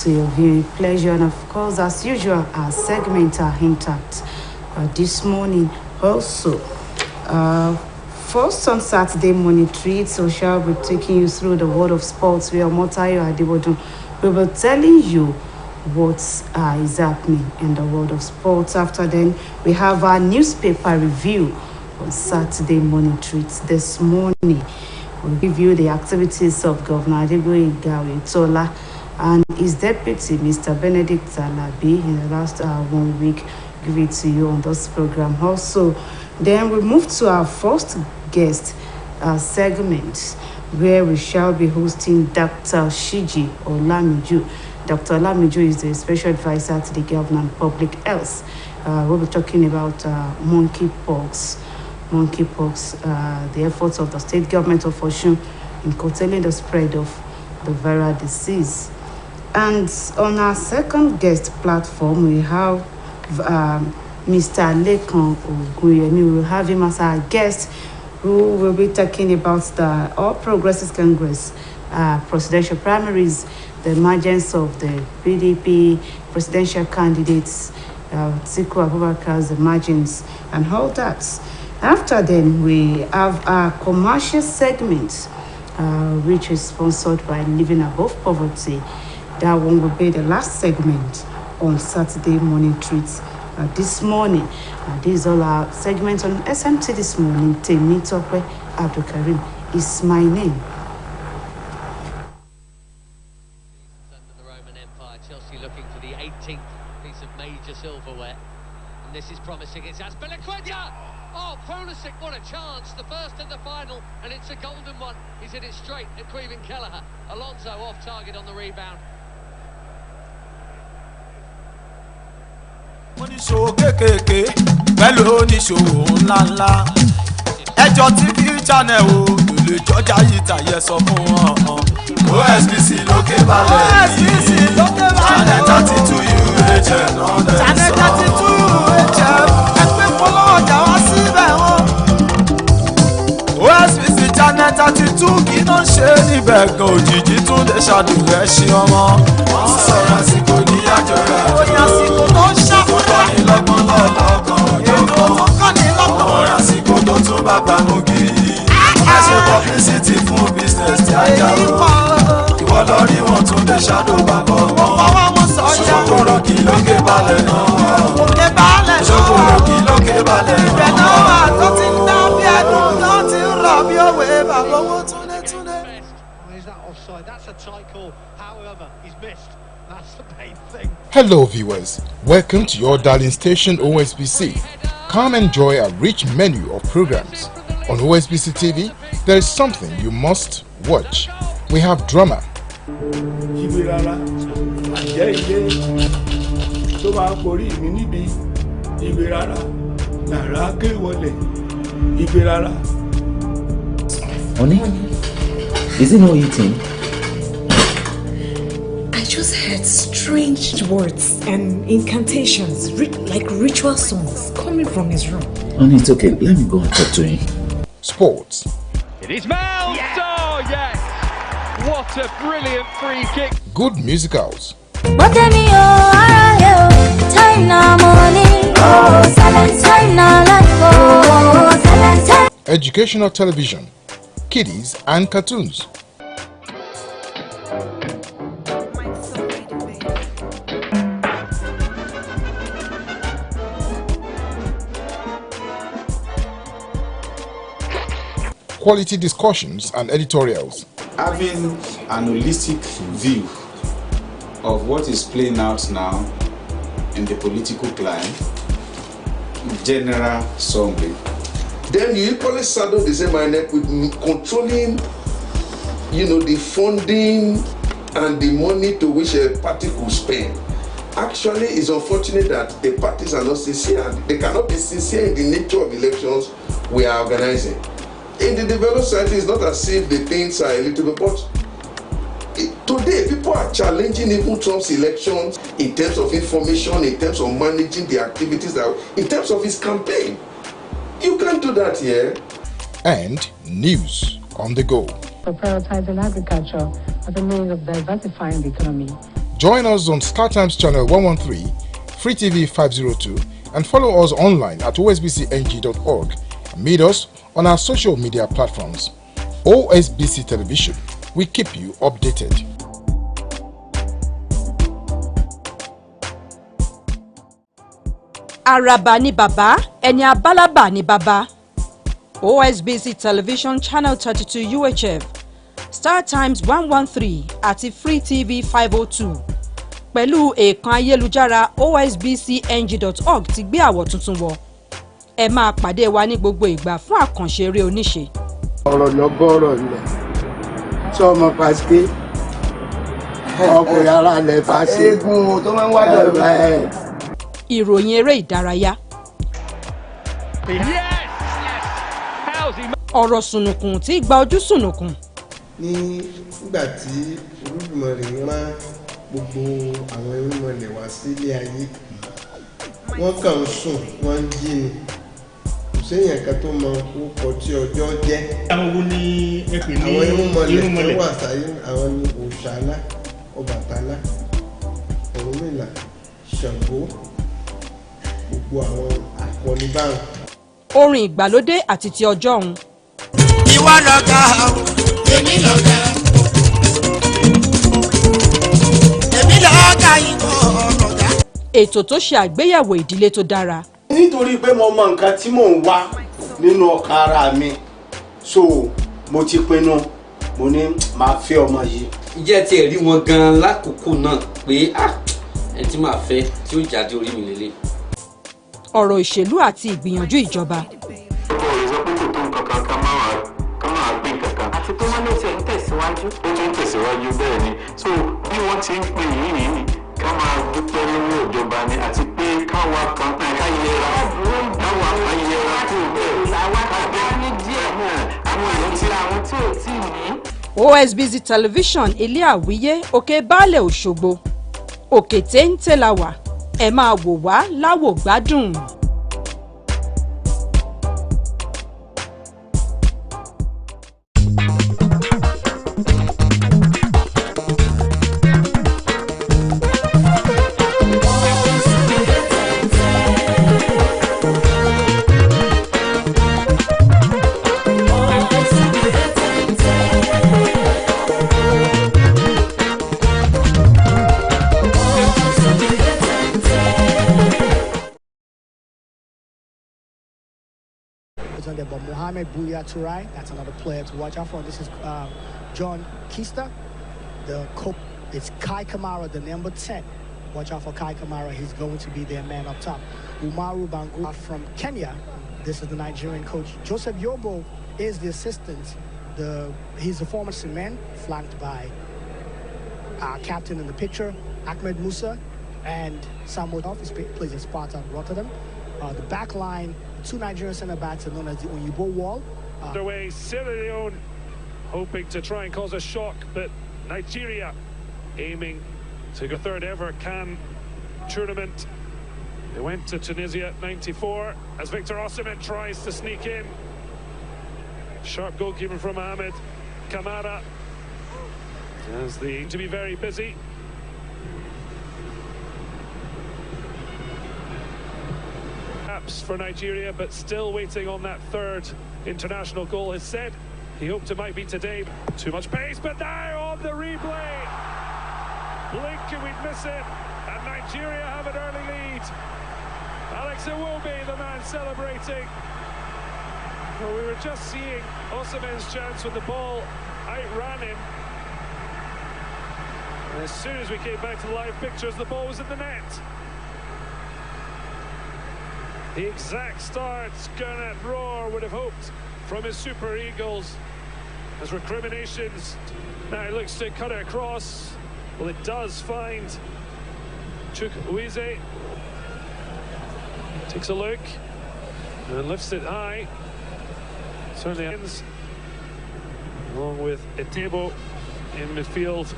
to your viewing pleasure. And of course, as usual, our segments are intact this morning also. First on Saturday morning treat, so shall be taking you through the world of sports. We are Motayo Adibodun. We will be telling you what is happening in the world of sports. After then, we have our newspaper review on Saturday morning treats this morning. We'll give you the activities of Governor Adeboye Tola and his deputy, Mr. Benedict Alabi, in the last 1 week. Give it to you on this program. Also, then we move to our first guest segment, where we shall be hosting Dr. Shiji Olamiju. Dr. Olamiju is the special advisor to the Governor of Public Health. We'll be talking about monkeypox. The efforts of the state government of Osun in curtailing the spread of the viral disease. And on our second guest platform, we have Mr. Lekan Oguyemi. We will have him as our guest, who will be talking about the All Progressives Congress presidential primaries, the emergence of the PDP presidential candidates, Atiku Abubakar's emergence, and all that. After then, we have our commercial segment, which is sponsored by Living Above Poverty. That one will be the last segment on Saturday morning treats this morning. These are our segments on SMT this morning. Temi Tope Abdulkarim is my name. Under the Roman Empire, Chelsea looking for the 18th piece of major silverware. And this is promising. It's Azpilicueta! Oh, Pulisic, what a chance. The first in the final, and it's a golden one. He's hit it straight at Queven Kelleher. Alonso off target on the rebound. Oníṣòwò kékèké pẹ̀lú oníṣòwò ńláńlá ẹjọ́ TV channel o lè jọjà yìí tàyẹ sọ fún wọn. OSBC lókè balẹ̀ yìí channel 32 UHF náà channel 32 UHF ẹgbẹ́ polówó ọjà wá síbẹ̀ wọn. OSBC channel 32 kí ló ń ṣe níbẹ̀ gan òjijì tún lè ṣàdùrẹ́ ṣí ọmọ. wọ́n sọ̀rọ̀ àsìkò ní àjọyọ̀ àjọyọ̀ àsìkò tó ń ṣàkóso ìlọ́gbọ̀n lọ́lọ́kan ètò tó kọ́ ní lọ́gbọ̀n. ọ̀rọ̀ àsìkò tó tún bá gbàmú gidi. ẹ ṣe publicity fún business tí a jà ó. ìwọ lọ rí wọn tún lè ṣàdó bàbọ̀ wọn. ṣòkòrò kí lókè balẹ̀ náà. ṣòkòrò kí lókè balẹ̀ náà. ìbẹ̀ náà wà tó ti ń dá bí ẹ̀dùn tó ti ń rọ̀ bí òwe bàbá owó túnlé. Is that offside? That's a tight call. However, he's missed. That's the main thing. Hello viewers, welcome to your darling station OSBC. Come enjoy a rich menu of programs. On OSBC TV, there is something you must watch. We have drama. Honey, is it not eating? I just heard strange words and incantations, like ritual songs, coming from his room. Honey, it's okay. Let me go and talk to him. Sports. It is Mel! Yes! Oh, yes! What a brilliant free kick! Good musicals. Educational television, kiddies and cartoons. Quality discussions and editorials. Having an holistic view of what is playing out now in the political climate, general summary. Then you equally saddle the same minded with controlling, the funding and the money to which a party could spend. Actually, it's unfortunate that the parties are not sincere. They cannot be sincere in the nature of elections we are organizing. In the developed society, it's not as if the things are a little bit, but today people are challenging even Trump's elections in terms of information, in terms of managing the activities, in terms of his campaign. You can't do that here. And news on the go. For prioritizing agriculture as a means of diversifying the economy. Join us on StarTimes channel 113, Free TV 502, and follow us online at osbcng.org. Meet us on our social media platforms. OSBC Television, we keep you updated. Araba ni baba, ẹni abálàbà ni baba. OSBC Television Channel 32 UHF, StarTimes 113 àti Free TV 502. Pẹ̀lú èèkàn ayélujára osbcng.org ti gbé àwọ̀ tuntun wọ̀. Ẹ máa pàdé wa ní gbogbo ìgbà fún àkànṣe eré oníṣe. Ọ̀rọ̀ lọ́gọ́rọ̀ ilẹ̀ tí ọmọ pàṣẹ ọkùnrin ara lẹ̀ fàṣẹ. Eégún tó máa ń wá dọ̀rọ̀. Ìròyìn eré ìdárayá. Ọ̀rọ̀ sùnùkùn tí gba ojú sùnùkùn. Nígbà tí Olódùmarè rán gbogbo àwọn irúnmọlẹ̀ wá sílé ayé, wọ́n kàn ń sùn, wọ́n ń jí ni. Kò séèyàn kan tó mọ orúkọ tí ọjọ́ jẹ́. Àwọn wo ni ẹ pè ní àwọn irúnmọlẹ̀ tó wà sáyé? Àwọn ni Òòṣàlá, Ọbàtálá, Ọ̀rúnmìlà, Ṣàngó, gbogbo àwọn àkọni báwọn. Orin ìgbàlódé àti ti ọjọ́ ọ̀hún. Ìwọ lọ̀gá, èmi lọ̀gá. Èmi lọ̀gá ìwọ lọ̀gá. Ètò tó ṣe àgbéyẹ̀wò ìdílé tó dára. Nítorí pé mo mọ nǹkan tí mò ń wá nínú ọkàn ara mi, so mo ti pinnu, mo ní máa fẹ́ ọmọ yìí. Ìjẹ́ tí ẹ rí wọn gan-an lákòókò náà pé ẹni tí màá fẹ́ tí ó jáde orí mi lélẹ̀. Ọ̀rọ̀ ìṣèlú àti ìgbìyànjú ìjọba. Àti pé wọ́n ló ti ń tẹ̀síwájú. Ó ti ń tẹ̀síwájú bẹ́ẹ̀ ni. So bí wọ́n ti ń pè yìí ká máa dúpẹ́ lọ́wọ́ ìjọba ni àti pé káwa kan ká yẹra kúrò bẹ́ẹ̀. Àwa kàgbé ní díẹ̀ náà àwọn èèyàn tí àwọn tí ò tí ì ní. OSBC Television ilé àwíyé òkè baálẹ̀ Òṣogbo. Òkè téńté la wà. Ẹ máa wò wá láwò gbádùn. But Mohamed Bouya Touray, that's another player to watch out for. This is John Kista. The coach is Kai Kamara, the number 10. Watch out for Kai Kamara. He's going to be their man up top. Umaru Bangu from Kenya. This is the Nigerian coach. Joseph Yobo is the assistant. He's the former cement, flanked by our captain in the picture, Ahmed Musa, and Samuel Office plays at Sparta Rotterdam. The back line, two Nigerian centre-backs are known as the Onyibo Wall. Underway, Sierra Leone hoping to try and cause a shock, but Nigeria aiming to go third ever CAN tournament. They went to Tunisia 94 as Victor Osimhen tries to sneak in. Sharp goalkeeper from Ahmed Kamara as to be very busy. For Nigeria, but still waiting on that third international goal. Has said he hoped it might be today. Too much pace, but now on the replay, blink and we'd miss it, and Nigeria have an early lead. Alex Iwobi, the man celebrating. Well, we were just seeing Osimhen's chance when the ball outran him. And as soon as we came back to the live pictures, the ball was in the net. The exact start Gernot Rohr would have hoped from his Super Eagles. As recriminations, now he looks to cut it across. Well, it does find Chukwueze. Takes a look and lifts it high. Certainly ends along with Etebo in midfield.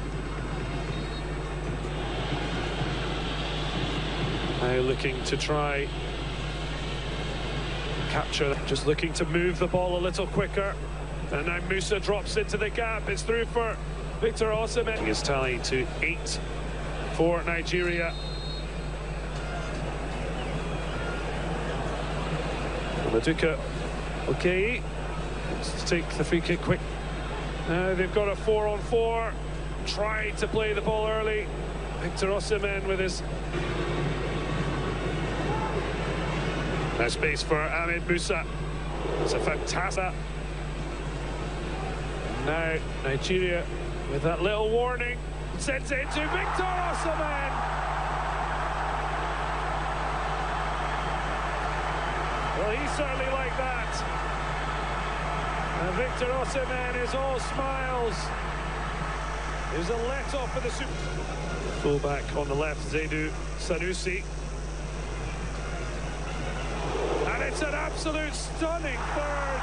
Now looking to try capture, just looking to move the ball a little quicker, and now Musa drops into the gap. It's through for Victor Osimhen. His tally to 8 for Nigeria. Maduka, okay, let's take the free kick quick. They've got a 4-on-4, tried to play the ball early. Victor Osimhen with his... Nice space for Ahmed Musa. It's a fantastic... Now Nigeria with that little warning sends it to Victor Osimhen. Well, he's certainly like that. And Victor Osimhen is all smiles. There's a let-off for the super... Fullback on the left, Zaidu Sanusi. And it's an absolute stunning third.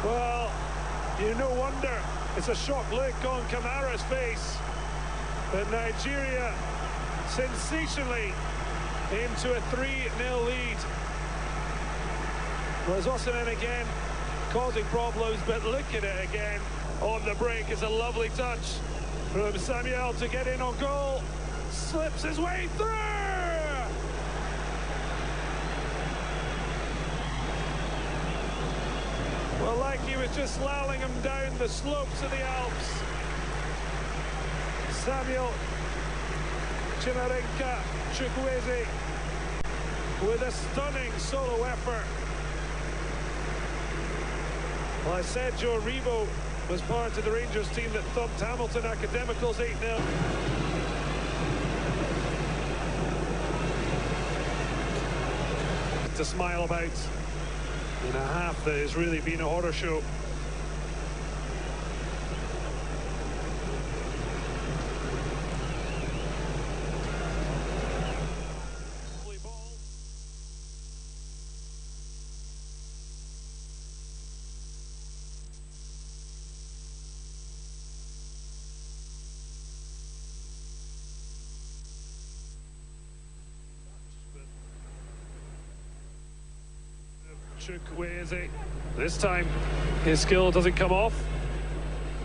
Well, no wonder it's a shocked look on Kamara's face. But Nigeria sensationally into a 3-0 lead. Was Osimhen again causing problems, but look at it again on the break. It's a lovely touch from Samuel to get in on goal. Slips his way through. Well, like he was just slaloming him down the slopes of the Alps. Samuel Chimarenka Chukwueze with a stunning solo effort. Well, I said Joe Rebo was part of the Rangers team that thumped Hamilton Academicals 8-0. To smile about in a half that has really been a horror show. Chukwueze. This time his skill doesn't come off.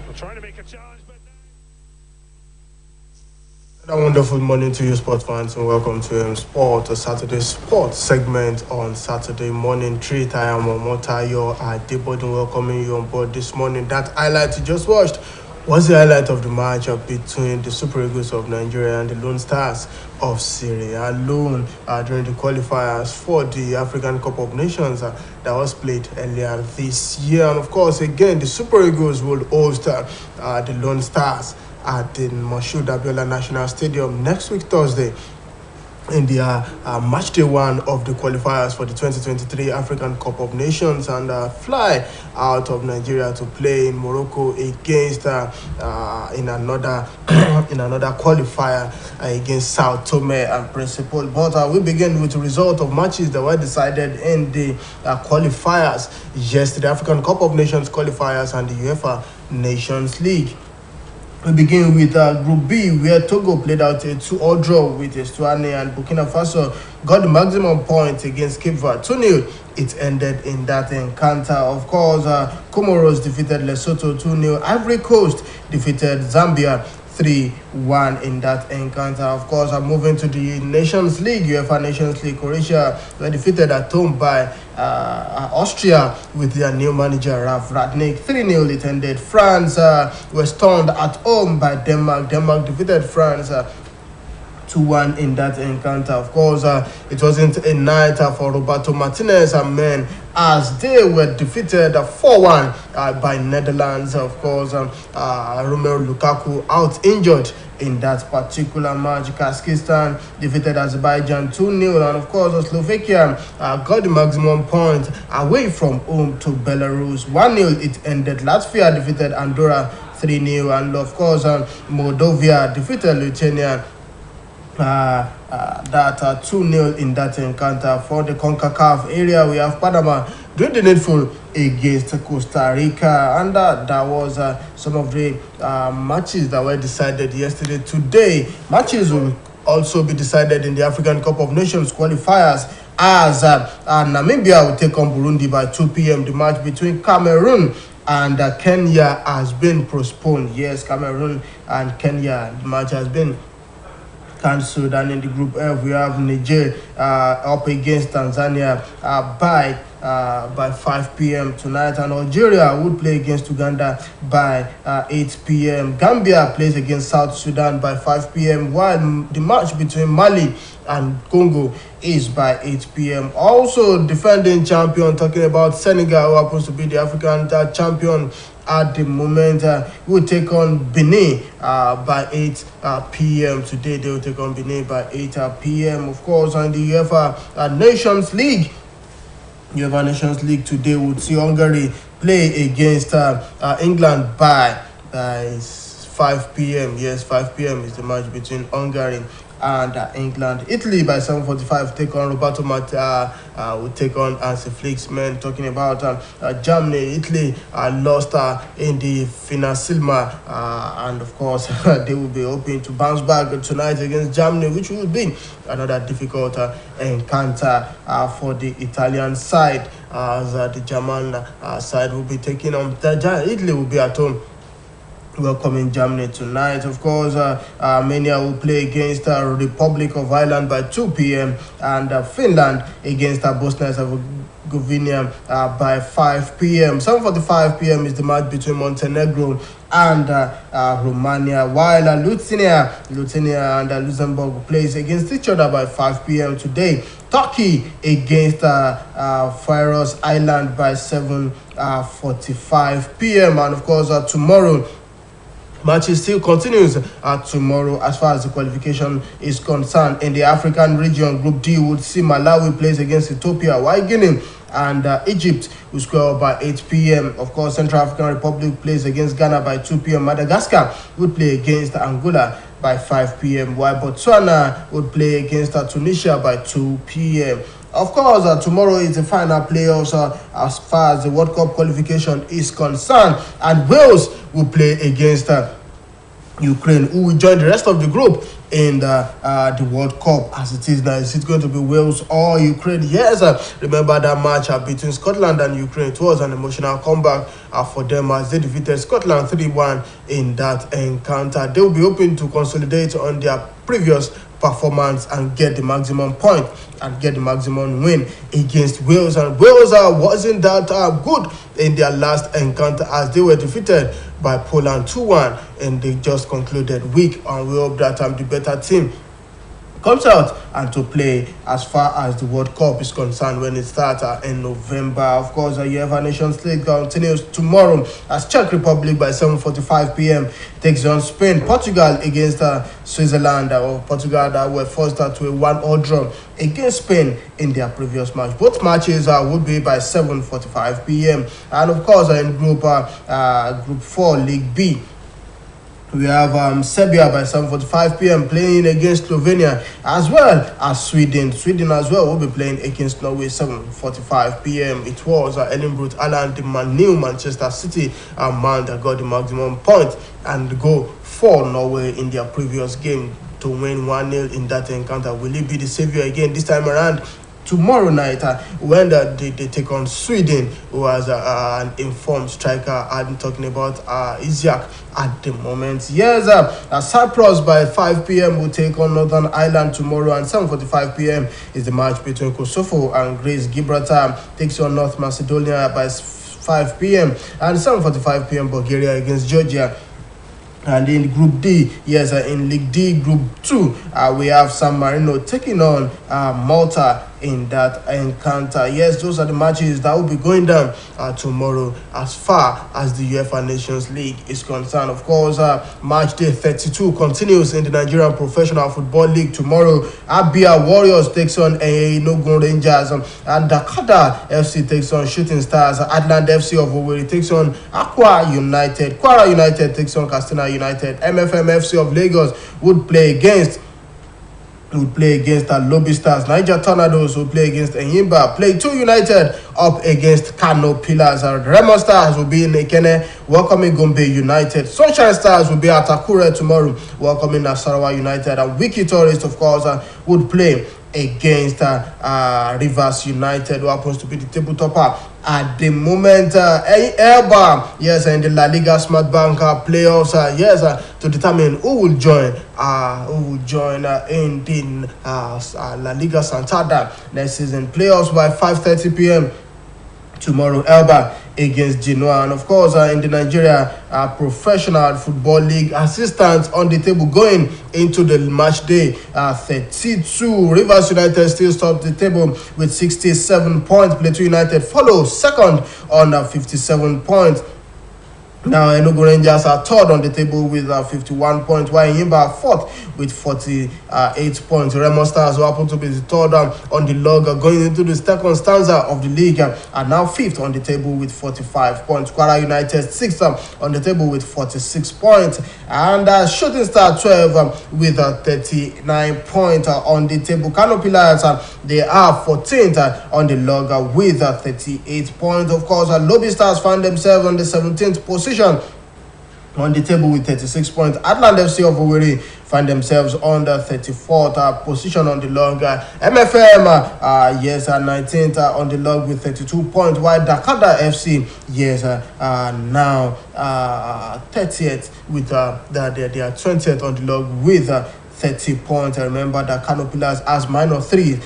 We're trying to make a challenge, but A wonderful morning to you, sport fans, and welcome to Sport, a Saturday sports segment on Saturday morning treat. I am Omotayo Adebodun, welcoming you on board this morning. That highlight you just watched was the highlight of the match between the Super Eagles of Nigeria and the Lone Stars of Sierra Leone during the qualifiers for the African Cup of Nations that was played earlier this year. And of course, again, the Super Eagles will host the Lone Stars at the Moshood Abiola National Stadium next week, Thursday, in the match day one of the qualifiers for the 2023 African Cup of Nations, and fly out of Nigeria to play in Morocco against in another qualifier against Sao Tome and Principe. But we begin with the result of matches that were decided in the qualifiers yesterday, African Cup of Nations qualifiers and the UEFA Nations League. We begin with Group B, where Togo played out a 2-2 draw with Eswatini, and Burkina Faso got the maximum points against Cape Verde 2-0. It ended in that encounter. Of course, Comoros defeated Lesotho 2-0. Ivory Coast defeated Zambia 3-1 in that encounter. Of course, I'm moving to the Nations League, UEFA Nations League. Croatia were defeated at home by Austria with their new manager Ralf Rangnick 3-0. It ended. France were stunned at home by Denmark. Denmark defeated France 2-1 in that encounter. Of course, it wasn't a night for Roberto Martinez and men, as they were defeated 4-1 by Netherlands. Of course, Romelu Lukaku out injured in that particular match. Kazakhstan defeated Azerbaijan 2-0, and of course Slovakia got the maximum point away from home to Belarus 1-0. It ended. Latvia defeated Andorra 3-0, and of course Moldova defeated Lithuania that 2-0 in that encounter. For the CONCACAF area, we have Panama doing the needful against Costa Rica, and that was some of the matches that were decided yesterday. Today, matches will also be decided in the African Cup of Nations qualifiers, as Namibia will take on Burundi by 2 p.m. The match between Cameroon and Kenya has been postponed. Yes, Cameroon and Kenya, the match has been cancelled. And in the Group F, we have Niger up against Tanzania by 5 p.m. tonight, and Algeria would play against Uganda by 8 p.m. Gambia plays against South Sudan by 5 p.m., while the match between Mali and Congo is by 8 p.m. Also, defending champion, talking about Senegal, who happens to be the African champion at the moment, will take on Benin by 8 p.m. Today, they will take on Benin by 8 p.m. Of course, on the UEFA Nations League. UEFA Nations League today would see Hungary play against England by 5 p.m. Yes, 5 p.m. is the match between Hungary and England. Italy by 7:45 take on Roberto will take on Hansi Flick's men. Talking about Germany, Italy lost in the Finalissima, and of course they will be hoping to bounce back tonight against Germany, which will be another difficult encounter for the Italian side, as the German side will be taking on Italy will be at home welcoming Germany tonight. Of course, Armenia will play against Republic of Ireland by 2 p.m. and Finland against Bosnia and Herzegovina by 5 p.m. 7:45 p.m. is the match between Montenegro and Romania, while Lithuania and Luxembourg plays against each other by 5 p.m. today. Turkey against Faroes Island by 7:45 p.m. and of course tomorrow matches still continues tomorrow as far as the qualification is concerned. In the African region, Group D would see Malawi plays against Ethiopia, while Guinea and Egypt will square up by 8 p.m. Of course, Central African Republic plays against Ghana by 2 p.m. Madagascar would play against Angola by 5 p.m. while Botswana would play against Tunisia by 2 p.m. Of course, tomorrow is the final playoffs as far as the World Cup qualification is concerned, and Wales will play against Ukraine, who will join the rest of the group in the World Cup as it is now. Is it going to be Wales or Ukraine? Yes, remember that match between Scotland and Ukraine. It was an emotional comeback for them as they defeated Scotland 3-1 in that encounter. They will be hoping to consolidate on their previous performance and get the maximum point and get the maximum win against Wales. And Wales wasn't that good in their last encounter as they were defeated by Poland 2-1 and they just concluded week, and we hope that the better team comes out and to play as far as the World Cup is concerned when it starts in November. Of course, the UEFA Nations League continues tomorrow as Czech Republic by 7:45 p.m. takes on Spain. Portugal against Switzerland, or Portugal that were forced to a 1-1 draw against Spain in their previous match. Both matches would be by 7:45 p.m. And of course, in Group 4, League B, we have Serbia by 7:45 p.m. playing against Slovenia, as well as Sweden. Sweden as well will be playing against Norway 7:45 p.m. It was Erling Braut Haaland, the new Manchester City man, that got the maximum point and go for Norway in their previous game to win 1-0 in that encounter. Will he be the savior again this time around? Tomorrow night, when they take on Sweden, who has an informed striker. I'm talking about Isaac at the moment. Yes, Cyprus by 5 p.m. will take on Northern Ireland tomorrow, and 7:45 p.m. is the match between Kosovo and Greece. Gibraltar takes on North Macedonia by 5 p.m. and 7:45 p.m. Bulgaria against Georgia. And in Group D, yes, in League D, Group 2, we have San Marino taking on Malta in that encounter. Yes, those are the matches that will be going down tomorrow as far as the UEFA Nations League is concerned. Of course, match day 32 continues in the Nigerian Professional Football League tomorrow. Abia Warriors takes on Enugu Rangers, and Dakada FC takes on Shooting Stars. Adland FC of Owerri takes on Aqua United. Kwara United takes on Katsina United. MFM FC of Lagos would play against Lobby Stars. Niger Tornadoes will play against Enyimba. Plateau United up against Kano Pillars. Remo Stars will be in Ekene welcoming Gombe United. Sunshine Stars will be at Akure tomorrow welcoming Nasarawa United. And Wiki Tourists, of course, would play against Rivers United, who happens to be the table topper at the moment. Elba, yes, in the La Liga Smart Bank playoffs, to determine who will join in the La Liga Santander next season playoffs by 5:30 p.m. tomorrow. Elba against Genoa, and of course in the Nigeria Professional Football League, assistants on the table going into the match day 32. Rivers United still top the table with 67 points. Plateau United follows second on 57 points. Now, Enugu Rangers are third on the table with 51 points, while Yimba are fourth with 48 points. Remo Stars, who happen to be the third on the log, going into the second stanza of the league, are now fifth on the table with 45 points. Kwara United sixth on the table with 46 points. And Shooting Star 12 with 39 points on the table. Kano Pillars, they are 14th on the log with 38 points. Of course, Lobby Stars find themselves on the 17th position on the table with 36 points. Atland FC of Owerri find themselves on the 34th position on the log. MFM, 19th on the log with 32 points, while Dakada FC, now 30th with they are 20th on the log with 30 points. I remember that Kano Pillars has minus 3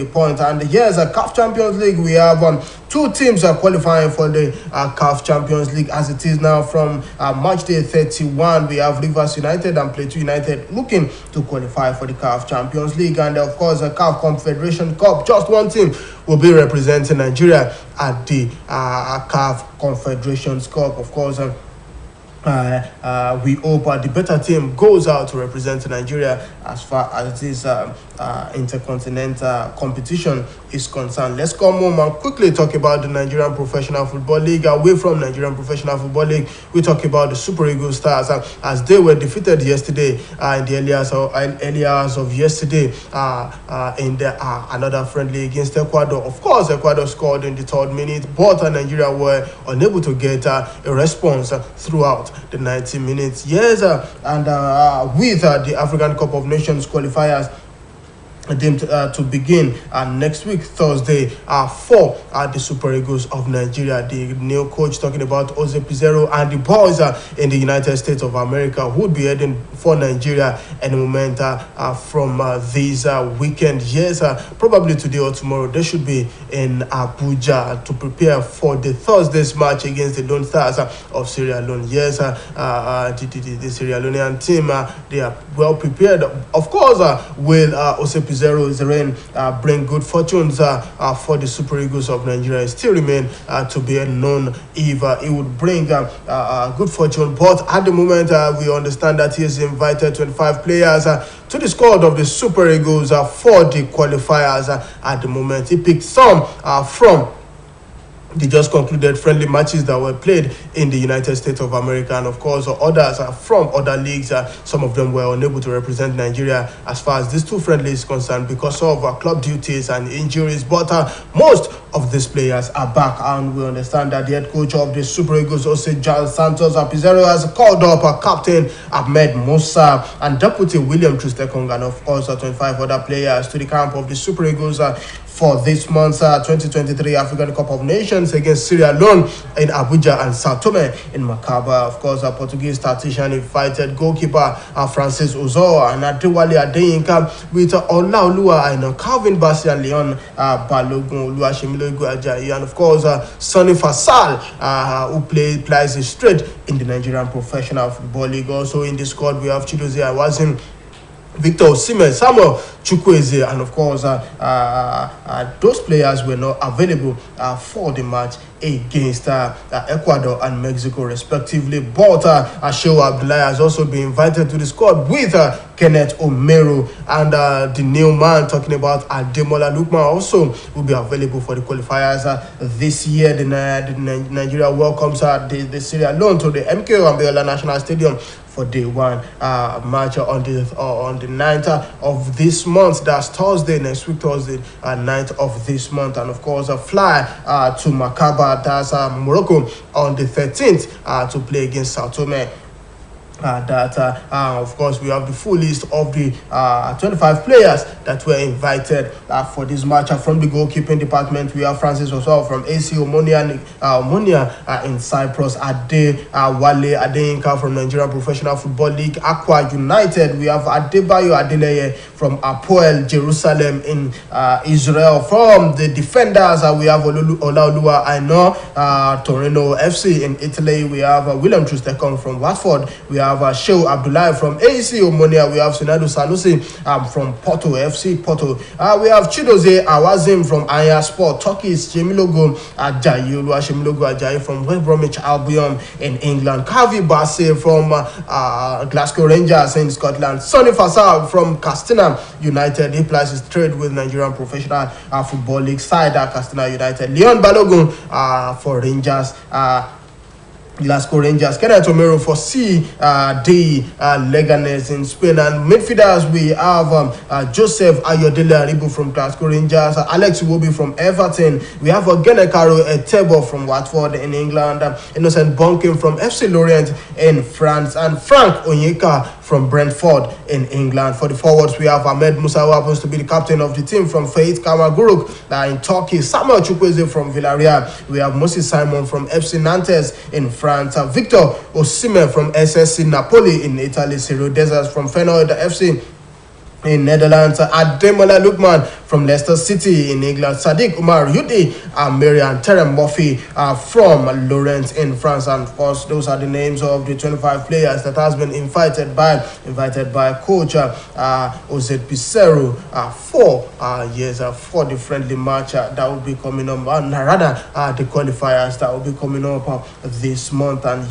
points. And here's a CAF Champions League. We have two teams are qualifying for the CAF Champions League as it is now from match day 31. We have Rivers United and Plateau United looking to qualify for the CAF Champions League. And of course, the CAF Confederation Cup, just one team will be representing Nigeria at the CAF Confederations Cup. Of course, we hope the better team goes out to represent Nigeria as far as this intercontinental competition is concerned. Let's come home and quickly talk about the Nigerian Professional Football League. Away from Nigerian Professional Football League, we talk about the Super Eagles Stars as they were defeated yesterday in the early hours of yesterday in another friendly against Ecuador. Of course, Ecuador scored in the 3rd minute, but Nigeria were unable to get a response throughout the 90 minutes. With the African Cup of Nations qualifiers to begin next week, Thursday, for the Super Eagles of Nigeria. The new coach talking about Jose Pizarro and the boys in the United States of America would be heading for Nigeria any moment from this weekend. Probably today or tomorrow. They should be in Abuja to prepare for the Thursday's match against the Lone Stars of Sierra Leone. The Sierra Leonean team, they are well prepared. Of course, with Jose Pizarro bring good fortunes for the Super Eagles of Nigeria. It still remain to be unknown if it would bring good fortune. But at the moment, we understand that he has invited 25 players to the squad of the Super Eagles for the qualifiers. At the moment, he picked some from the just concluded friendly matches that were played in the United States of America, and of course others from other leagues. Some of them were unable to represent Nigeria as far as these two friendlies concerned because of club duties and injuries, but most of these players are back, and we understand that the head coach of the Super Eagles, Jose Santos Pizarro, has called up Captain Ahmed Musa and Deputy William Trustekong, and of course 25 other players to the camp of the Super Eagles for this month's 2023 African Cup of Nations against Sierra Leone in Abuja and Sao Tome in Makaba. Of course, a Portuguese tactician invited goalkeeper Francis Uzo and Adewale Adeyinka with Olaoluwa and Calvin Bassi and Leon Balogun Oluwasemilogo Ajayi, and of course Sonny Fasal who plays straight in the Nigerian Professional Football League. Also in the squad we have Chidozie Awazim, Victor Osimhen, Samuel Chukwueze, and of course those players were not available for the match against Ecuador and Mexico respectively. But Asheo Abdullahi has also been invited to the squad with Kenneth Omeru, and the new man talking about Ademola Lookman also will be available for the qualifiers this year. The Nigeria welcomes the Sierra Leone to the MKO Abiola National Stadium for day one match on the 9th of this month. That's Thursday, next week Thursday, 9th of this month. And of course fly to Makaba, that's Morocco, on the 13th to play against Sao Tome Of course, we have the full list of the 25 players that were invited for this match. From the goalkeeping department, we have Francis Oswald from AC Omonia in Cyprus, Ade Wale Adeyinka from Nigerian Professional Football League, Aqua United. We have Adebayo Adeleye from Apoel Jerusalem in Israel. From the defenders, we have Olaoluwa Aina, Torino FC in Italy. We have William Trustekong from Watford. We have Shehu Abdullahi from AC Omonia. We have Sinadu Sanusi from Porto FC Porto. We have Chidozie Awazim from Aya Sport, Turkey's Shemilogo Ajayi from West Bromwich Albion in England. Kavi Basse from Glasgow Rangers in Scotland. Sonny Fasal from Castina United. He plays his trade with Nigerian Professional Football League side Castina United. Leon Balogun for Rangers. Glasgow Rangers. Kenneth Omero for CD Leganes in Spain. And midfielders, we have Joseph Ayodele Aribu from Glasgow Rangers, Alex Iwobi from Everton. We have Ogenekaro Etebo from Watford in England, Innocent Bonkin from FC Lorient in France, and Frank Onyeka from Brentford in England. For the forwards, we have Ahmed Musa, who happens to be the captain of the team from Faith Kamaguruk in Turkey, Samuel Chukwueze from Villarreal. We have Moses Simon from FC Nantes in France, Victor Osimhen from SSC Napoli in Italy, Ciro Desas from Feyenoord FC in Netherlands, Ademola Lookman from Leicester City in England, Sadiq Umar Yudi, Marian Terem Murphy from Lorient in France. And of course, those are the names of the 25 players that has been invited by coach Ozed Piseru for the friendly match that will be coming up, the qualifiers that will be coming up this month. And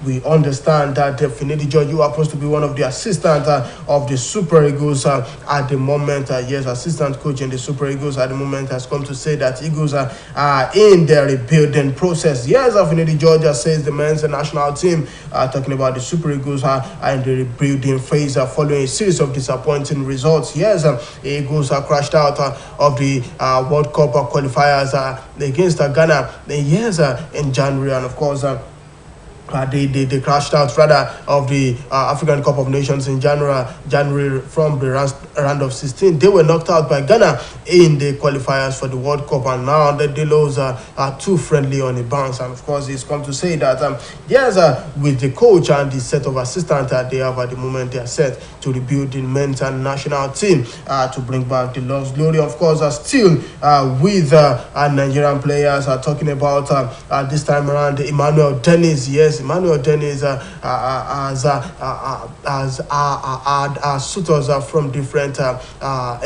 we understand that Finidi George, who happens to be one of the assistants of the Super Eagles at the moment, assistant coach in the Super Eagles at the moment, has come to say that Eagles are in their rebuilding process. Finidi Georgia says the men's national team, talking about the Super Eagles, are in the rebuilding phase following a series of disappointing results. Eagles are crashed out of the World Cup qualifiers against Ghana in January, and of course they crashed out of the African Cup of Nations in January from the round of 16. They were knocked out by Ghana in the qualifiers for the World Cup, and now they lose are too friendly on the bounce. And of course, he's come to say that with the coach and the set of assistants they have at the moment, they are set to rebuild the men's and national team to bring back the lost glory. Of course, still with Nigerian players talking about this time around Emmanuel Dennis. Emmanuel Dennis as suitors from different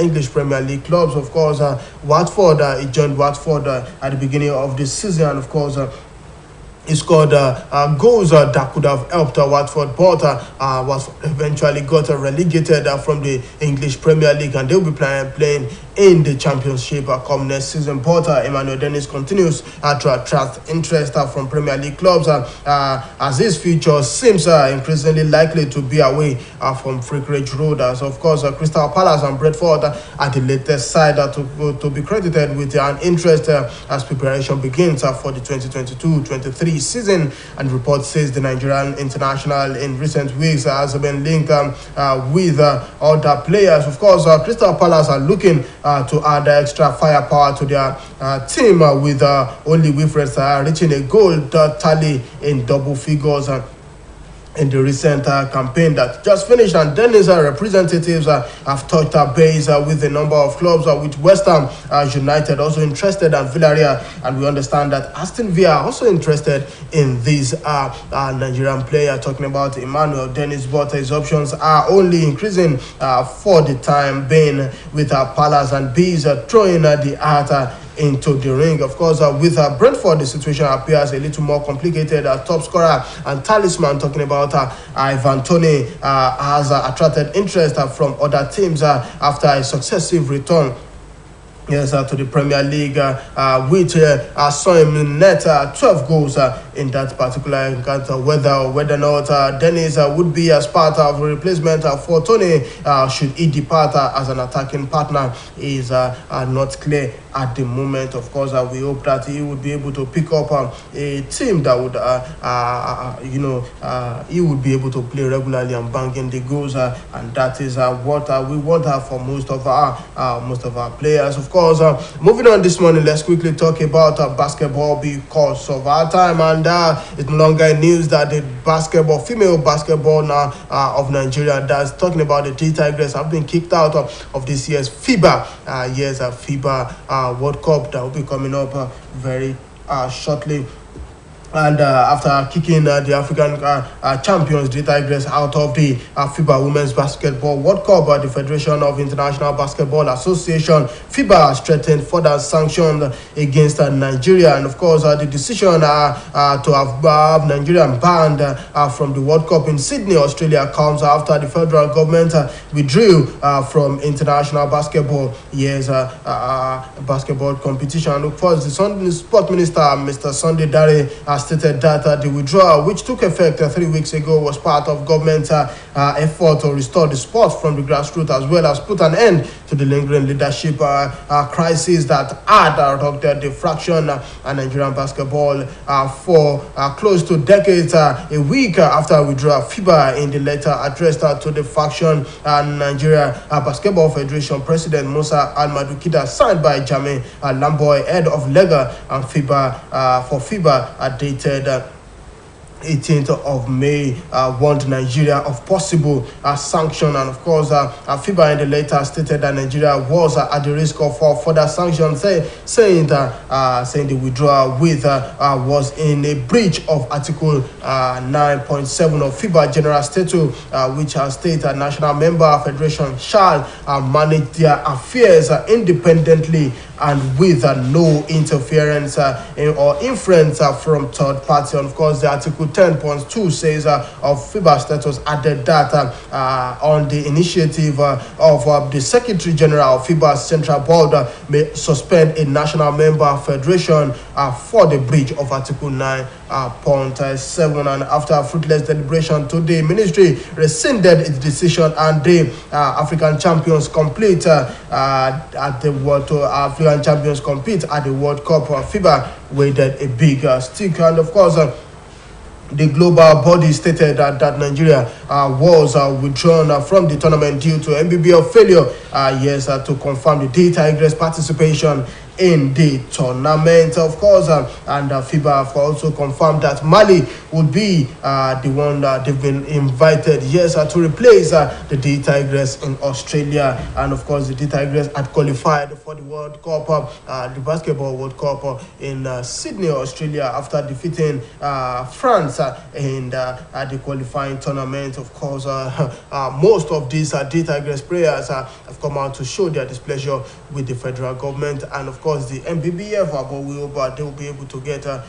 English Premier League clubs. Of course, Watford, he joined Watford at the beginning of this season, and of course he scored goals that could have helped Watford, but was eventually got relegated from the English Premier League, and they'll be playing in the Championship come next season. But Emmanuel Dennis continues to attract interest from Premier League clubs as his future seems increasingly likely to be away from Frickridge Road, as of course Crystal Palace and Brentford are the latest side to be credited with an interest as preparation begins for the 2022-23 season. And report says the Nigerian international in recent weeks has been linked with other players. Of course, Crystal Palace are looking to add extra firepower to their team with only Wilfred reaching a goal tally in double figures in the recent campaign that just finished. And Dennis representatives have touched base with a number of clubs, with West Ham United also interested, and Villarreal, and we understand that Aston Villa are also interested in this Nigerian player, talking about Emmanuel Dennis, but his options are only increasing for the time being, with Palace and Bees throwing the heart into the ring. Of course, with Brentford, the situation appears a little more complicated. Top scorer and talisman, talking about Ivan Toney, has attracted interest from other teams after a successive return to the Premier League, which saw him net 12 goals in that particular encounter. Whether or not Dennis would be as part of a replacement for Tony should he depart as an attacking partner is not clear at the moment. Of course, we hope that he would be able to pick up a team that would, he would be able to play regularly and bang in the goals, and that is what we want for most of our players. Of course, moving on this morning, let's quickly talk about basketball because of our time, and it's no longer news that the female basketball now of Nigeria, that's talking about the Tigers, have been kicked out of this year's FIBA World Cup that will be coming up very shortly. And after kicking the African champions, the Tigers, out of the FIBA Women's Basketball World Cup, the Federation of International Basketball Association, FIBA, has threatened further sanctions against Nigeria. And of course, the decision to have Nigeria banned from the World Cup in Sydney, Australia, comes after the federal government withdrew from international basketball basketball competition. And of course, the Sport Minister, Mr. Sunday Dare, stated that the withdrawal, which took effect 3 weeks ago, was part of government effort to restore the sport from the grassroots, as well as put an end to the lingering leadership crisis that had rocked the fraction and Nigerian basketball for close to decades. A week after withdrawal, FIBA, in the letter addressed to the faction and Nigeria Basketball Federation President Musa Al-Madukida, signed by Jamin Lamboy, head of legal and FIBA, dated 18th of May, warned Nigeria of possible sanction. And of course, FIBA in the letter stated that Nigeria was at the risk of further sanctions, saying the withdrawal was in a breach of Article 9.7 of FIBA General Statute, which has stated a national member federation shall manage their affairs independently and with no interference or influence from third party. And of course, the Article 10.2 says of FIBA status added that on the initiative of the Secretary General of FIBA's Central Board may suspend a national member federation for the breach of Article 9.7. And after fruitless deliberation today, ministry rescinded its decision, and the African champions compete at the World Cup. FIBA waded a big stick, and of course, the global body stated that Nigeria was withdrawn from the tournament due to MBBL failure, to confirm the Tigers' participation in the tournament. Of course, and FIBA have also confirmed that Mali would be the one that they've been invited, to replace the Tigers in Australia. And of course, the Tigers had qualified for the World Cup, the Basketball World Cup in Sydney, Australia, after defeating France in the qualifying tournament. Of course, most of these Tigers players have come out to show their displeasure with the federal government, and of course the MBBF, but we hope they will be able to get the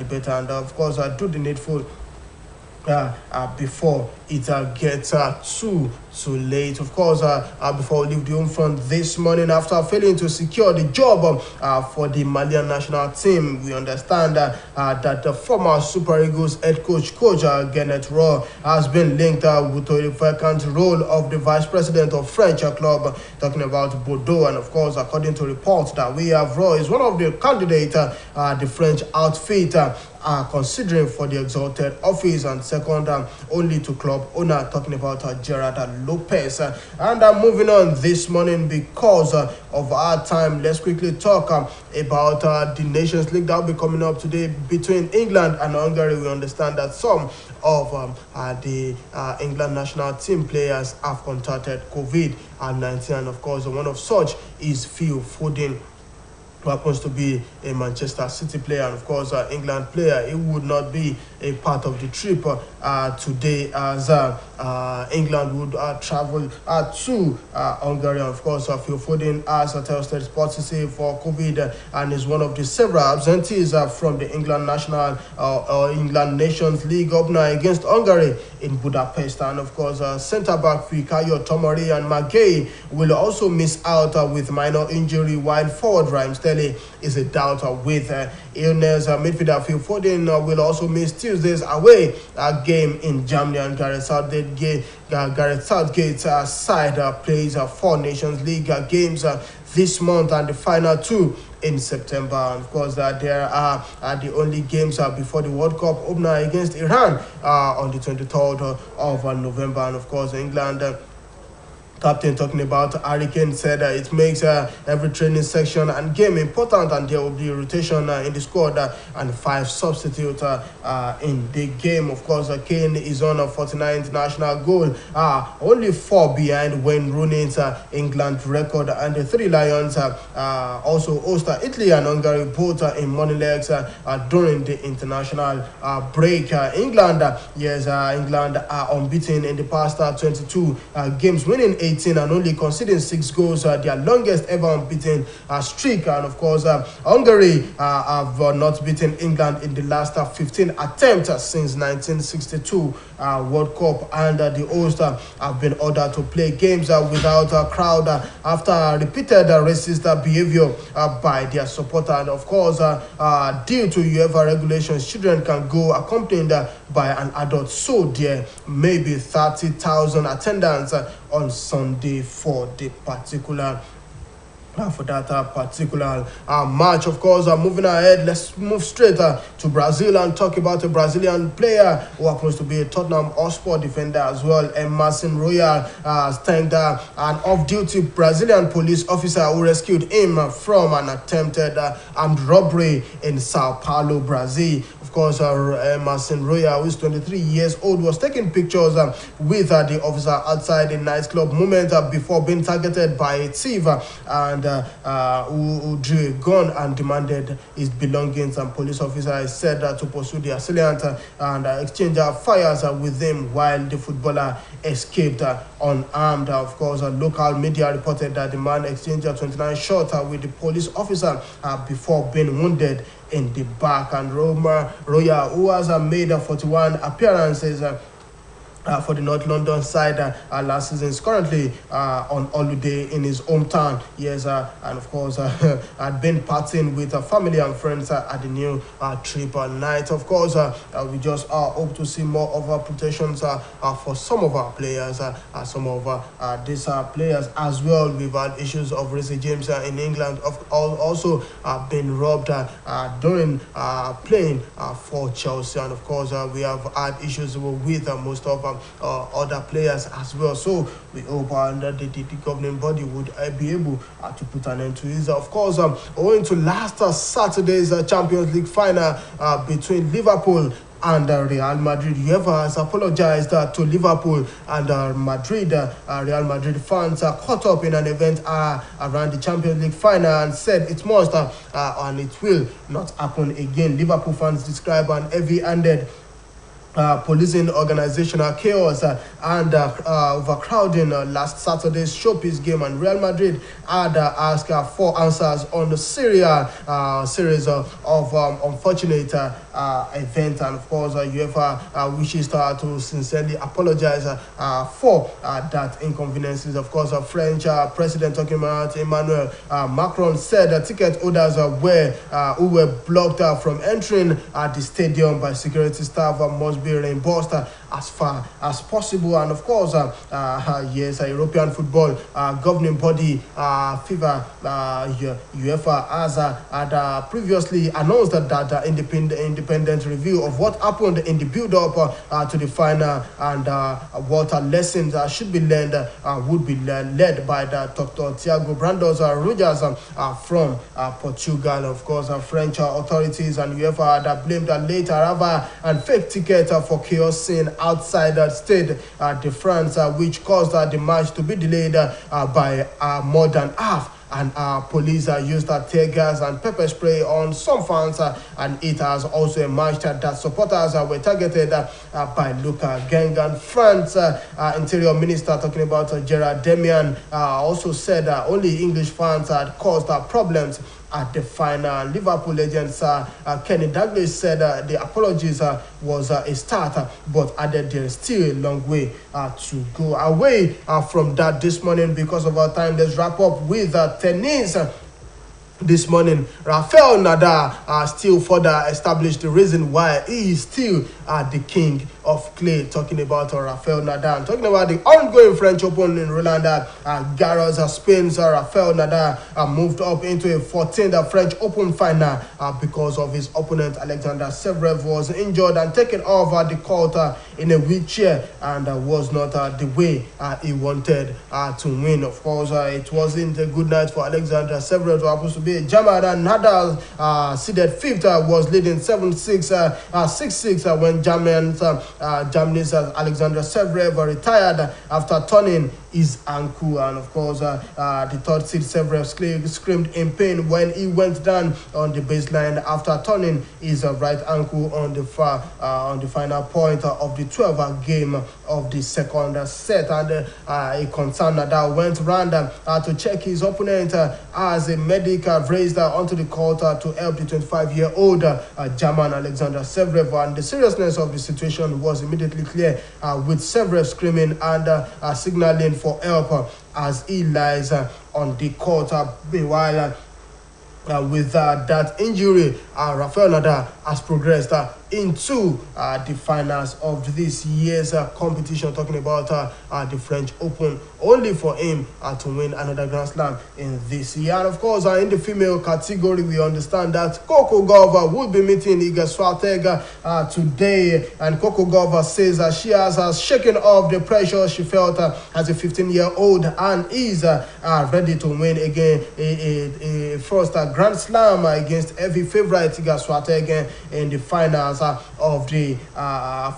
better, and of course do the needful before it gets too late. Of course, before we leave the home front this morning, after failing to secure the job for the Malian national team, we understand that the former Super Eagles head coach Gennett Roy has been linked with the vacant role of the vice president of French club, talking about Bordeaux. And of course, according to reports that we have, Roy is one of the candidates the French outfit are considering for the exalted office, and second only to club owner, talking about Gerard Lopez. And moving on this morning, because of our time, let's quickly talk about the Nations League that will be coming up today between England and Hungary. We understand that some of the England national team players have contracted COVID-19, and of course one of such is Phil Foden, who happens to be a Manchester City player, and of course England player. He would not be a part of the trip today, as England would travel to Hungary. And of course, Phil Foden has tested positive for COVID and is one of the several absentees from the England national England Nations League opener against Hungary in Budapest. And of course, centre-back Fikayo Tomori and Maguire will also miss out with minor injury, while forward Raheem Sterling is a doubt with illness. Midfielder Phil Foden will also miss Tuesday's away game in Germany, and Gareth Southgate's side plays 4 Nations League games this month, and the final 2 in September. And of course, there are the only games before the World Cup opener against Iran on the 23rd of November. And of course, England captain talking about Hurricane said it makes every training section and game important, and there will be rotation in the squad and 5 substitutes in the game. Of course, Kane is on a 49 international goal, only 4 behind Wayne Rooney's England record, and the 3 Lions also host Italy and Hungary both in money legs during the international break. England are unbeaten in the past 22 games, winning 18 and only conceding 6 goals, their longest ever unbeaten streak. And of course, Hungary have not beaten England in the last 15 attempts since 1962 World Cup, and the hosts have been ordered to play games without a crowd after repeated racist behavior by their supporters. And of course, due to UEFA regulations, children can go accompanied by an adult, so there may be 30,000 attendance on Sunday for the particular match. Of course, moving ahead, let's move straight to Brazil and talk about a Brazilian player who happens to be a Tottenham Hotspur defender as well. Emerson Royal thanked an off-duty Brazilian police officer who rescued him from an attempted armed robbery in Sao Paulo, Brazil. Of course, Emerson Royal, who is 23 years old, was taking pictures with the officer outside a nightclub moment before being targeted by a thief and who drew a gun and demanded his belongings. And police officer said to pursue the assailant and exchange fires with him while the footballer escaped unarmed. Of course, local media reported that the man exchanged 29 shots with the police officer before being wounded in the back. And Royal, who has made 41 appearances for the North London side last season, is currently on holiday in his hometown. Yes, and of course, had been partying with family and friends at the new trip night. Of course, we just hope to see more of our protections for some of our players, some of these players as well. We've had issues of Reece James in England, also been robbed during playing for Chelsea, and of course, we have had issues with most of other players as well. So we hope that the governing body would be able to put an end to this. Of course, owing to last Saturday's Champions League final between Liverpool and Real Madrid, UEFA has apologized to Liverpool and Madrid. Real Madrid fans are caught up in an event around the Champions League final and said it must and it will not happen again. Liverpool fans describe an heavy-handed policing organizational chaos and overcrowding last Saturday's showpiece game, and Real Madrid had asked for answers on the series of unfortunate events. And of course, UEFA wishes to sincerely apologize for that inconveniences. Of course, French president talking about Emmanuel Macron said ticket holders who were blocked from entering the stadium by security staff must be reimbursed as far as possible. And of course, yes, European football governing body FIFA UEFA has had previously announced that independent review of what happened in the build-up to the final and what lessons should be learned would be led by the Dr. Thiago Brandos Rogers from Portugal. Of course, French authorities and UEFA had blamed late arrival and fake ticket for chaos scene outside Stade de France, which caused the match to be delayed by more than half. And police used tear gas and pepper spray on some fans, and it has also emerged that supporters were targeted by local gang. And France Interior Minister talking about Gerard Demian also said only English fans had caused problems at the final. Liverpool legend Kenny Dalglish said the apologies was a start, but added there is still a long way to go. Away from that this morning, because of our time, let's wrap up with tennis. This morning, Rafael Nadal still further established the reason why he is still the king of clay. Talking about Rafael Nadal. Talking about the ongoing French Open in Roland Garros, Spain's Rafael Nadal moved up into a 14th French Open final because of his opponent Alexander Zverev was injured and taken off the court in a wheelchair and was not the way he wanted to win. Of course, it wasn't a good night for Alexander Zverev, who happens to be a German, and Nadal, seeded 5th, was leading 7-6, 6-6 when Germany's Alexander Zverev retired after turning his ankle. And of course, the 3rd seed Zverev screamed in pain when he went down on the baseline after turning his right ankle on the final point of the 12th game of the second set. And a concerned Nadal went round to check his opponent as a medic raised onto the court to help the 25-year-old German Alexander Zverev. And the seriousness of the situation was immediately clear, with Zverev screaming and signaling for help as he lies on the court. Meanwhile, with that injury, Rafael Nadal has progressed into the finals of this year's competition. Talking about the French Open, only for him to win another Grand Slam in this year. And of course, in the female category, we understand that Coco Gauff will be meeting Iga Swiatek today, and Coco Gauff says she has shaken off the pressure she felt as a 15-year-old and is ready to win again a first Grand Slam against heavy favorite Iga Swiatek in the finals of the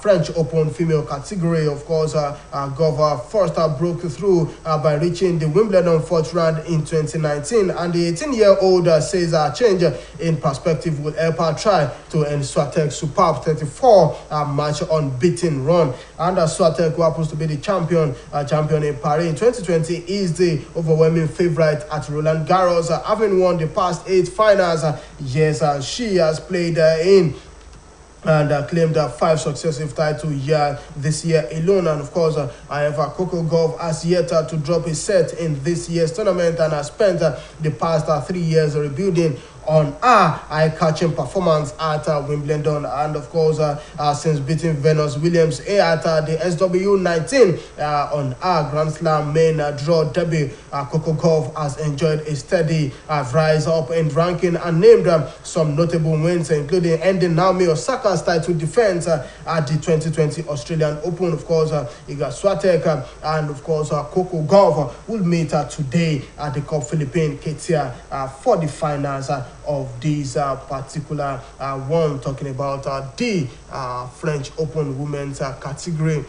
French Open female category. Of course, Gauff first broke through by reaching the Wimbledon 4th round in 2019, and the 18-year-old says a change in perspective will help her try to end Swiatek's superb 34-match unbeaten run. And Swiatek, who happens to be the champion in Paris in 2020, is the overwhelming favorite at Roland Garros, having won the past 8 finals. Yes, she has played in and claimed 5 successive titles this year alone. And of course, however, Coco Gauff has yet to drop a set in this year's tournament and has spent the past 3 years rebuilding on eye-catching performance at Wimbledon. And of course, since beating Venus Williams at the SW19 on Grand Slam main draw debut, Coco Gauff has enjoyed a steady rise up in ranking and named some notable wins, including ending Naomi Osaka's title defense at the 2020 Australian Open. Of course, Iga Swiatek and of course Coco Gauff will meet today at the Cup Philippine Katia for the finals of this particular one. Talking about the French Open women's category.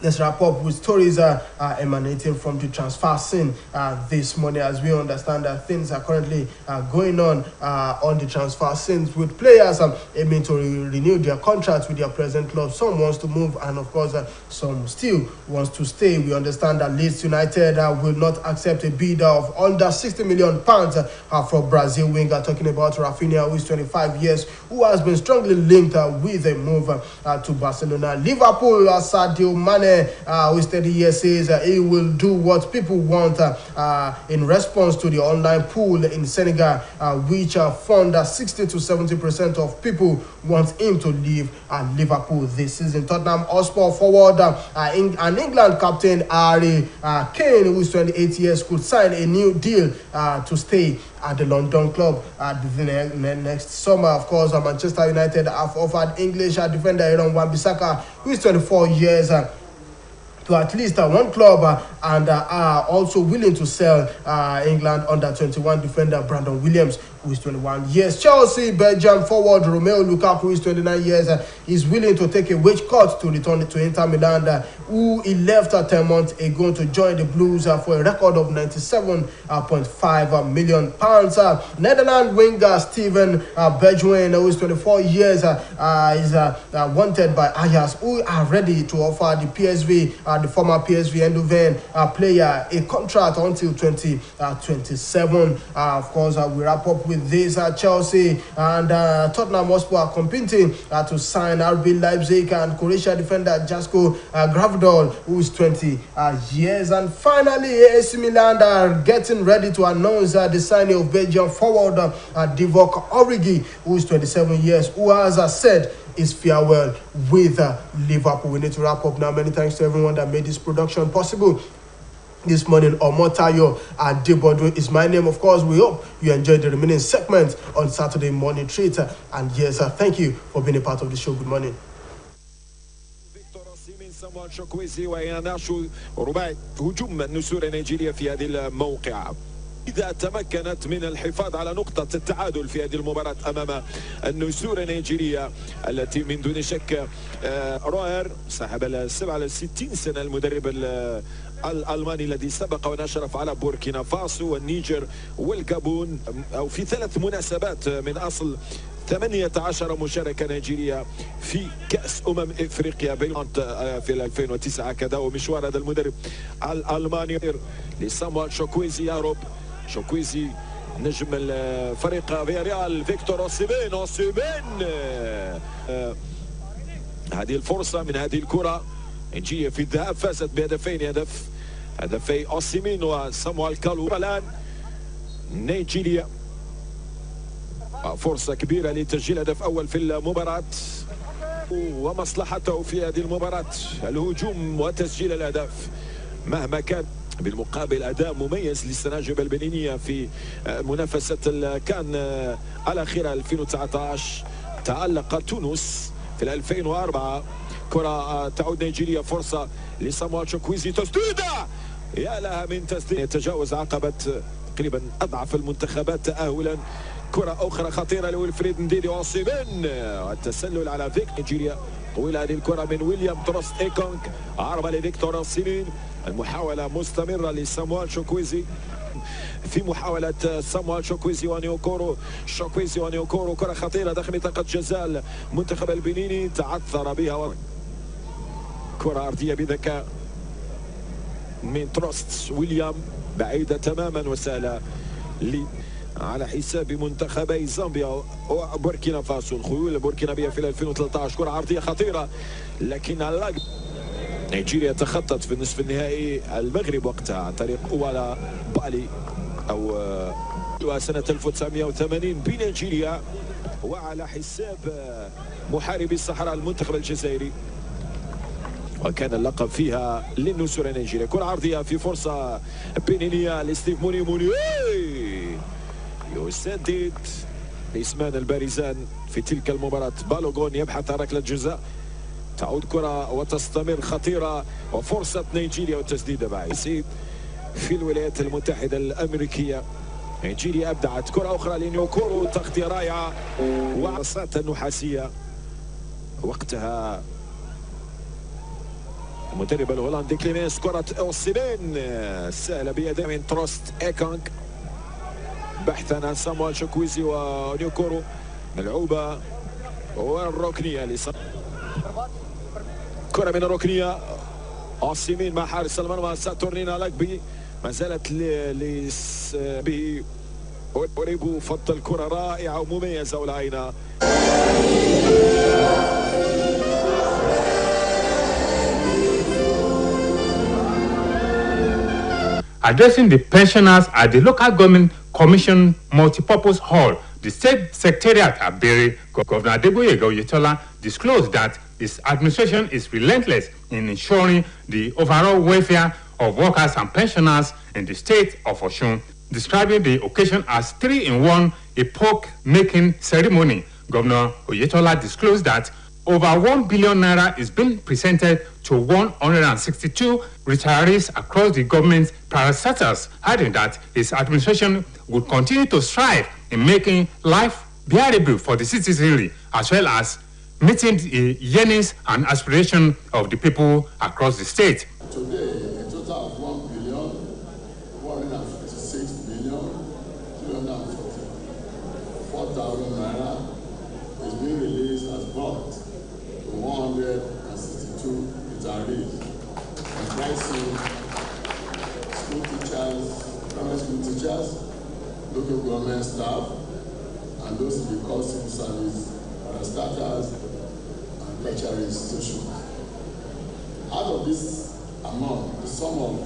Let's wrap up with stories emanating from the transfer scene this morning, as we understand that things are currently going on the transfer scene, with players aiming to renew their contracts with their present club. Some wants to move, and of course some still wants to stay. We understand that Leeds United will not accept a bid of under £60 million for Brazil winger. Talking about Rafinha, who is 25 years, who has been strongly linked with a move to Barcelona. Liverpool, Sadio Mane, who is 30 years, says he will do what people want in response to the online poll in Senegal, which found that 60 to 70% of people want him to leave Liverpool this season. Tottenham Hotspur forward and England captain Harry Kane, who is 28 years, could sign a new deal to stay at the London club next summer. Of course, Manchester United have offered English defender Aaron Wan-Bissaka, who is 24 years, to at least one club and are also willing to sell England under-21 defender Brandon Williams, who is 21 years. Chelsea Belgium forward Romelu Lukaku, who is 29 years, is willing to take a wage cut to return to Inter Milan, who he left 10 months ago to join the Blues for a record of £97.5 million. Netherlands winger Steven Bergwijn, who is 24 years, is wanted by Ajax, who are ready to offer the PSV, the former PSV Eindhoven player, a contract until 2027. Of course, we wrap up with with this, Chelsea and Tottenham Hotspur are competing to sign RB Leipzig and Croatia defender Jasko Gravdol, who is 20 years. And finally, AC Milan are getting ready to announce the signing of Belgian forward Divock Origi, who is 27 years, who has said his farewell with Liverpool. We need to wrap up now. Many thanks to everyone that made this production possible this morning. Omotayo and Debodu is my name. Of course, we hope you enjoyed the remaining segment on Saturday morning treat. And yes, thank you for being a part of the show. Good morning. سامويل شوكويزي ويناشو رباعي هجوم النسور النيجيرية في هذه الموقعة إذا تمكنت من الحفاظ على نقطة التعادل في هذه المباراة أمام النسور النيجيرية التي من دون شك روير صاحب السبعة على 60 سنة المدرب الألماني الذي سبق ونشرف على بوركينا فاسو والنيجر والجابون أو في 3 مناسبات من أصل 18 مشاركة نيجيرية في كأس إفريقيا في 2009 كذا. ومشوار هذا المدرب الألماني لسامويل شوكويزي يا رب. شوكويزي نجم الفريق فياريال فيكتور أوسيمين هذه الفرصة من هذه الكرة نيجيريا في الذهاب فازت بهدفين، هدفي أوسيمين وسامويل كالو. الآن نيجيريا فرصة كبيرة لتسجيل هدف أول في المباراة ومصلحته في هذه المباراة الهجوم وتسجيل الأهداف مهما كان. بالمقابل أداء مميز للسناجب البنينية في منافسة الكان الأخيرة 2019. تألق تونس في 2004. كرة تعود نيجيريا، فرصة لسامويل شوكويزي، تسديدة يا لها من تسديد يتجاوز عقبة تقريبا أضعف المنتخبات تأهلا. كرة أخرى خطيرة لويلفريد نديدي أوسيمين، التسلل على نيجيريا. طويلة هذه الكرة من ويليام تروست إيكونغ، عرضة لفيكتور أوسيمين. المحاولة مستمرة لسامويل شوكويزي في محاولة سامويل شوكويزي ونيوكورو. كرة خطيرة داخل منطقة جزاء المنتخب البنيني، تعثر بها. كرة أرضية بذكاء من تروست ويليام، بعيدة تماما وسهلة على حساب منتخبي زامبيا وبوركينا فاسو. الخيول البوركينابية في 2013. كرة عرضية خطيرة لكن نيجيريا تخطت في النصف النهائي المغرب وقتها عن طريق أولا بالي أو سنة 1980 بنيجيريا وعلى حساب محاربي الصحراء المنتخب الجزائري، وكان اللقب فيها للنسور النيجيرية. كرة عرضية في فرصة بنينية لستيف موني يسدد اسمان البارزان في تلك المباراة. بالوغون يبحث عن ركلة جزاء، تعود كرة وتستمر خطيرة وفرصة نيجيريا والتسديدة بعيد في الولايات المتحدة الأمريكية. نيجيريا أبدعت. كرة أخرى لنيوكورو، تغطية رائعة وعصات النحاسية وقتها المدرب الهولندي كليمنس. كرة أوسيمين سهلة بيد من تروست إيكونغ بحثا عن سامويل شوكويزي ونيوكورو. ملعوبة والركنية كرة من الركنية أوسيمين مع حارس المرمى ساتورنينا لاكبي، ما زالت به أوريبو. فضل كرة رائعة ومميزة والعينة. Addressing the pensioners at the local government commission multipurpose hall, the state secretariat at Bere, Governor Adeboyega Oyetola disclosed that his administration is relentless in ensuring the overall welfare of workers and pensioners in the state of Osun. Describing the occasion as 3-in-1 epoch-making ceremony, Governor Oyetola disclosed that over 1 billion naira is being presented to 162 retirees across the government's parastatals, adding that his administration would continue to strive in making life bearable for the citizenry, as well as meeting the yearnings and aspirations of the people across the state. Today, a total of 1,456,344,000 naira is being released as bond to 162 retirees, comprising school teachers, primary school teachers, local government staff, and those in the core civil service, parastatals, and tertiary institutions. Out of this amount, the sum of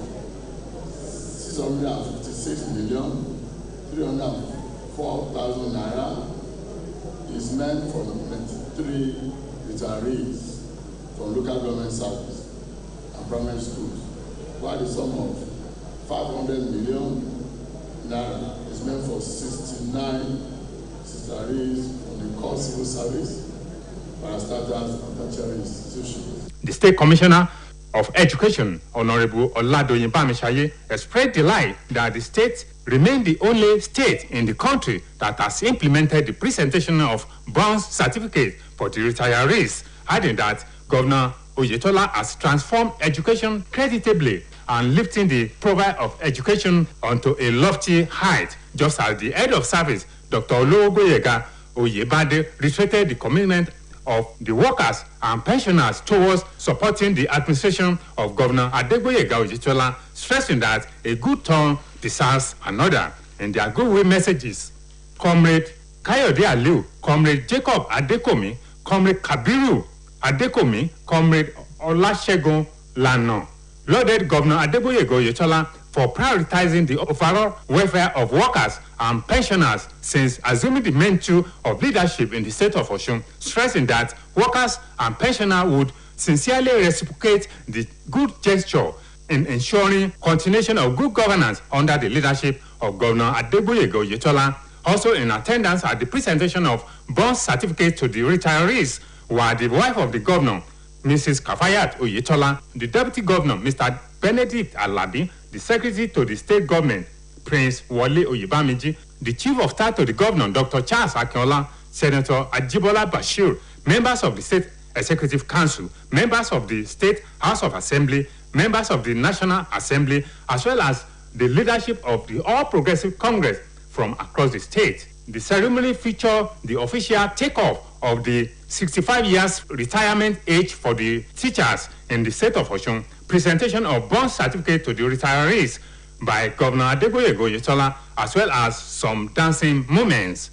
656,304,000 naira is meant for 23 retirees from local government service and primary schools, while the sum of 500 million naira is meant for 69 retirees from the core civil service, parastatals, and tertiary institutions. The State Commissioner of Education, Honorable Oladoyin Bamishaye, expressed delight that the state remained the only state in the country that has implemented the presentation of bronze certificate for the retirees, adding that Governor Oyetola has transformed education creditably and lifting the profile of education onto a lofty height, just as the head of service, Dr. Olowogoyega Oyebade, reiterated the commitment of the workers and pensioners towards supporting the administration of Governor Adegboyega Oyetola, stressing that a good turn deserves another. In their goodwill messages, Comrade Kayode Aliu, Comrade Jacob Adekomi, Comrade Kabiru Adekomi, Comrade Olasegun Lano lauded Governor Adegboyega Oyetola for prioritizing the overall welfare of workers and pensioners since assuming the mantle of leadership in the state of Osun, stressing that workers and pensioners would sincerely reciprocate the good gesture in ensuring continuation of good governance under the leadership of Governor Adegboyega Oyetola. Also in attendance at the presentation of bronze certificates to the retirees were the wife of the governor, Mrs. Kafayat Oyetola, the deputy governor, Mr. Benedict Alabi, the secretary to the state government, Prince Wole Oyebamiji, the chief of staff to the governor, Dr. Charles Akinola, Senator Ajibola Bashir, members of the state executive council, members of the state house of assembly, members of the national assembly, as well as the leadership of the All Progressive Congress from across the state. The ceremony featured the official takeoff of the 65 years retirement age for the teachers in the state of Osun, presentation of bronze certificate to the retirees by Governor Adegboyega Oyetola, as well as some dancing moments.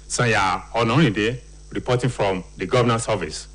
Saya Onorinde, reporting from the governor's office.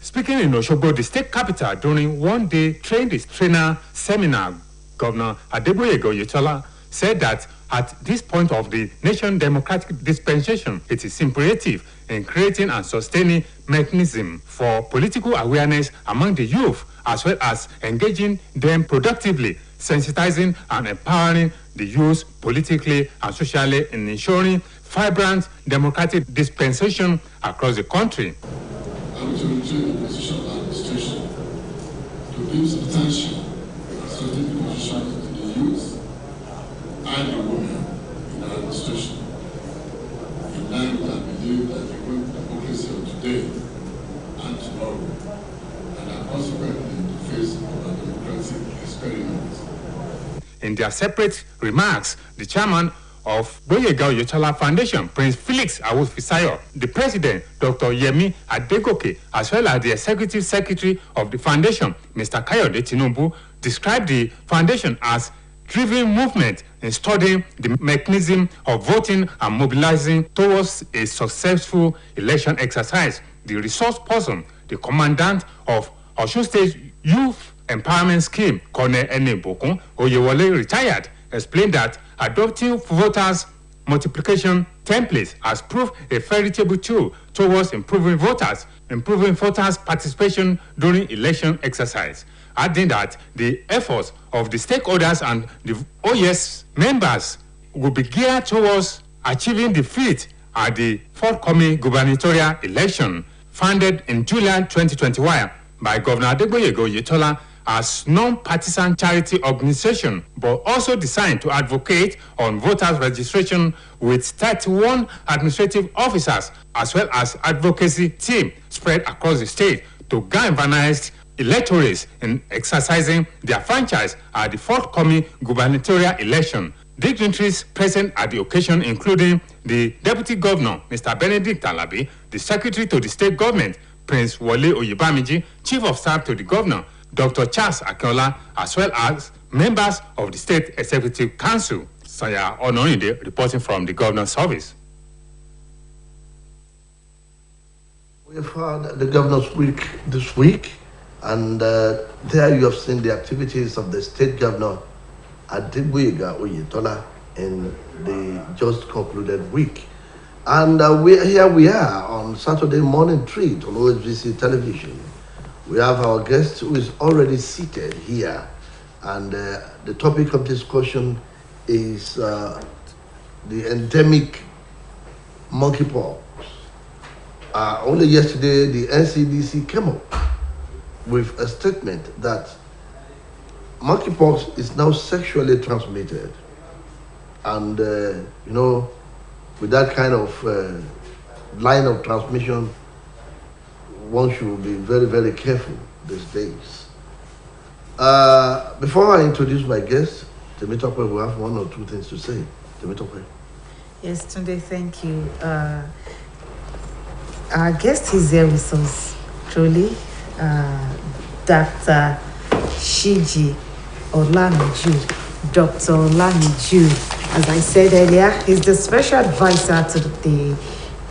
Speaking in Osogbo, the state capital, during one-day train-the-trainer seminar, Governor Adegboyega Oyetola said that at this point of the nation's democratic dispensation, it is imperative in creating and sustaining mechanism for political awareness among the youth, as well as engaging them productively, sensitizing and empowering the youth politically and socially in ensuring vibrant democratic dispensation across the country. And to retain the position of administration, to give substantial and strategic position to the youth and the women in our administration, in line with our belief that the great democracy of today and tomorrow, and are consequently in the face of our democratic experiment. In their separate remarks, the chairman of Boyega Oyetola Foundation, Prince Felix Awufisayo, the president, Dr. Yemi Adegoke, as well as the executive secretary of the foundation, Mr. Kayode Tinubu, described the foundation as driven movement in studying the mechanism of voting and mobilizing towards a successful election exercise. The resource person, the commandant of Osun State Youth Empowerment Scheme, Colonel Enebokun Oyewole, retired, explained that adopting voters' multiplication templates has proved a veritable tool towards improving voters' participation during election exercise, adding that the efforts of the stakeholders and the OS members will be geared towards achieving defeat at the forthcoming gubernatorial election, founded in July 2021 by Governor Adegboyega Oyetola as non-partisan charity organization, but also designed to advocate on voters' registration with 31 administrative officers, as well as advocacy team spread across the state to galvanize electorates in exercising their franchise at the forthcoming gubernatorial election. Dignitaries present at the occasion including the Deputy Governor, Mr. Benedict Alabi, the Secretary to the State Government, Prince Wole Oyebamiji, Chief of Staff to the Governor, Dr. Charles Akinola, as well as members of the State Executive Council. Saya Onorinde reporting from the Governor's Office. We have had the Governor's Week this week, and there you have seen the activities of the State Governor Adegboyega Oyetola in the just concluded week. And here we are on Saturday morning treat on OSBC television. We have our guest who is already seated here, and the topic of discussion is the endemic monkeypox. Only yesterday, the NCDC came up with a statement that monkeypox is now sexually transmitted, and you know, with that kind of line of transmission, one should be very, very careful these days. Before I introduce my guest, Temitope will have one or two things to say. Temitope. Yes, Tunde, thank you. Our guest is here with us, truly, Dr. Shiji Olamiju. Dr. Olamiju, as I said earlier, is the special advisor to the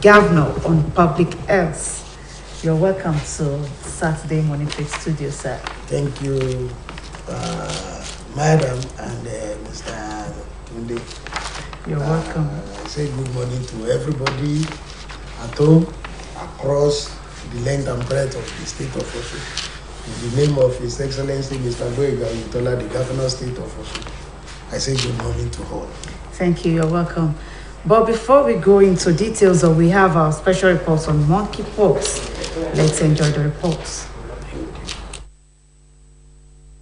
Governor on Public Health. You're welcome to Saturday Morning Fit Studio, sir. Thank you, Madam and Mr. Tunde. You're welcome. I say good morning to everybody at home, across the length and breadth of the state of Osun. In the name of His Excellency Mr. Boyega Oyetola, the Governor State of Osun, I say good morning to all. Thank you, you're welcome. But before we go into details, we have our special reports on monkeypox. Let's enjoy the reports.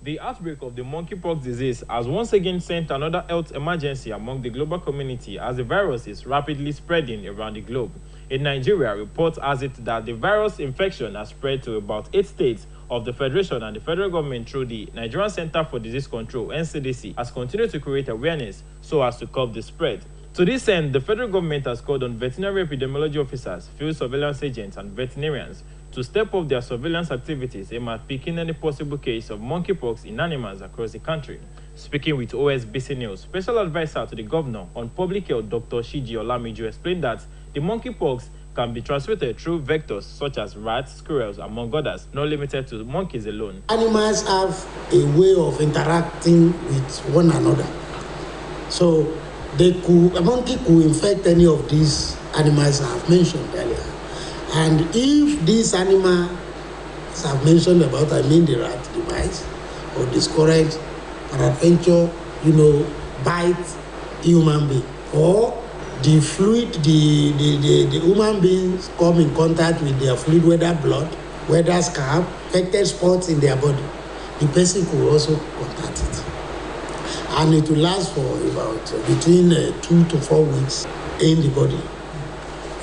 The outbreak of the monkeypox disease has once again sent another health emergency among the global community as the virus is rapidly spreading around the globe. In Nigeria, reports has it that the virus infection has spread to about 8 states of the Federation, and the federal government through the Nigerian Center for Disease Control, NCDC, has continued to create awareness so as to curb the spread. To this end, the federal government has called on veterinary epidemiology officers, field surveillance agents, and veterinarians to step up their surveillance activities aimed at picking any possible case of monkeypox in animals across the country. Speaking with OSBC News, Special Advisor to the Governor on Public Health, Dr. Shiji Olamiju, explained that the monkeypox can be transmitted through vectors such as rats, squirrels, among others, not limited to monkeys alone. Animals have a way of interacting with one another. So a monkey could infect any of these animals I have mentioned earlier. And if these animals I've mentioned about, I mean the rat, the mice, or the squirrels, peradventure, bite human being, or the fluid, the human beings come in contact with their fluid, whether blood, whether scab, affected spots in their body, the person could also contact it. And it will last for about between 2 to 4 weeks in the body.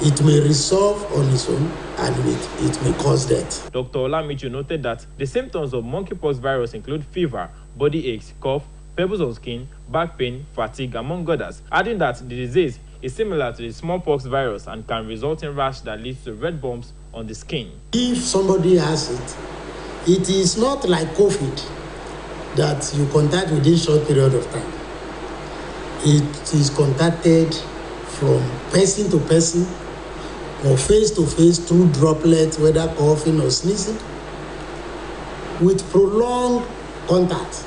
It may resolve on its own, and it may cause death. Dr. Olamiju noted that the symptoms of monkeypox virus include fever, body aches, cough, pebbles on skin, back pain, fatigue, among others, adding that the disease is similar to the smallpox virus and can result in rash that leads to red bumps on the skin. If somebody has it, it is not like COVID that you contact within a short period of time. It is contacted from person to person or face to face through droplets, whether coughing or sneezing, with prolonged contact,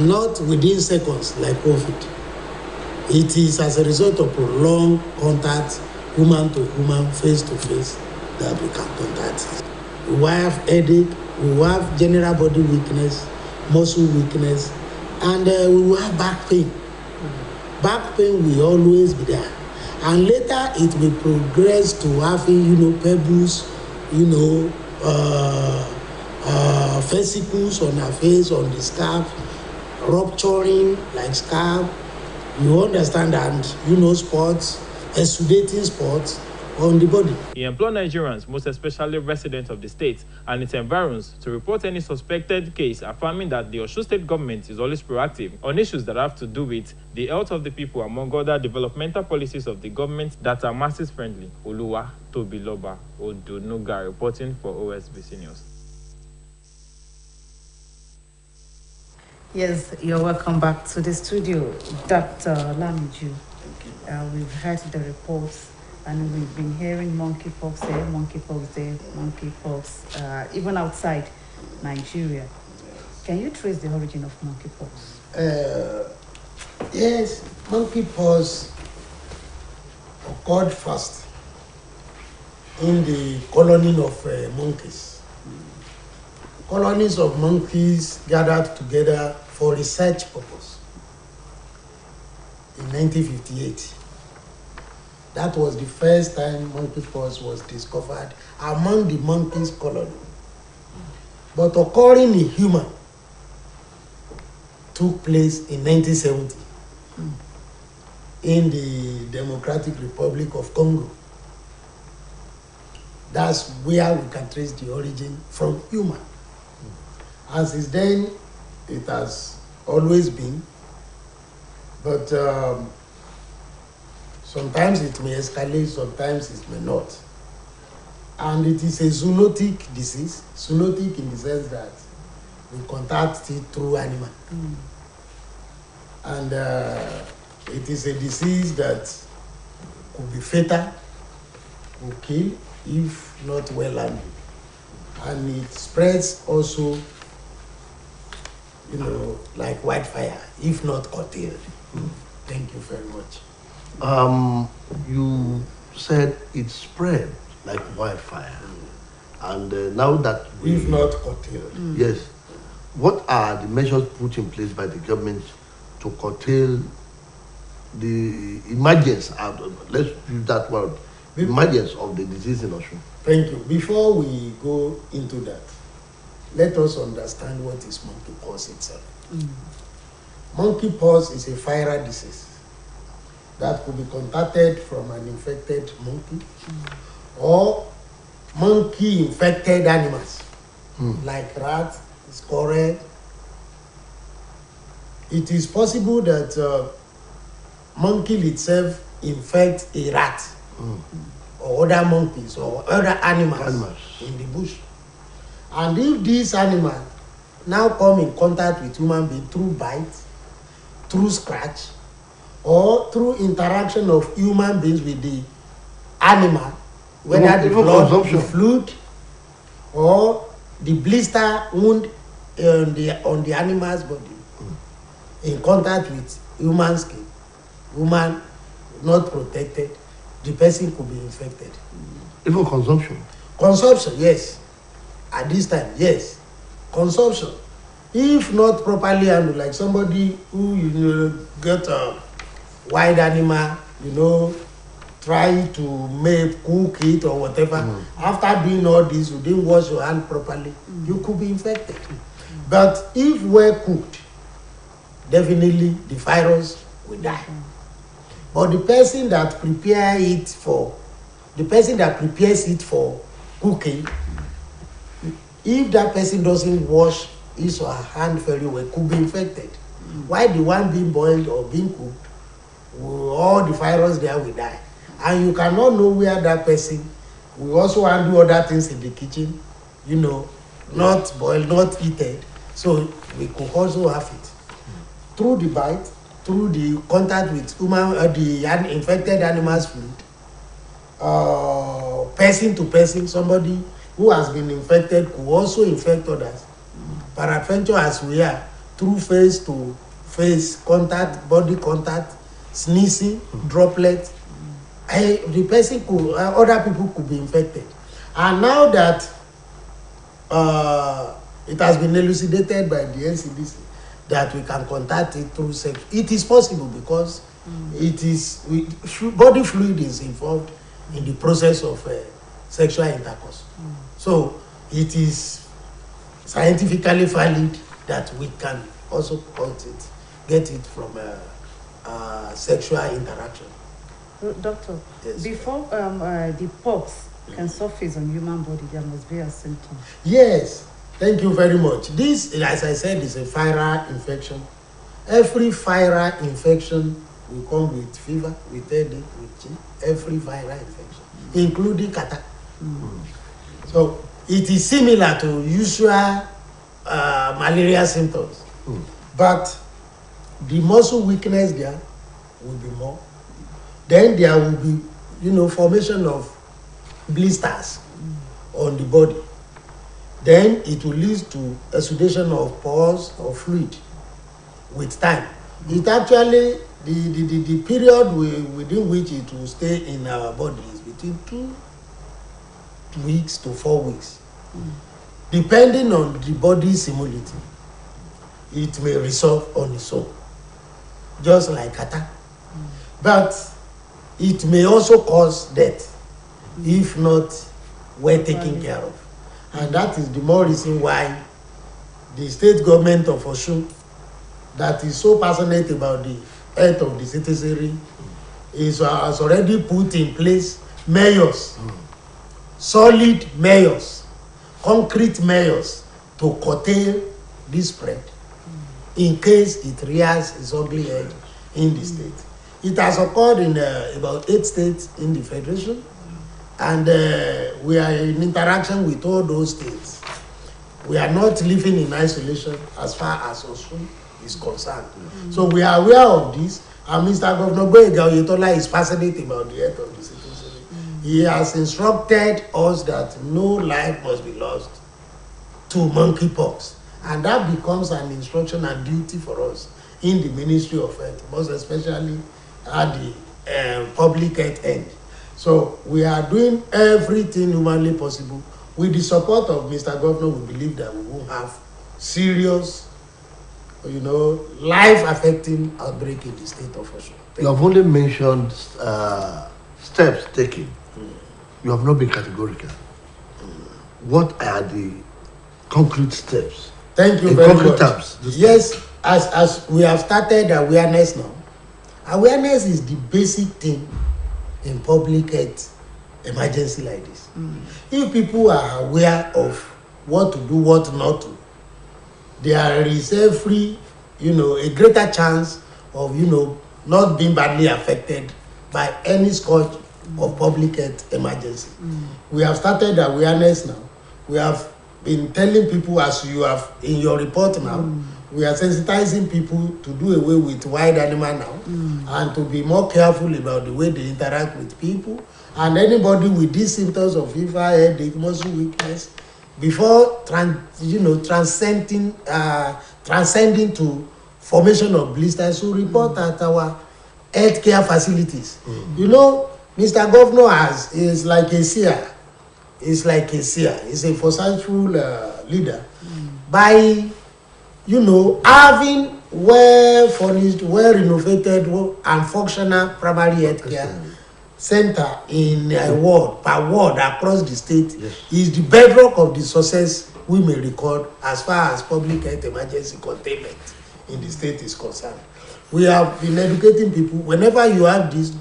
not within seconds like COVID. It is as a result of prolonged contact, human to human, face to face, that we can contact it. We will have headache, we will have general body weakness, muscle weakness, and we will have back pain. Back pain will always be there. And later it will progress to having, pebbles, vesicles on our face, on the scalp, rupturing like scalp. You understand, and spots, exudating spots, on the body. He implored Nigerians, most especially residents of the state and its environs, to report any suspected case, affirming that the Osun state government is always proactive on issues that have to do with the health of the people, among other developmental policies of the government that are masses friendly. Oluwa Tobiloba Odunuga reporting for OSBC News. Yes, you're welcome back to the studio, Dr. Lamiju. We've heard the reports and we've been hearing monkeypox there, monkeypox, even outside Nigeria. Can you trace the origin of monkeypox? Yes, monkeypox occurred first in the colony of monkeys. Colonies of monkeys gathered together for research purpose in 1958. That was the first time monkeypox was discovered among the monkeys colony. But occurring in human took place in 1970 in the Democratic Republic of Congo. That's where we can trace the origin from human. And since then, it has always been, but sometimes it may escalate, sometimes it may not. And it is a zoonotic disease, zoonotic in the sense that we contact it through animal. And it is a disease that could be fatal, could kill if not well handled. And it spreads also, like wildfire, if not curtailed. Thank you very much. You said it spread like wildfire, and now that if not curtailed. Yes. What are the measures put in place by the government to curtail the emergence? Let's use that word. Emergence of the disease in Osun. Thank you. Before we go into that, let us understand what is monkeypox itself. Monkeypox is a viral disease that could be contacted from an infected monkey or monkey-infected animals like rat, squirrel. It is possible that monkey itself infects a rat or other monkeys or other animals in the bush. And if these animals now come in contact with human being through bite, through scratch, or through interaction of human beings with the animal, whether the blood, the fluid, or the blister wound on the animal's body, in contact with human skin, human not protected, the person could be infected. Even consumption? Consumption, yes. At this time, yes. Consumption. If not properly handled, like somebody who get a wild animal, try to cook it or whatever. After doing all this, you didn't wash your hand properly, you could be infected. But if well cooked, definitely the virus will die. But the person that prepares it for cooking, if that person doesn't wash his or her hand very well, could be infected. While the one being boiled or being cooked, all the virus there will die. And you cannot know where that person will also handle other things in the kitchen, not boiled, not eaten. So we could also have it. Through the bite, through the contact with the infected animal's food, person to person, somebody who has been infected could also infect others. Peradventure, as we are, through face to face contact, body contact, sneezing, droplets, the person could, other people could be infected. And now that it has been elucidated by the NCDC that we can contact it through sex, it is possible because body fluid is involved in the process of sexual intercourse. So it is scientifically valid that we can also get it from sexual interaction. Doctor, Yes. before the pox can surface on human body, there must be a symptom. Yes, thank you very much. This, as I said, is a viral infection. Every viral infection will come with fever, with headache, with chill. Every viral infection, including catarrh. So it is similar to usual malaria symptoms, but the muscle weakness there will be more. Then there will be, formation of blisters on the body. Then it will lead to exudation of pores or fluid with time. It actually, the period within which it will stay in our body is between 2 weeks to 4 weeks. Depending on the body's immunity, it may resolve on its own, just like catarrh. But it may also cause death if not well taken care of. And that is the more reason why the state government of Osun, that is so passionate about the health of the citizenry, has already put in place measures, solid measures, concrete measures to curtail this spread in case it rears its ugly head in the state. It has occurred in about 8 states in the federation, and we are in interaction with all those states. We are not living in isolation as far as Osun is concerned. So we are aware of this, and Mr. Governor Gboyega Oyetola is passionate about the health of the citizenry. He has instructed us that no life must be lost to monkeypox, and that becomes an instruction and duty for us in the Ministry of Health, most especially at the public health end. So we are doing everything humanly possible. With the support of Mr. Governor, we believe that we won't have serious, life-affecting outbreak in the state of Osun. You have only mentioned steps taken. You have not been categorical. What are the concrete steps? Thank you very much. Terms, yes, as we have started awareness now. Awareness is the basic thing in public health emergency like this. If people are aware of what to do, what not to, there is a greater chance of, not being badly affected by any scourge of public health emergency. We have started awareness now. We have been telling people, as you have in your report now, we are sensitizing people to do away with wild animal now, and to be more careful about the way they interact with people. And anybody with these symptoms of fever, headache, muscle weakness, before transcending to formation of blisters, to report at our healthcare facilities. Mr. Governor is like a seer. He's a forceful leader. By having well-furnished, well-renovated and functional primary healthcare center in a ward, per ward across the state, is the bedrock of the success we may record as far as public health emergency containment in the state is concerned. We have been educating people. Whenever you have this,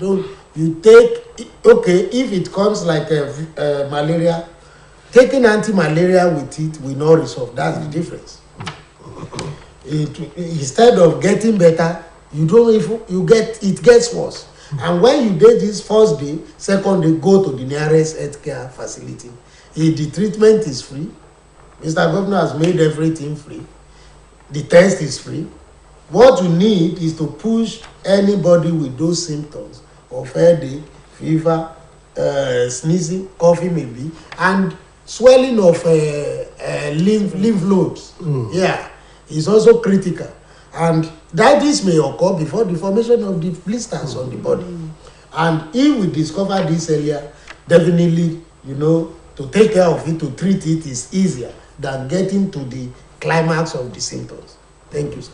you take, if it comes like malaria, taking anti-malaria with it will not resolve. That's the difference. Instead of getting better, it gets worse. And when you did this first day, second day, go to the nearest healthcare facility. If the treatment is free, Mr. Governor has made everything free. The test is free. What you need is to push anybody with those symptoms of headache, fever, sneezing, coughing maybe, and swelling of lymph nodes. Is also critical, and that this may occur before the formation of the blisters on the body. And if we discover this earlier, definitely, to take care of it, to treat it is easier than getting to the climax of the symptoms. Thank you, sir.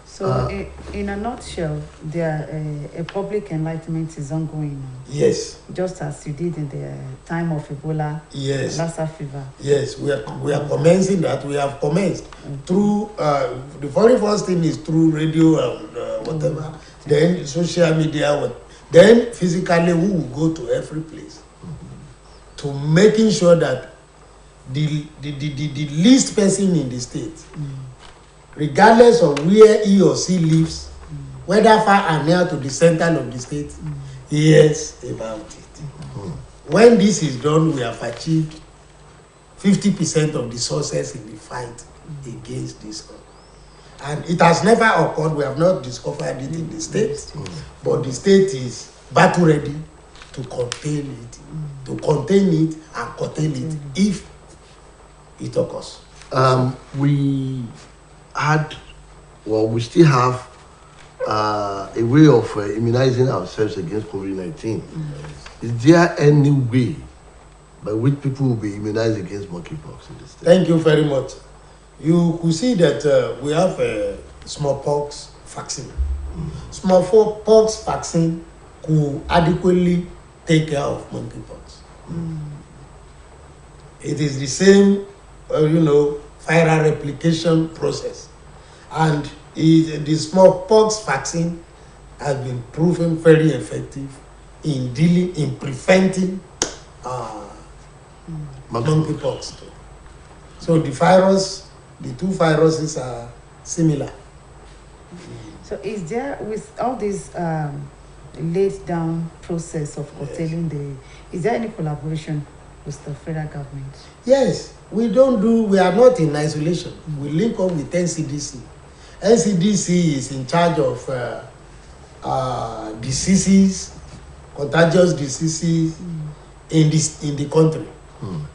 So, in a nutshell, a public enlightenment is ongoing now. Yes. Just as you did in the time of Ebola, Lassa fever. Yes, we are commencing that. We have commenced through the very first thing is through radio and whatever. Then social media. Then physically we will go to every place to making sure that the least person in the state, regardless of where he or she lives, whether far and near to the center of the state, hears about it. When this is done, we have achieved 50% of the success in the fight against this. And it has never occurred. We have not discovered it in the state, but the state is battle ready to contain it, and curtail it if it occurs. We still have a way of immunizing ourselves against COVID-19. Is there any way by which people will be immunized against monkeypox in the state? Thank you very much. You could see that we have a smallpox vaccine. Smallpox vaccine could adequately take care of monkeypox. It is the same, viral replication process, and the smallpox vaccine has been proven very effective in preventing monkeypox. So the two viruses are similar. So is there, with all this laid down process of curtailing is there any collaboration with the federal government? Yes, we are not in isolation. We link up with NCDC. NCDC is in charge of diseases, contagious diseases in the country.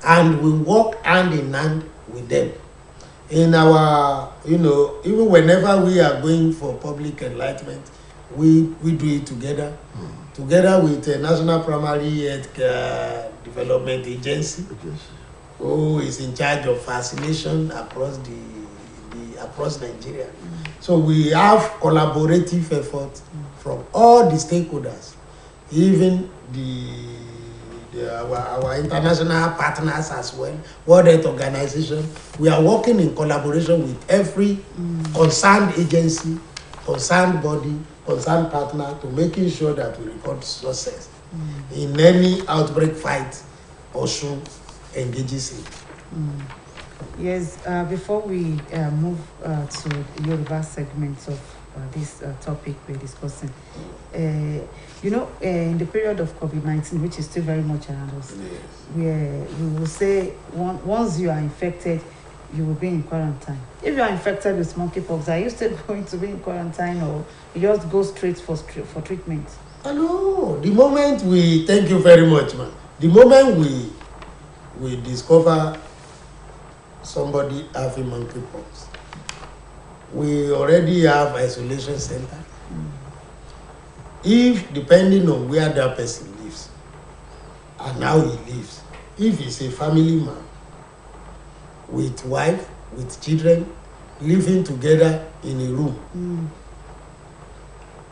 And we work hand in hand with them. In our, even whenever we are going for public enlightenment, we do it together. Together with the National Primary Health Care Development Agency, who is in charge of vaccination across across Nigeria. So we have collaborative efforts from all the stakeholders, even our international partners as well, World Health Organization. We are working in collaboration with every concerned agency, concerned body, concerned partner to making sure that we record success in any outbreak fight Osun engages in. Yes, before we move to the Yoruba segment of this topic we're discussing, in the period of COVID-19, which is still very much around us, we will say once you are infected, you will be in quarantine. If you are infected with monkeypox, are you still going to be in quarantine, or you just go straight for treatment? No, the moment thank you very much, man. The moment we discover somebody having monkeypox, we already have isolation center. If, depending on where that person lives and how he lives, if he's a family man with wife, with children, living together in a room,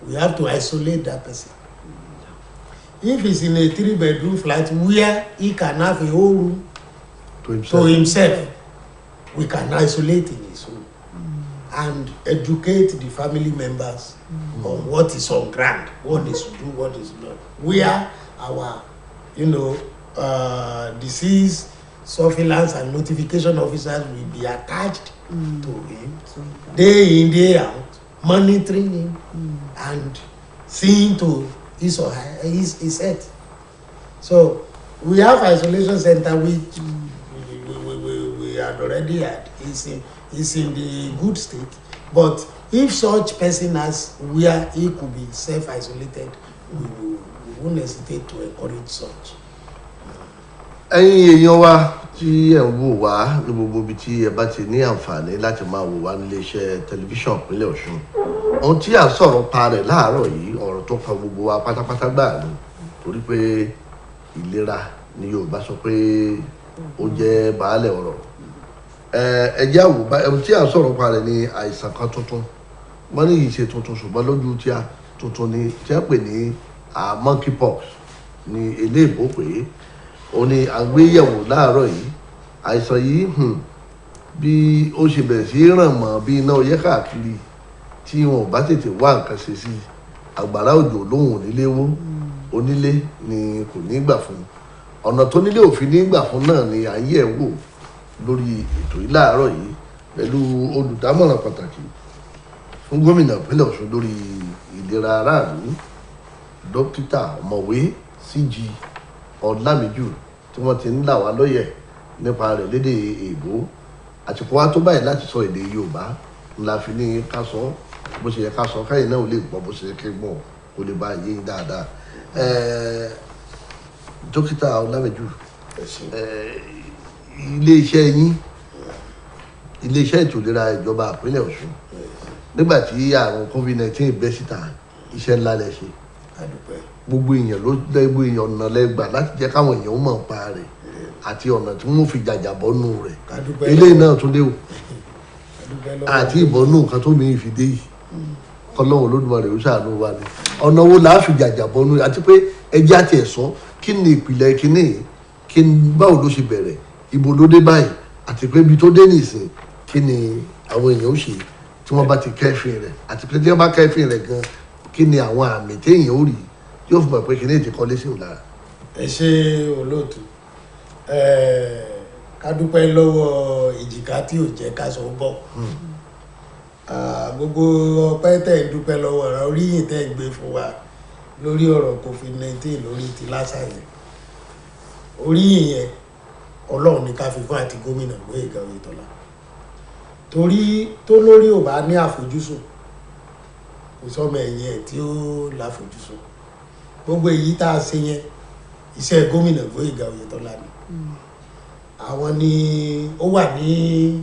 we have to isolate that person. If he's in a 3-bedroom flat where he can have a whole room to himself, we can isolate in his room and educate the family members on what is on ground, what is to do, what is not. Where our, disease surveillance and notification officers will be attached to him, day in, day out, monitoring him and seeing to his or her, his health. So we have isolation center which we had already had. Is in the good state, but if such person has where he could be self-isolated, we won't hesitate to encourage such. ẹ̀yin èèyàn wa tí ẹ̀ ń wò wá ní gbogbo ibi tí ẹ bá ti ní àǹfààní láti máa wò wá nílé iṣẹ́ tẹlifíṣàn ìpínlẹ̀ Ọ̀ṣun, ohun tí à ń sọ̀rọ̀ pa rẹ̀ láàárọ̀ yìí ọ̀rọ̀ tó kan gbogbo wa pátápátá gbà ní, torí pé ìlera ni Yorùbá sọ pé ó jẹ́ baálẹ̀ ọ̀rọ̀. Ẹjẹ́ àwò ohun tí à ń sọ̀rọ̀ pa rẹ̀ ní àìsàn kan tuntun, wọ́n ní yìí ṣe tuntun ṣùgbọ́n lójú tí a tuntun ni tí a pè ní monkeypox ní eléèbó pé ó ní àgbéyẹ̀wò láàárọ̀ yìí. Àìsàn yìí bí ó ṣe bẹ̀rẹ̀ sí ràn mọ́ bí iná ọyẹ́ káàkiri tí wọn ò bá tètè wá nǹkan ṣe sí, àgbàrá òjò lóhùn nílé wó, onílé ni kò ní gbà fún ọ̀nà tó nílé òfin ní gbà fún náà ni à ń yẹ̀ wò lórí ètò yìí láàárọ̀ yìí pẹ̀lú olùdámọ̀ràn pàtàkì fún gómìnà ìpínlẹ̀ Ọ̀ṣun lórí ìlera aráàlú dókítà ọ̀mọ̀wé CG Ọlámíjù tí wọ́n ti ń là wá lóyẹ̀ nípa rẹ̀ lédè èèbó àsìkò wa tó báyìí láti sọ èdè Yorùbá ńlá fi ní ká sọ bó ṣe yẹ ká sọ káyìn náà ò lè gbọ́ bó ṣe yẹ kí gbọ́ kó lè bá yé dáadáa. Dókítà Ọlámíjù, iléeṣẹ́ yín iléeṣẹ́ ètò ìlera ìjọba ìpínlẹ̀ Ọ̀ṣun nígbà tí àrùn COVID-19 bẹ́ síta iṣẹ́ ńlá lẹ ṣe gbogbo èèyàn ló gbogbo èèyàn ọ̀nà lẹ́gbà láti jẹ́ káwọn èèyàn mọ̀ pa rẹ̀ àti ọ̀nà tí wọ́n fi jàjà bọ́nú rẹ̀ ilé náà tún dé o àti ìbọnú nǹkan tó mi fi dé yìí Ọlọ́run Olódùmarè ó ṣàánú wa ni ọ̀nà wo là á fi jàjà bọ́nú àti pé ẹjẹ́ àti ẹ̀sọ́ kí ni ìpìlẹ̀ kíní kí ni báwo ló ṣe bẹ̀rẹ̀ ibo ló dé báyìí àti pé ibi tó dé nìsín kí ni àwọn èèyàn ó ṣe tí wọ́n bá ti kẹ́fìn rẹ̀ àti pé tí wọ́n bá kẹ́fìn rẹ̀ gan kí ni àwọn àmì téèyàn ó rí yóò fi mọ̀ pé kíní ti kọ́lé sí òun lára. ẹ ṣe olóòtú ká dúpẹ́ lọ́wọ́ ìjìká tí ò jẹ́ ká sọ bọ̀ gbogbo ọpẹ́ tẹ̀ ń dúpẹ́ lọ́wọ́ ọ̀rọ̀ oríyìn tẹ̀ ń gbé fún wa lórí ọ̀rọ̀ COVID-19 lórí ti lásà yẹn oríyìn yẹn Ọlọ́run ní ká fi fún àti gómìnà Gbóyèga Oyètọ́lá torí tó lórí ò bá ní àfojúsùn kò sọmọ ẹ̀yìn ẹ̀ tí ó láfojúsùn gbogbo èyí tá a ṣe yẹn iṣẹ́ gómìnà Gbóyèga Oyètọ́lá ni àwọn ni ó wà ní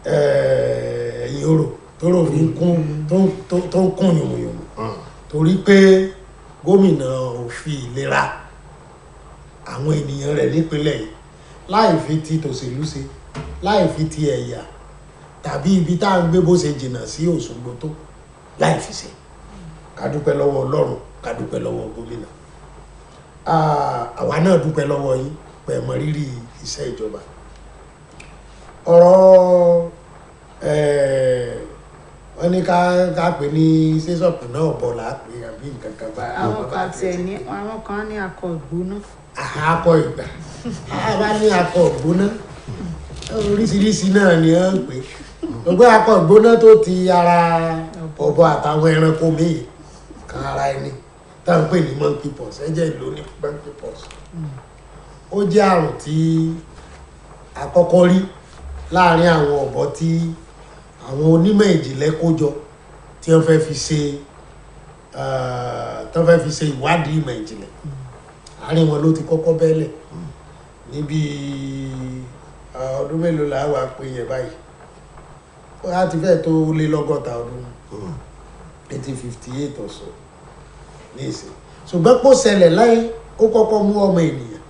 ẹ̀yìn orò tó rò fi ń kún tó ń kún yòmùyòmù torí pé gómìnà ò fi ìlera àwọn ènìyàn rẹ̀ nípínlẹ̀ yìí láì fi ti tòṣèlú ṣe láì fi ti ẹ̀yà tàbí ibi tá à ń gbé bó ṣe jìnnà sí Òṣogbo tó láì fi ṣe ká dúpẹ́ lọ́wọ́ Ọlọ́run ká dúpẹ́ lọ́wọ́ gómìnà àwa náà dúpẹ́ lọ́wọ́ yín pẹ̀ mọ́ rírì iṣẹ́ ìjọba ọ̀rọ̀ wọ́n ní ká pè ní sẹ́sọ̀pù náà bọ̀ láàpẹ́ àbí nǹkan kan bá àwọn kan tiẹ̀ ní àwọn kan ní akọ ìgbóná. akọ ìgbà bá ní akọ ìgbóná oríṣiríṣi náà ni wọ́n ń pè gbogbo akọ ìgbóná tó ti ara ọ̀bọ àtàwọn ẹranko míì kan ara ẹni tá à ń pè ní monkeypox ẹ̀jẹ̀ ìlú ní monkeypox ó jẹ́ àrùn tí àkọ́kọ́ rí láàrin àwọn ọ̀bọ tí àwọn onímọ̀ ìjìnlẹ̀ kó jọ tí wọ́n fẹ́ fi ṣe ìwádìí ìmọ̀ ìjìnlẹ̀ àárín wọn ló ti kọ́kọ́ bẹ́lẹ̀ níbi ọdún mélòó là wà pé yẹn báyìí wọ́n á ti fẹ́ tó lé lọ́gọ́ta ọdún 1858 or so ní ìsìn ṣùgbọ́n pọ̀ ṣẹlẹ̀ láyé ó kọ́kọ́ mú ọmọ ènìyàn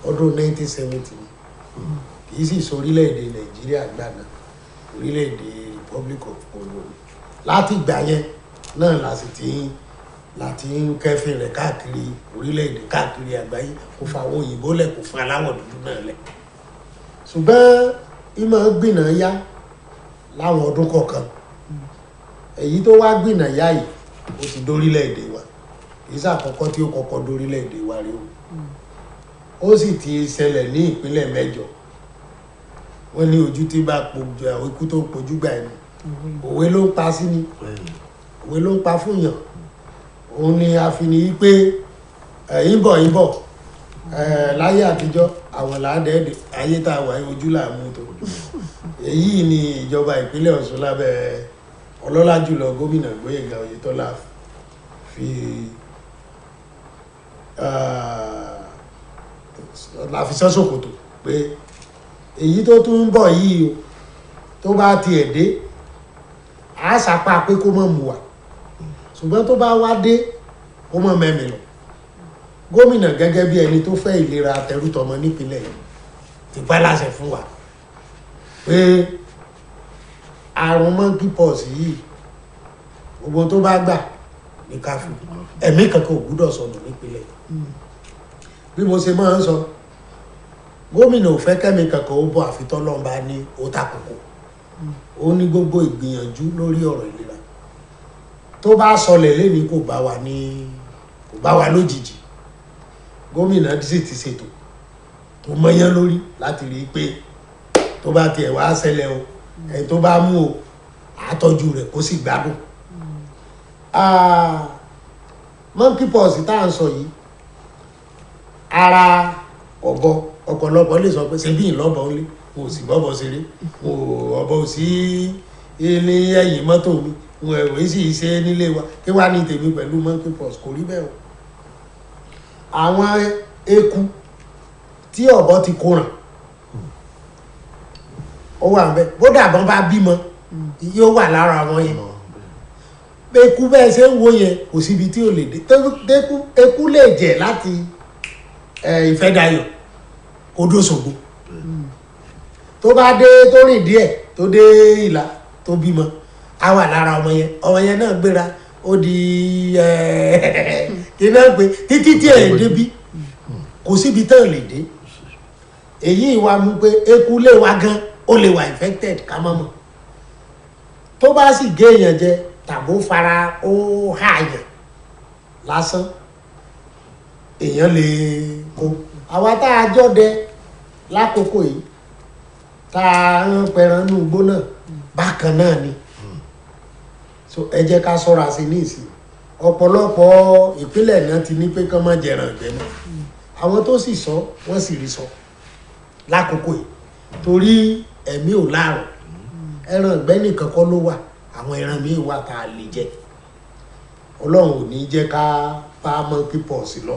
ọdún 1970 kìí sì sọ orílẹ̀-èdè Nàìjíríà gbàgbà orílẹ̀-èdè Republic of Congo láti ìgbà yẹn náà láti ń kẹ́fìn rẹ̀ káàkiri orílẹ̀-èdè káàkiri àgbáyé kò fa àwọn òyìnbó lẹ̀ kò fún aláwọ̀ dúdú náà lẹ̀ ṣùgbọ́n ìmọ̀ gbìnà yá láwọn ọdún kọ̀ọ̀kan èyí tó wá gbìnà yá yìí ó ti dórílẹ̀-èdè wa kìí sàkọ́kọ́ tí ó kọ́kọ́ dórílẹ̀-èdè wa rí o ó sì ti ṣẹlẹ̀ ní ìpínlẹ̀ mẹ́jọ wọ́n ní ojú tí bá pojú àwọn ikú tó pojú gbà ẹnu òwe ló ń pa sí ni òwe ló ń pa fún yàn òun ni a fi ní pé ìbọ̀ láyé àtijọ́ àwọn làádẹ́ẹ̀dẹ̀ ayé tá a wà ojú làmú tó èyí ni ìjọba ìpínlẹ̀ Ọ̀ṣun lábẹ́ ọlọ́lá jùlọ gómìnà Gbóyèga Oyètọ́lá fi sọ́sọ́kòtò pé èyí tó tún ń bọ̀ yìí o tó bá tiẹ̀ dé a sàpá pé kó mọ̀ mú wa ṣùgbọ́n tó bá wá dé kó mọ̀ mẹ́mi lọ gómìnà gẹ́gẹ́ bí ẹni tó fẹ́ ìlera tẹrútọmọ nípínlẹ̀ yìí ti pa láṣẹ fún wa pé àrùn monkeypox yìí gbogbo tó bá gbà ní káfí ẹ̀mí kankan ò gbúdọ̀ sọnù nípínlẹ̀ yìí bí mo ṣe máa ń sọ gómìnà ò fẹ́ kẹ́mi kankan ó bọ́ àfitọ́lọ́mbà ní ó takòkò ó ní gbogbo ìgbìyànjú lórí ọ̀rọ̀ ìlera tó bá sọlẹ̀ lẹ́ni kò bá wa ní kò bá wa lójijì gómìnà sì ti ṣètò tó mọ́yán lórí láti rí i pé tó bá tiẹ̀ wá ṣẹlẹ̀ o ẹni tó bá mú o àtọ́jú rẹ̀ kó sì gbádùn. Monkeypox tá à ń sọ yìí ara ọ̀pọ̀lọpọ̀ lè sọ pé ṣe bí ìlọ́bọ̀ ńlé mo sì bọ́bọ̀ ṣeré ọ̀bọ̀ sí ilé ẹ̀yìn mọ́tò mi mo ẹ̀wẹ̀ sì ṣe nílé wa kí wàá ní tèmi pẹ̀lú Monkeypox kò rí bẹ́ẹ̀ o. àwọn eku tí ọ̀bọ ti kó ràn ó wà ńbẹ̀ bódà bọ́n bá bímọ yóò wà lára wọn yẹn eku bẹ́ẹ̀ ṣe ń wo yẹn kò síbi tí ò lè dé eku lè jẹ láti Ìfẹ́dayọ̀ kó dóṣogbo tó bá dé tó rìn díẹ̀ tó dé Ìlá tó bímọ á wà lára ọmọ yẹn náà gbéra ó di iná gbé títí tí ẹ̀ débi kò síbi tán lè dé èyí wá mú pé eku lè wá gan ó lè wà infected ká mọ́ mọ́ tó bá sì gé èèyàn jẹ tàbó fara ó hàyàn lásán èèyàn lè kó àwa tá a jọdẹ lákòókò yìí tá a ń pẹran ní igbó náà bákan náà ni so ẹ jẹ́ ká ṣọ́ra sí ní ìsìn ọ̀pọ̀lọpọ̀ ìpínlẹ̀ náà ti ní pé kán má jẹran ìgbẹ́ náà àwọn tó sì sọ wọ́n sì rí sọ lákòókò yìí torí ẹ̀mí ò láàrọ̀ ẹran ìgbẹ́ nìkan kọ́ ló wà àwọn ẹran míì wà tá a lè jẹ Ọlọ́run ò ní jẹ́ ká bá Monkeypox lọ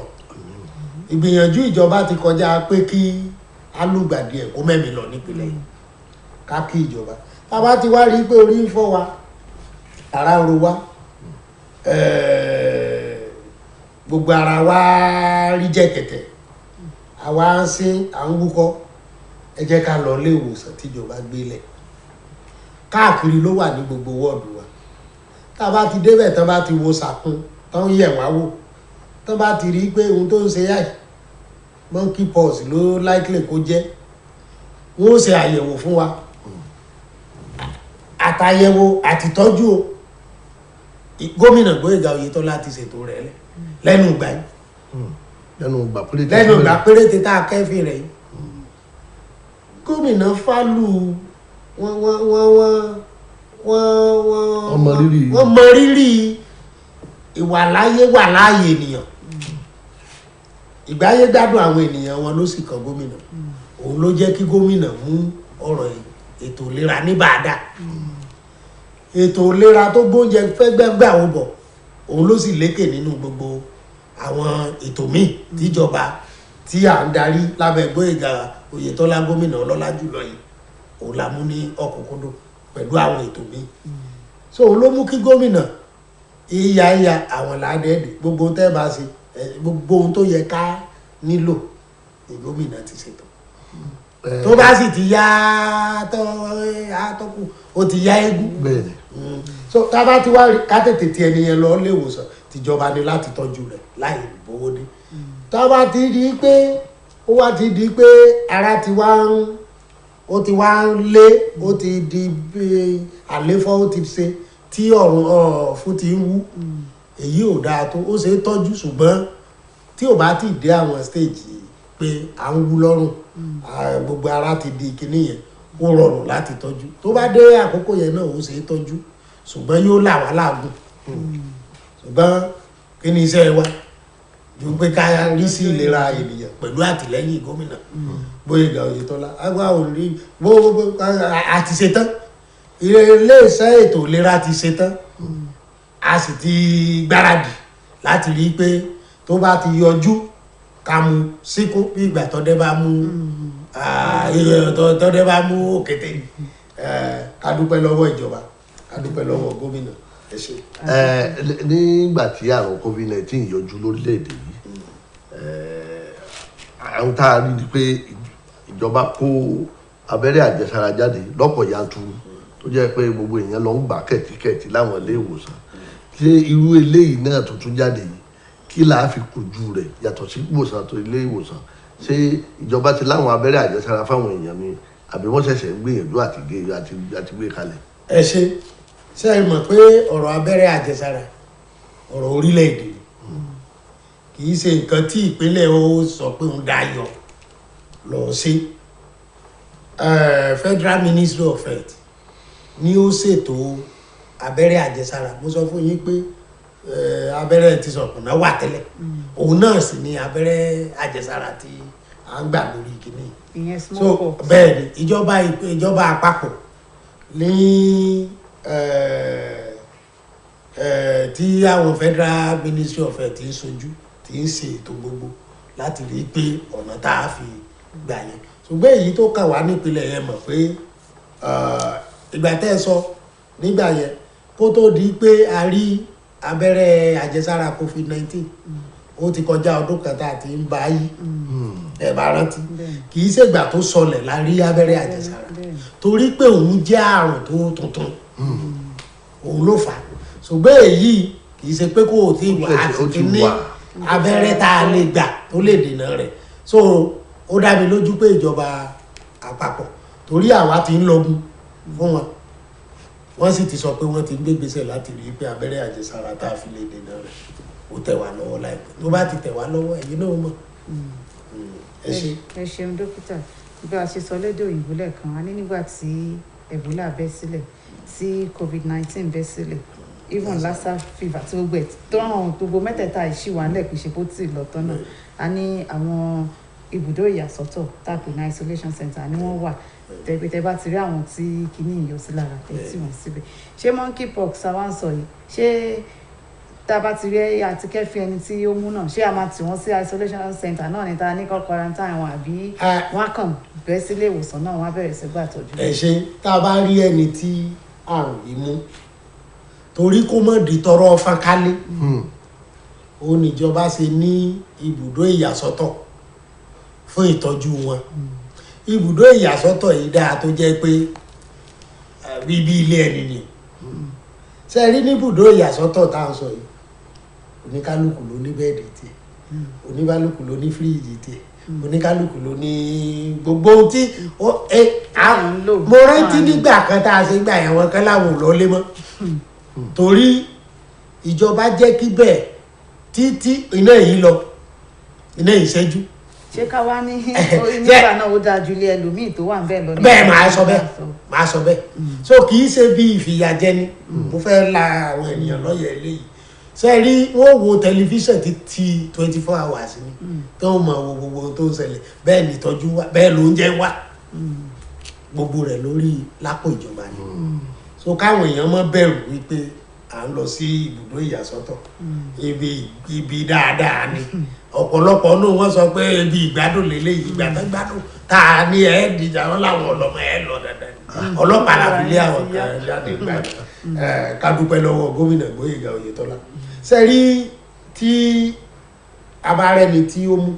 ìgbìyànjú ìjọba ti kọjá pé kí alùgbàdì ẹ̀ kó mẹ́mi lọ nípìnlẹ̀ yìí ká kí ìjọba tá a bá ti wá rí i pé orí ń fọ́ wa ara ń ro wá gbogbo ara wa rí jẹ̀kẹ̀tẹ̀ àwa ń sín à ń wúkọ́ ẹ jẹ́ ká lọ ilé ìwòsàn tíjọba gbélẹ̀ káàkiri ló wà ní gbogbo wọ́ọ̀dù wa tá a bá ti débẹ̀ tán bá ti wo sàkún tán yẹ̀ wá wò tán bá ti rí pé ohun tó ń ṣe yáì Monkeypox ló likely kó jẹ́ wọ́n ó ṣe àyẹ̀wò fún wa àtàyẹ̀wò àtìtọ́jú o gómìnà Gbóyèga Oyètọ́lá ti ṣètò rẹ̀ lẹ́nu ìgbà yìí lẹ́nu ìgbà péréte tá a kẹ́fìn rẹ̀ yìí gómìnà Fálù wọ́n mọ rírì ìwàláyé wà láàyè ènìyàn ìgbáyé gbádùn àwọn ènìyàn wọn ló sì kàn gómìnà òun ló jẹ́ kí gómìnà mú ọ̀rọ̀ ètò ìlera ní bàdà ètò ìlera tó gbóúnjẹ fẹ́gbẹ́gbẹ́ àwọn bọ̀ òun ló sì lékè nínú gbogbo àwọn ètò míì tíjọba tí à ń darí lábẹ́ Gbóyèga Oyètọ́lá gómìnà ọlọ́lá jùlọ yìí òun la mú ní ọ̀kúnkúndùn pẹ̀lú àwọn ètò míì so òun ló mú kí gómìnà ìyá àwọn làádẹ́ẹ̀dẹ̀ gbogbo tẹ́ bá ṣe gbogbo ohun tó yẹ ká nílò ní gómìnà ti ṣètò tó bá sì ti yá àtọ́kù ó ti yá eégún so tá a bá ti wá ká tètè ti ẹni yẹn lọ ilé ìwòsàn tìjọba ní láti tọ́jú rẹ̀ láì bówó dé tá a bá ti di pé ó wá ti di pé ara ti wá ń ó ti wá ń lé ó ti di àléfọ́ ó ti ṣe tí ọ̀run fún ti ń wú èyí ò dáa tó ó ṣe é tọ́jú ṣùgbọ́n tí ò bá ti dé àwọn stage pé à ń wú lọ́rùn gbogbo ara ti di kinní yẹn ó rọrùn láti tọ́jú tó bá dé àkókò yẹn náà ó ṣe é tọ́jú ṣùgbọ́n yóò là wá láàgùn ṣùgbọ́n kí ni iṣẹ́ wa ju pé ká rí sí ìlera ènìyàn pẹ̀lú àtìlẹ́yìn gómìnà Gbóyèga Oyètọ́lá àgbà òní àti ṣetán ilé-iṣẹ́ ètò ìlera ti ṣetán a sì ti gbáradì láti rí i pé tó bá ti yọjú ká mú síkú bí ìgbà tọ́dẹ́ bá mú tọ́dẹ́ bá mú òkété ká dúpẹ́ lọ́wọ́ ìjọba ká dúpẹ́ lọ́wọ́ gómìnà ẹ ṣé. nígbà tí àrùn COVID-19 yọjú lórílẹ̀‐èdè yìí àwọn tá a rí ni pé ìjọba kó abẹ́rẹ́ àjẹsára jáde lọ́pọ̀ yanturu tó jẹ́ pé gbogbo èèyàn lọ ń gbà kẹ̀tíkẹ̀tí láwọn ilé ìwòsàn ṣé irú eléyìí náà tuntun jáde yìí kí là á fi kojú rẹ̀ yàtọ̀ sí ìwòsàn tó ilé ìwòsàn ṣé ìjọba ti láwọn abẹ́rẹ́ àjẹsára fáwọn èèyàn mi àbí wọ́n ṣẹ̀ṣẹ̀ ń gbìyànjú àti gbé kalẹ̀. ẹ ṣe é mọ̀ pé ọ̀rọ̀ abẹ́rẹ́ àjẹsára ọ̀rọ̀ orílẹ̀-èdè kì í ṣe nǹkan tí ìpínlẹ̀ ó sọ pé ń dayọ̀ lọ sí Federal Ministry of Health ni ó ṣètò abẹ́rẹ́ àjẹsára mo sọ fún yín pé abẹ́rẹ́ ti sọ̀kùnà wà tẹ́lẹ̀ òun náà sì ni abẹ́rẹ́ àjẹsára tí à ń gbà lórí kìíní so bẹ́ẹ̀ ni ìjọba àpapọ̀ ní tí àwọn Federal Ministry of Health ń sojú tí ń ṣe ètò gbogbo láti rí i pé ọ̀nà tá a fi gbà yẹn ṣùgbọ́n èyí tó kàn wá nípìnlẹ̀ yẹn mọ̀ pé ìgbà tẹ́ ẹ sọ nígbà yẹn kó tó di pé a rí abẹ́rẹ́ àjẹsára COVID-19 ó ti kọjá ọdún kan tá a ti ń bá yí ẹ bá rántí kì í ṣègbà tó sọlẹ̀ la rí abẹ́rẹ́ àjẹsára torí pé òun jẹ́ àrùn tó tuntun òun ló fà á ṣùgbọ́n èyí kì í ṣe pé kò tí ì wà á ti ní abẹ́rẹ́ tá a lè gbà tó lè dènà rẹ̀ so ó dá mi lójú pé ìjọba àpapọ̀ torí àwa ti ń lọ́gun fún wọn wọ́n sì ti sọ pé wọ́n ti ń gbégbèsè láti rí i pé abẹ́rẹ́ àjẹsára tá a fi lè dènà rẹ̀ ó tẹ̀ wá lọ́wọ́ láìpẹ́ tó bá ti tẹ̀ wá lọ́wọ́ ẹ̀yin náà mọ̀. ẹ ṣeun dókítà bí a ṣe sọ lédè òyìnbó lẹ́ẹ̀kan a ní nígbà tí Ebola bẹ́ sílẹ̀ tí COVID-19 bẹ́ sílẹ̀ even Lassa fever tí gbogbo ẹ̀ tó hàn gbogbo mẹ́tẹ̀ẹ̀ta ìṣìwà ńlẹ̀ kì í ṣe bó tì lọ́tọ́ náà a ní àwọn ibùdó ìyàsọ́tọ̀ tàbí ní isolation center ni wọ́n wà tẹ́gbẹ́tẹ́ bá ti rí àwọn tí kìíní yọ sí lára tẹ́ tí wọ́n síbẹ̀ ṣé monkeypox àwa ń sọ yìí ṣé tá a bá ti rí àti kẹ́fì ẹni tí ó mú náà ṣé a máa tì wọ́n sí isolation center náà ní ta ní kọ́ quarantine wọn àbí wọ́n á kàn bẹ́ sílé ìwòsàn náà wọ́n á bẹ̀rẹ̀ sí gbà tọ́jú. ẹ ṣe tá a bá rí ẹni tí àrùn yìí mú torí kó mọ̀ di tọrọ fọ́nkálé ó níjọba ṣe ní ibùdó ìyàsọ́tọ̀ fún ìtọ́jú wọn ibùdó ìyàsọ́tọ̀ yìí dáa tó jẹ́ pé bíbí ilé ẹni ni ṣe rí ní ibùdó ìyàsọ́tọ̀ tá à ń sọ yìí oníkálukú ló ní bẹ́ẹ̀dì tiẹ̀ oníkálukú ló ní fíríjì tiẹ̀ oníkálukú ló ní gbogbo tí mo rántí nígbà kan tá a ṣe gbà yẹn wọn kan láwọn ò lọ lé mọ́ torí ìjọba jẹ́ kí bẹ́ẹ̀ títí iná yìí lọ iná yìí ṣẹ́jú. ṣé ká wá ní nígbà náà ó dáa ju ilé ẹlòmíì tó wà ń bẹ́ẹ̀ lọ. bẹ́ẹ̀ máa sọ bẹ́ẹ̀ so kì í ṣe bí ìfìyàjẹni mo fẹ́ la àwọn ènìyàn lọ́yẹ̀ eléyìí ṣe rí wọ́n wo tẹlifíṣàn títí 24 hours ni tó ń mọ gbogbo tó ń ṣẹlẹ̀ bẹ́ẹ̀ ni ìtọ́jú wà bẹ́ẹ̀ ló ń jẹ́ wà gbogbo rẹ̀ lórí lápò ìjọba ni so káwọn èèyàn má bẹ̀rù wípé à ń lọ sí ibùdó ìyàsọ́tọ̀ ibi dáadáa ni ọ̀pọ̀lọpọ̀ náà wọ́n sọ pé ibi ìgbádùn lélẹ́yìí ìgbádùn tá a ní ẹ̀ dìjà wọn láwọn ọlọ́mọ ẹ̀ lọ dandan ọlọ́pàá làbí lé àwọn kan jáde gbàgbà ká dúpẹ́ lọ́wọ́ gómìnà Gbóyèga Oyètọ́lá sẹ́rí tí abárẹ́ni tí ó mú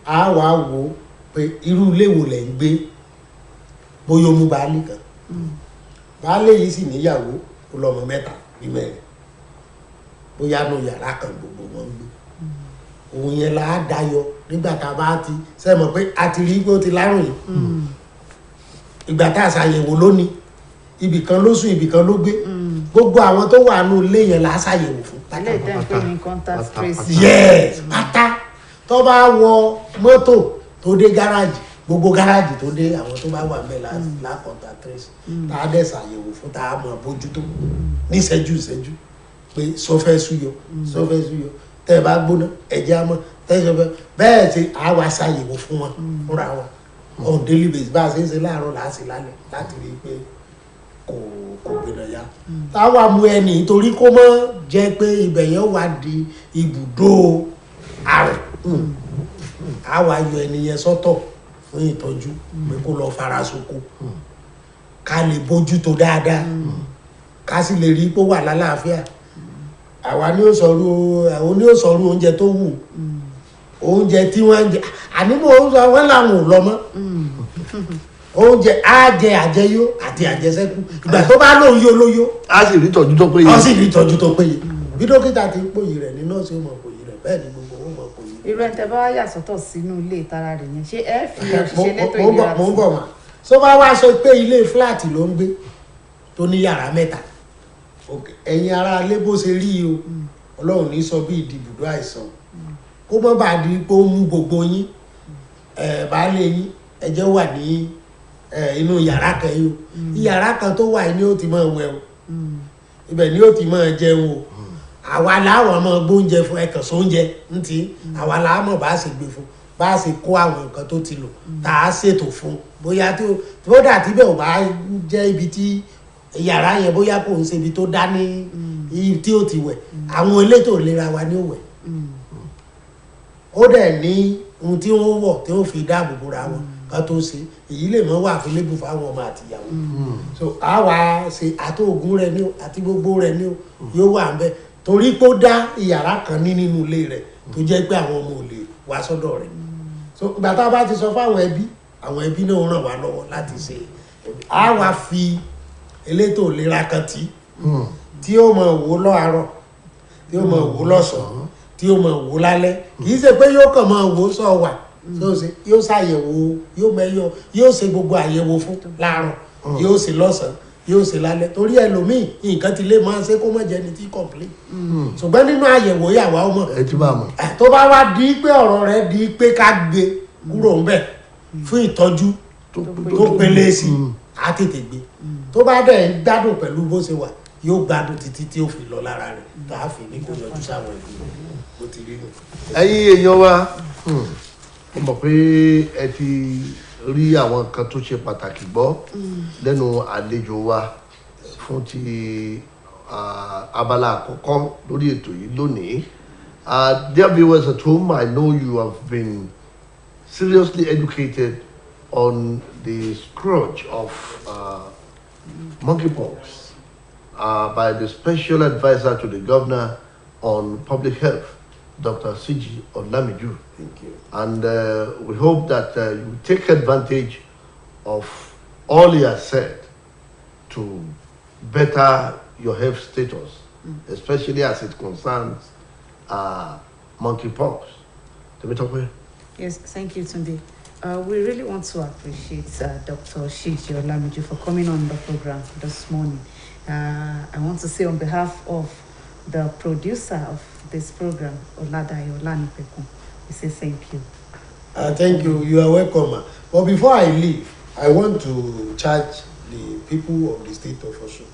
a wàá wò ó pé irú ilé wo lẹ̀ ń gbé bóyá ó mú baálé kan baálé yìí sì níyàwó ó lọ́mọ 3 bí 4 bóyá nù yàrá kan gbogbo wọn gbé òun yẹn là á dayọ nígbà tá a bá ti sẹ́mọ̀ pé a ti rí pé ó ti lárùn yìí ìgbà tá a ṣàyẹ̀wò lónìí ibì kan ló sùn ibì kan ló gbé gbogbo àwọn tó wà nù ilé yẹn là á ṣàyẹ̀wò fún ilé ìtẹ́ǹpé ní contact tracing. yes pátá tó bá wọ mọ́tò tó dé gáràjì gbogbo gáràjì tó dé àwọn tó bá wà ń bẹ̀ là contact tracing tá a dẹ̀ ṣàyẹ̀wò fún tá a mọ̀ bójútó ní ìṣẹ́jú pé sọfẹ́ súyọ tẹ́ ẹ bá gbóná ẹ̀jẹ̀ àmọ́ tẹ́ ẹ bẹ́ẹ̀ ṣe àwa ṣàyẹ̀wò fún wọn fúnra wọn on daily basis bá a ṣe ń ṣe láàárọ̀ láti lálẹ́ láti rí i pé kò gbéná ya táwa mú ẹni torí kó mọ́ jẹ́ pé ibẹ̀ yẹn wà di ibùdó àrùn àwa yọ ẹni yẹn sọ́tọ̀ fún ìtọ́jú pé kó lọ fara soko ká lè bójútó dáadáa ká sì lè rí i pé ó wà lálàáfíà àwa ni ó sọ̀rọ̀ oúnjẹ tó wù oúnjẹ tí wọ́n ń jẹ àníbò oúnjẹ wọn làwọn ò lọ mọ́ oúnjẹ àjẹ àjẹyó àti àjẹsẹ́kù ìgbà tó bá lóun yó lóyó a sì rí ìtọ́jú tó péye. a sì rí ìtọ́jú tó péye bí dókítà ti ń pòyì rẹ̀ ní nọ́ọ̀sì ó mọ̀ pòyì rẹ̀ bẹ́ẹ̀ ni gbogbo ó mọ̀ pòyì rẹ̀. irú ẹni tẹ́ bá wá yà sọ́tọ̀ sínú ilé ìtara rẹ̀ yẹn ṣé ẹ fi òṣìṣẹ́ lẹ́tọ̀ ìlera sí. mo ń bọ̀ mà tó bá wá sọ pé ilé fúláàtì ló ń gbé tó ní yàrá 3 ẹ̀yin ará ilé bó ṣe rí o ọlọ́run ní sọ bí ìdìbùdó àìsàn kó mọ́ bá di pé ó mú gbogbo yín baálé yín ẹjẹ́ wà ní inú yàrá kan yìí o yàrá kan tó wà ní ó ti máa wẹ̀ o ibẹ̀ ni ó ti máa jẹun o àwa làwọn máa gbóúnjẹ fún ẹ̀kàn sóúnjẹ ntí àwa làwọn máa bá ṣe gbé fún bá ṣe kó àwọn nǹkan tó ti lò tá a ṣètò fún bóyá tó dà tí bẹ́ẹ̀ ò bá jẹ́ ibi tí yàrá yẹn bóyá kò ń ṣe ibi tó dá ní ibi tí ó ti wẹ̀ àwọn elétò ìlera wa ní òwẹ̀ ó dẹ̀ ní ohun tí wọ́n wọ̀ tí wọ́n fi dáàbò bora wọn ká tó ṣe èyí lè mọ́ wà fún lébù fáwọn ọmọ àtìyàwó so àwa ṣe àtòògùn rẹ ní o àti gbogbo rẹ ní o yóò wà ń bẹ torí pé ó dá ìyàrá kan ní nínú ilé rẹ tó jẹ́ pé àwọn ọmọ ò lè wá sọ́dọ̀ rẹ̀ so ìgbà tá a bá ti sọ fáwọn ẹbí náà ràn wá lọ́wọ́ láti ṣe àwa fi elétò ìlera kan tí ó mọ̀ wò láàárọ̀ tí ó mọ̀ wò lọ́sàn-án tí ó mọ̀ wò lálẹ́ kì í ṣe pé yóò kàn mọ̀ wò sọ wà yóò ṣàyẹ̀wò yóò mẹ́yọ yóò ṣe gbogbo àyẹ̀wò fún láàárọ̀ yóò ṣe lọ́sàn-án yóò ṣe lálẹ́ torí ẹlòmíì nǹkan ti lè máa ṣe kó mọ̀ jẹ́ ní tí complete ṣùgbọ́n nínú àyẹ̀wò yàwá ọmọ tó bá wá di pé ọ̀rọ̀ rẹ̀ di pé ká gbé kúrò ńbẹ̀ fún ìtọ́jú tó pélé sí á tètè gbé tó bá dẹ̀ ń gbádùn pẹ̀lú bó ṣe wà yóò gbádùn títí tí ó fi lọ lára rẹ̀ tá a fi ní kó yọjú sáwọn ìlú bó ti rí nù. ẹ̀yin èèyàn wa mo mọ̀ pé ẹ ti rí àwọn nǹkan tó ṣe pàtàkì gbọ́ lẹ́nu àlejò wa fún ti abala àkọ́kọ́ lórí ètò yìí lónìí. Dear viewers at home, I know you have been seriously educated on the scourge of monkeypox by the special advisor to the governor on public health, Dr. Siji Olamiju. Thank you. And we hope that you take advantage of all he has said to better your health status, especially as it concerns monkeypox. Yes, thank you, Tunde. We really want to appreciate Dr. Shiji Olamiju for coming on the program this morning. I want to say on behalf of the producer of this program, Oladayo Olanipeku, we say thank you. Thank you. You are welcome. But before I leave, I want to charge the people of the state of Osun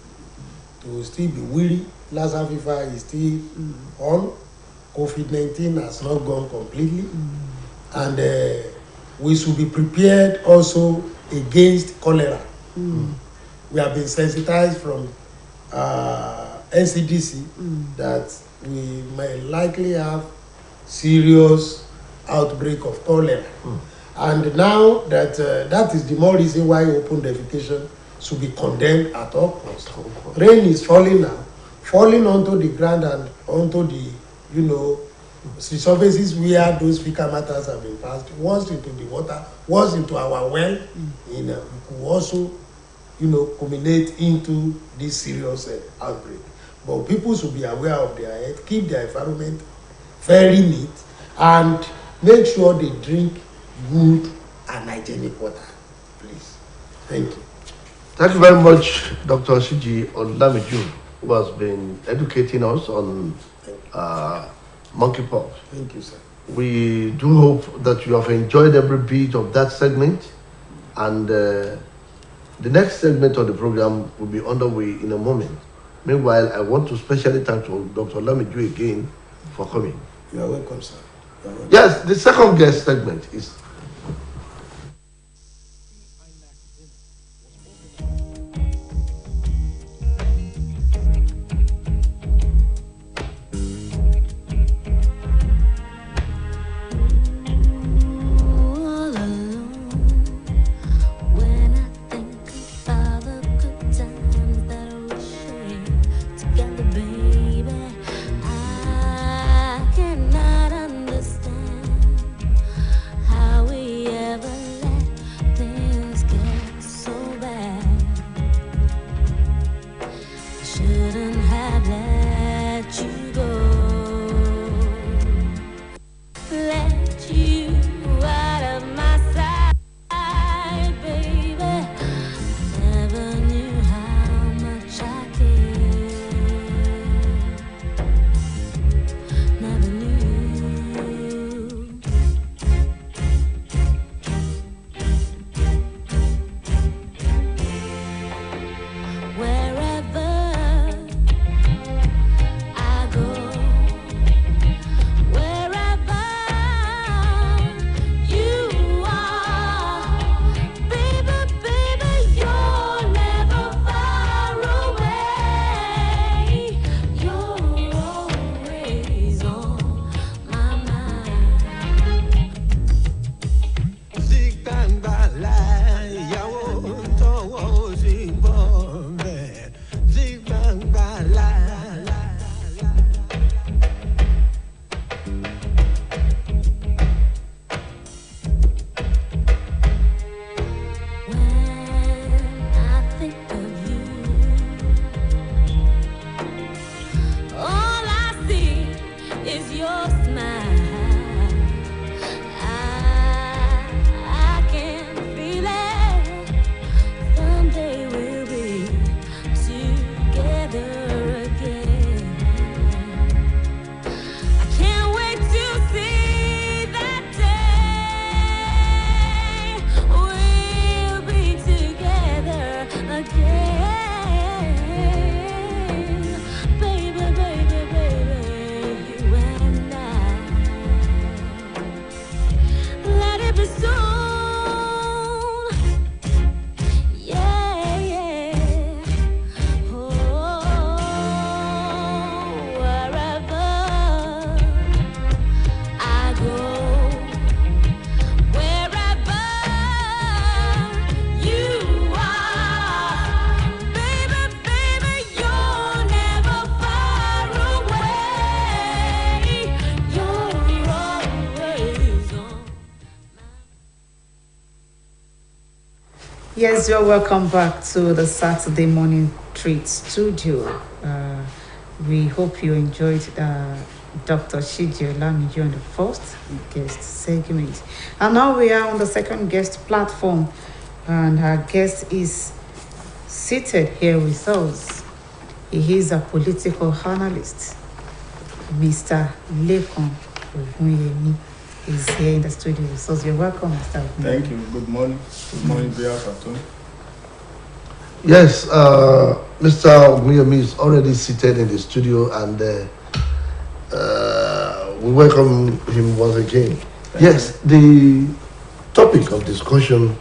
to still be wary. Lassa fever is still on. COVID-19 has not gone completely. And we should be prepared also against cholera. We have been sensitized from NCDC that we may likely have serious outbreak of cholera. And now that that is the more reason why open defecation should be condemned at all costs. Rain is falling now, falling onto the ground and onto the, the surfaces where those fecal matters have been passed, once into the water, once into our well, we could also, culminate into this serious outbreak. But people should be aware of their health, keep their environment very neat, and make sure they drink good and hygienic water, please. Thank you. Thank you very much, Dr. Shiji Olamiju, who has been educating us on monkeypox. Thank you, sir. We do hope that you have enjoyed every bit of that segment, and the next segment of the program will be underway in a moment. Meanwhile, I want to specially thank Dr. Olamiju again for coming. You are welcome, sir. Yes, the second guest segment is How Yes, you're welcome back to the Saturday Morning Treat Studio. We hope you enjoyed Dr. Shiji Olamide on the first guest segment. And now we are on the second guest platform, and our guest is seated here with us. He is a political analyst, Mr. Lekon Ogunyemi. Is here in the studio with us. You're welcome, Mr. Ogunyemi. Thank you. Good morning. Good morning, Bia Fatun. Yes, Mr. Ogunyemi is already seated in the studio, and we welcome him once again. Yes, the topic of discussion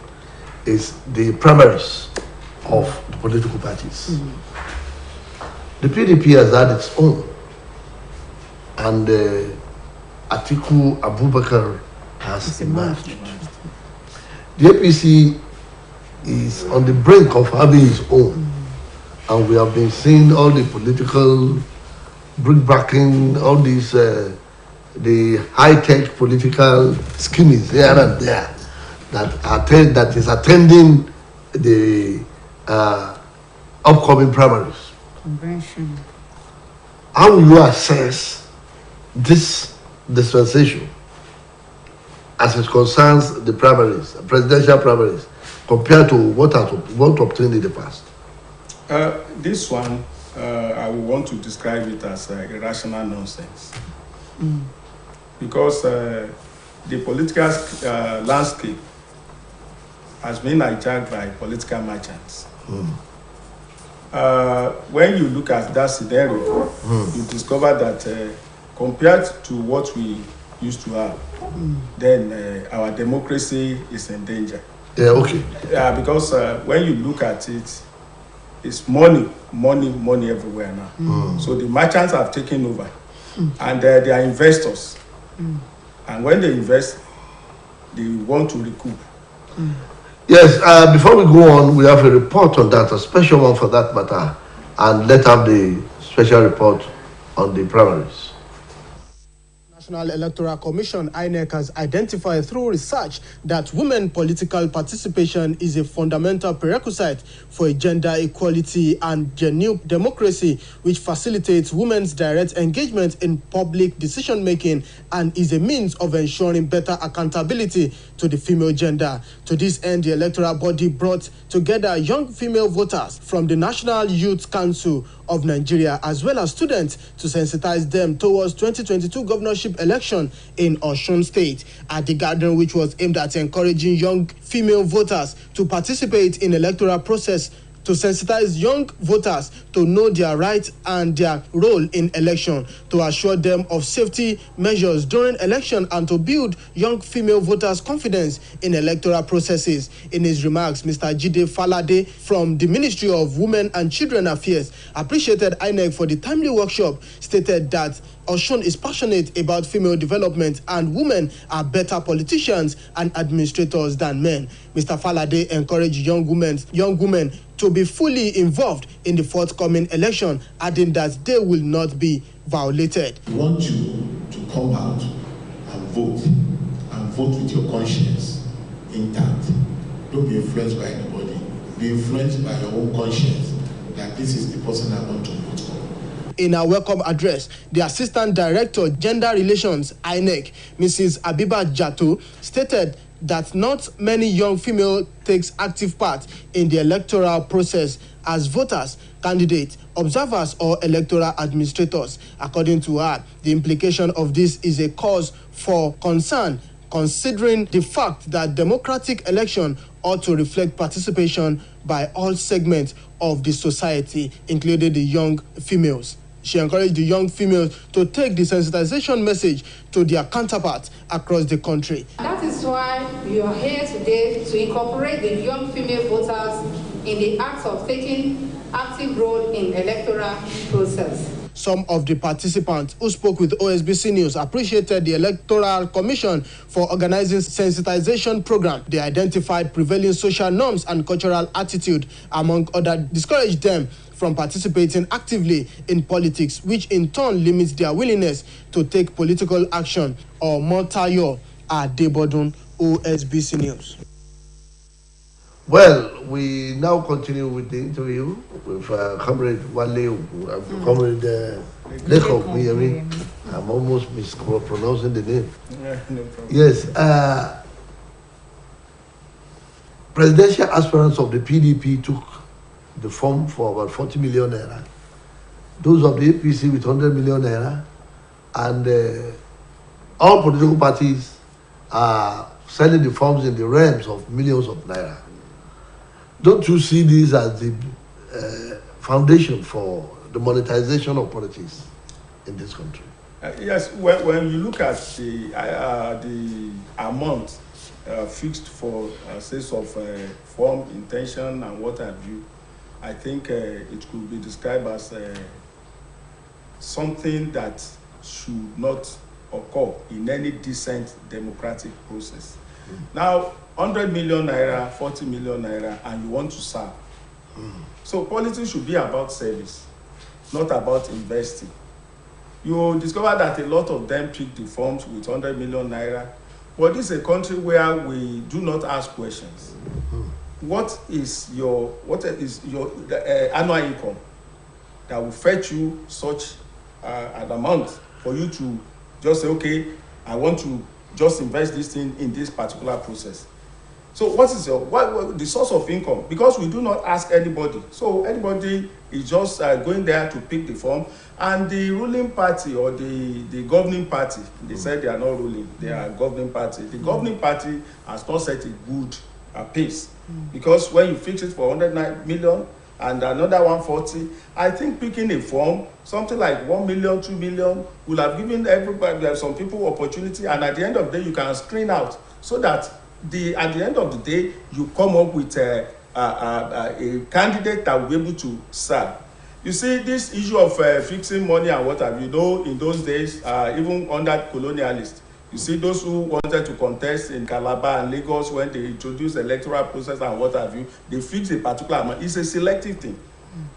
is the primaries of the political parties. The PDP has had its own, and Atiku Abubakar has emerged. The APC is on the brink of having its own, and we have been seeing all the political brickbacking, all these the high-tech political schemes here and there that is attending the upcoming primaries. Convention. How will you assess this dispensation as it concerns the primaries, presidential primaries, compared to what obtained in the past? This one, I would want to describe it as irrational nonsense. Because the political landscape has been hijacked by political merchants. When you look at that scenario, you discover that compared to what we used to have, then our democracy is in danger. Yeah, okay. Yeah, because when you look at it, it's money everywhere now. So the merchants have taken over, and they are investors. And when they invest, they want to recoup. Yes, before we go on, we have a report on that, a special one for that matter, and let's have the special report on the primaries. National Electoral Commission, INEC, has identified through research that women political participation is a fundamental prerequisite for a gender equality and genuine democracy, which facilitates women's direct engagement in public decision-making and is a means of ensuring better accountability to the female gender. To this end, the electoral body brought together young female voters from the National Youth Council of Nigeria as well as students to sensitize them towards 2022 governorship election in Osun State. At the gathering, which was aimed at encouraging young female voters to participate in electoral process, to sensitize young voters to know their rights and their role in election, to assure them of safety measures during election, and to build young female voters' confidence in electoral processes. In his remarks, Mr. Jide Falade from the Ministry of Women and Children Affairs appreciated INEC for the timely workshop, stated that Osun is passionate about female development and women are better politicians and administrators than men. Mr. Falade encouraged young women to be fully involved in the forthcoming election, adding that they will not be violated. We want you to come out and vote with your conscience intact. Don't be influenced by anybody. Be influenced by your own conscience that this is the person I want to vote for. In a welcome address, the Assistant Director, Gender Relations, INEC, Mrs. Abiba Jato, stated that not many young females takes active part in the electoral process as voters, candidates, observers, or electoral administrators. According to her, the implication of this is a cause for concern, considering the fact that democratic election ought to reflect participation by all segments of the society, including the young females. She encouraged the young females to take the sensitization message to their counterparts across the country. That is why we are here today to incorporate the young female voters in the act of taking active role in electoral process. Some of the participants who spoke with OSBC News appreciated the Electoral Commission for organizing sensitization program. They identified prevailing social norms and cultural attitude, among others, discouraged them from participating actively in politics, which in turn limits their willingness to take political action. Or Motayo Adebodun, OSBC News. Well, we now continue with the interview with Comrade Wale, Comrade Lekop Miyami. I'm almost mispronouncing the name. No problem. Yes. Presidential aspirants of the PDP took the form for about 40 million naira. Those of the APC with 100 million naira. And all political parties are selling the forms in the realms of millions of naira. Don't you see this as the foundation for the monetization of politics in this country? Yes, when you look at the amount fixed for sales of form, intention, and what have you, I think it could be described as something that should not occur in any decent democratic process. Now, 100 million naira, 40 million naira, and you want to serve. So politics should be about service, not about investing. You discover that a lot of them pick the forms with 100 million naira, but this is a country where we do not ask questions. What is your annual income that will fetch you such an amount for you to just say, okay, I want to just invest this thing in this particular process? So what is the source of income? Because we do not ask anybody. So anybody is just going there to pick the form. And the ruling party or the governing party, they said they are not ruling, they are governing party. The governing party has not set a good pace. Because when you fix it for 109 million and another 140, I think picking a form, something like 1 million, 2 million, will have given everybody, some people opportunity. And at the end of the day, you can screen out so that at the end of the day, you come up with a candidate that will be able to serve. You see, this issue of fixing money and what have you, in those days, even under colonialists, you see those who wanted to contest in Calabar and Lagos when they introduced the electoral process and what have you, they fix a particular amount. It's a selective thing.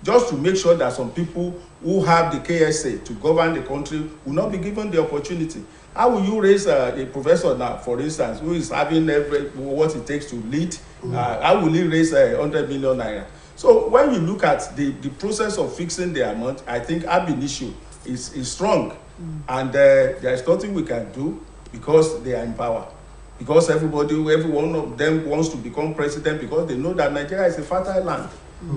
Just to make sure that some people who have the KSA to govern the country will not be given the opportunity. How will you raise a professor now, for instance, who is having what it takes to lead? How will he raise 100 million naira? So when you look at the process of fixing the amount, I think ab initio is strong. And there is nothing we can do because they are in power. Because every one of them wants to become president because they know that Nigeria is a fertile land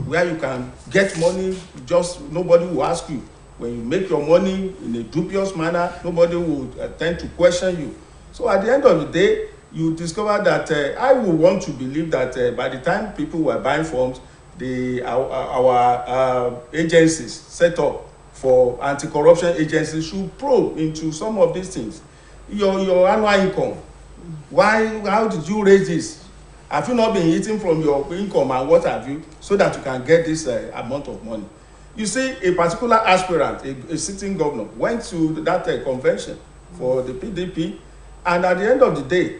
where you can get money, just nobody will ask you. When you make your money in a dubious manner, nobody will tend to question you. So at the end of the day, you discover that I would want to believe that by the time people were buying forms, our agencies set up for anti-corruption agencies should probe into some of these things. Your annual income, how did you raise this? Have you not been eating from your income and what have you, so that you can get this amount of money? You see, a particular aspirant, a sitting governor, went to that convention for the PDP, and at the end of the day,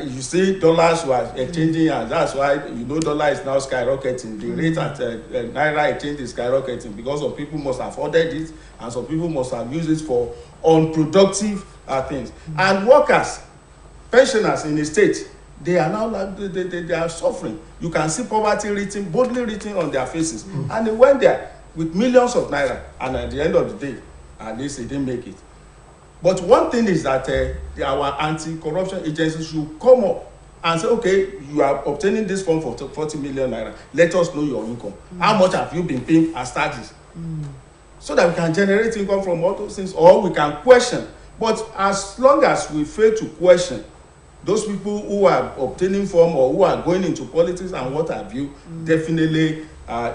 you see dollars were exchanging, and that's why dollar is now skyrocketing. The rate at Naira exchange is skyrocketing because some people must have ordered it, and some people must have used it for unproductive things. And workers, pensioners in the state, they are now they are suffering. You can see poverty boldly written on their faces. And they went there with millions of naira, and at the end of the day, at least they didn't make it. But one thing is that our anti-corruption agencies should come up and say, okay, you are obtaining this form for 40 million naira. Let us know your income. How much have you been paying as taxes? So that we can generate income from all those things, or we can question. But as long as we fail to question, those people who are obtaining form or who are going into politics and what have you, definitely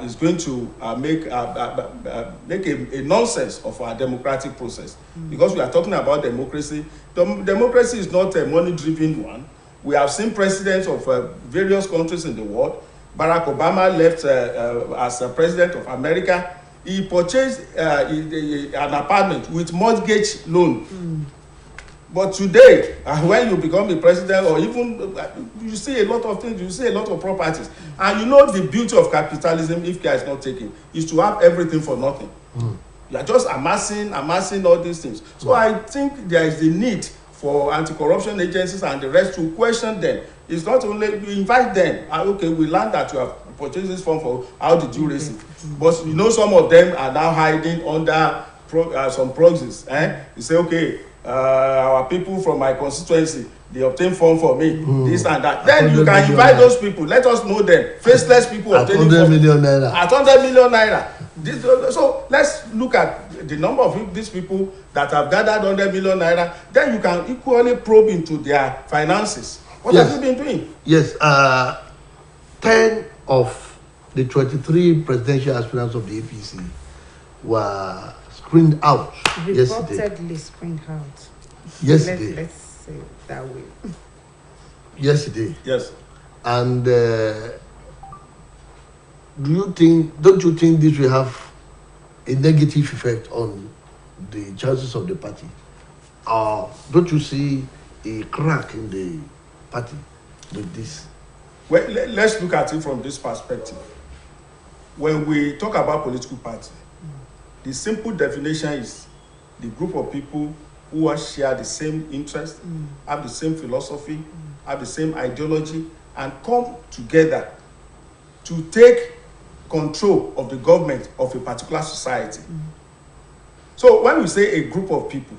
is going to make a nonsense of our democratic process. Because we are talking about democracy. Democracy is not a money-driven one. We have seen presidents of various countries in the world. Barack Obama left as a president of America. He purchased an apartment with mortgage loan. But today, when you become a president, or even you see a lot of things, you see a lot of properties. And the beauty of capitalism, if care is not taken, is to have everything for nothing. You are just amassing all these things. So I think there is the need for anti-corruption agencies and the rest to question them It's not only we invite them. Okay, we learn that you have purchased this form for. How did you raise it? But you know, some of them are now hiding under some proxies. You say, okay, our people from my constituency, they obtain form for me, this and that. Then you can invite those people. Let us know them. Faceless people obtaining form. 100 million naira. At 100 million naira. So let's look at the number of these people that have gathered 100 million naira. Then you can equally probe into their finances. What have you been doing? Yes, 10 of the 23 presidential aspirants of the APC were screened out yesterday. Reportedly screened out. Yesterday. Let's say it that way. Yesterday. Yes. And don't you think this will have a negative effect on the chances of the party? Or don't you see a crack in the party with this? Well, let's look at it from this perspective. When we talk about political party, the simple definition is the group of people who all share the same interest, have the same philosophy, have the same ideology, and come together to take control of the government of a particular society. So when we say a group of people,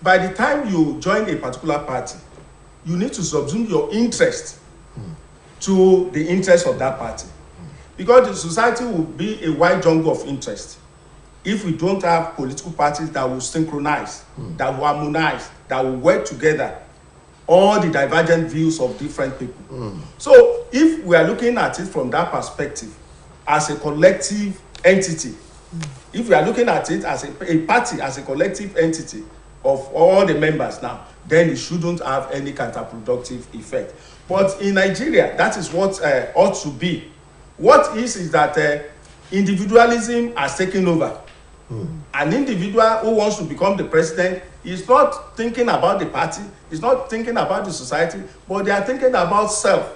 by the time you join a particular party, you need to subsume your interest to the interest of that party. Because the society will be a wide jungle of interest if we don't have political parties that will synchronize, that will harmonize, that will work together all the divergent views of different people. So if we are looking at it from that perspective as a collective entity, if we are looking at it as a party, as a collective entity of all the members now, then it shouldn't have any counterproductive effect. But in Nigeria, that is what ought to be. What is that individualism has taken over. An individual who wants to become the president is not thinking about the party, is not thinking about the society, but they are thinking about self,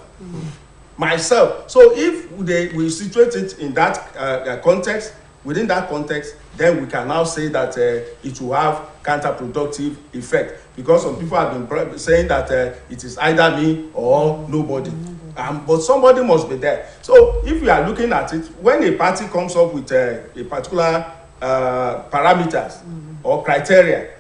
myself. So if we situate it in that context, within that context, then we can now say that it will have counterproductive effect, because some people have been saying that it is either me or nobody. But somebody must be there. So if we are looking at it, when a party comes up with a particular parameters or criteria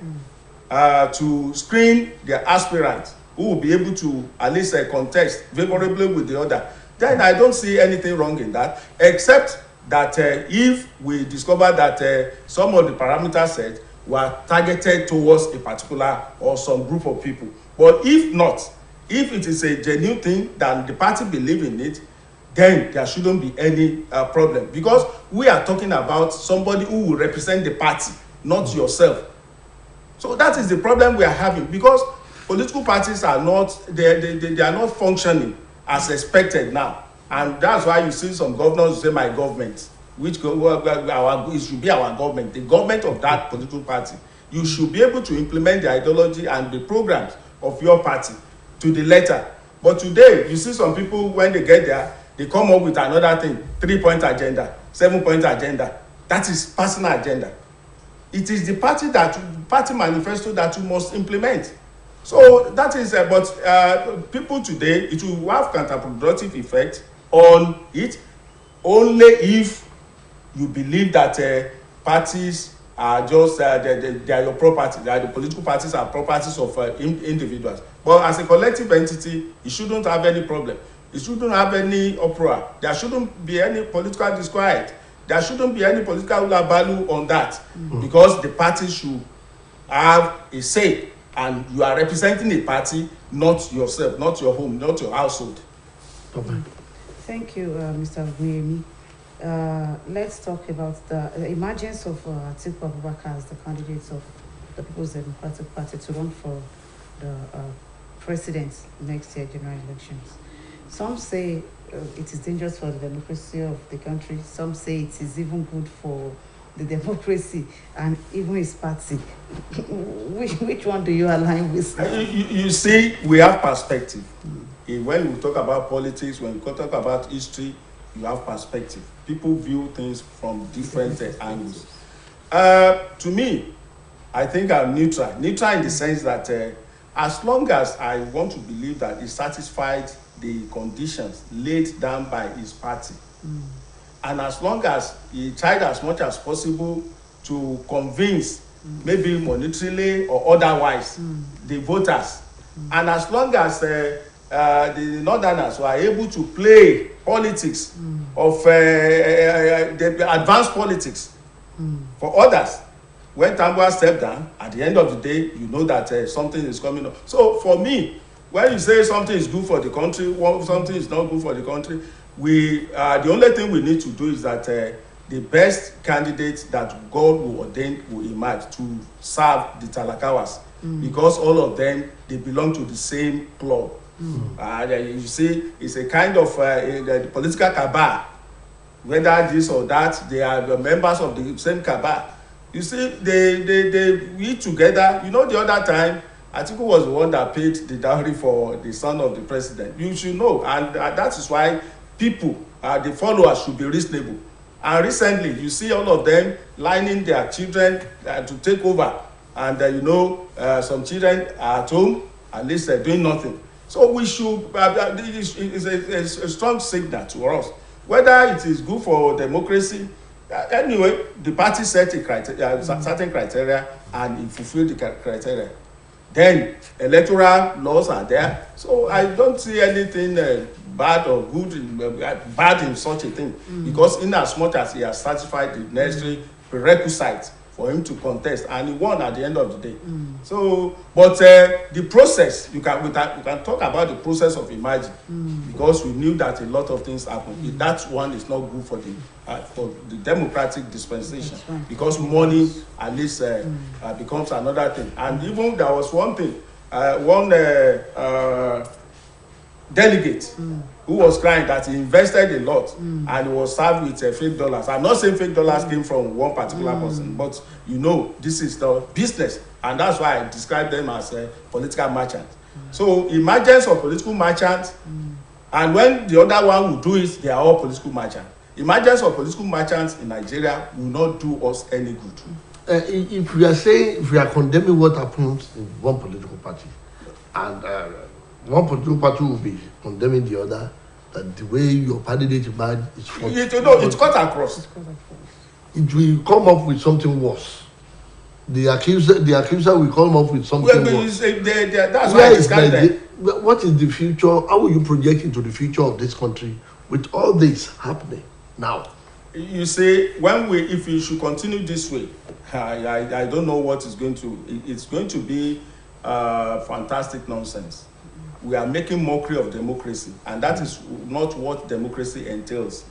to screen their aspirants who will be able to at least contest favorably with the other, then I don't see anything wrong in that, except that if we discover that some of the parameters set were targeted towards a particular or some group of people. But if not, if it is a genuine thing that the party believe in it, then there shouldn't be any problem, because we are talking about somebody who will represent the party, not yourself. So that is the problem we are having, because political parties are not they are not functioning as expected now, and that's why you see some governors say my government, which it should be our government, the government of that political party. You should be able to implement the ideology and the programs of your party to the letter. But today you see some people, when they get there, they come up with another thing, 3-point agenda, 7-point agenda. That is personal agenda. It is the party manifesto that you must implement. So that is, but people today, it will have counterproductive effect on it only if you believe that parties are just they are your property, that the political parties are properties of individuals. But as a collective entity, it shouldn't have any problem. It shouldn't have any uproar. There shouldn't be any political disquiet. There shouldn't be any political value on that, because the party should have a say, and you are representing a party, not yourself, not your home, not your household. Thank you, Mr. Guyemi. Let's talk about the emergence of Atiku Abubakar as the candidate of the People's Democratic Party to run for the president next year general elections. Some say it is dangerous for the democracy of the country. Some say it is even good for the democracy and even his party. Which one do you align with? You see, we have perspective. When we talk about politics, when we talk about history, you have perspective. People view things from different angles. To me, I think I'm neutral. Neutral in the sense that as long as I want to believe that he satisfied the conditions laid down by his party, and as long as he tried as much as possible to convince, maybe monetarily or otherwise, the voters, and as long as the Northerners were able to play politics of the advanced politics for others, when Tambua stepped down, at the end of the day, you know that something is coming up. So for me, when you say something is good for the country, something is not good for the country, the only thing we need to do is that the best candidate that God will ordain will emerge to serve the Talakawas, because all of them, they belong to the same club. You see, it's a kind of the political cabal, whether this or that, they are the members of the same cabal. You see, they eat together. You know, the other time, Atiku was the one that paid the dowry for the son of the president. You should know, and that is why people, the followers, should be reasonable. And recently, you see all of them lining their children to take over, and some children are at home, at least they're doing nothing. So we should, it's a strong signal to us, whether it is good for democracy. Anyway, the party set a certain criteria, and it fulfilled the criteria. Then electoral laws are there, so I don't see anything bad or good, bad in such a thing, because in as much as he has satisfied the necessary prerequisites for him to contest, and he won at the end of the day. So, but the process, we can talk about the process of emerging, because we knew that a lot of things happened. That one is not good for the democratic dispensation, because money at least becomes another thing. And even there was one thing, one delegate who was crying that he invested a lot and he was served with fake dollars. I'm not saying fake dollars came from one particular person, but this is the business, and that's why I describe them as a political merchant. So emergence of political merchants, and when the other one will do it, they are all political merchants. Emergence of political merchants in Nigeria will not do us any good. If we are condemning what happens in one political party, and one political party will be condemning the other, that the way your candidate emerged is it's cut across. It will come up with something worse. The accuser will come up with something worse. That's why I describe them. What is the future? How will you project into the future of this country with all this happening now? You see, if we should continue this way, I don't know what is going to. It's going to be fantastic nonsense. We are making mockery of democracy, and that is not what democracy entails.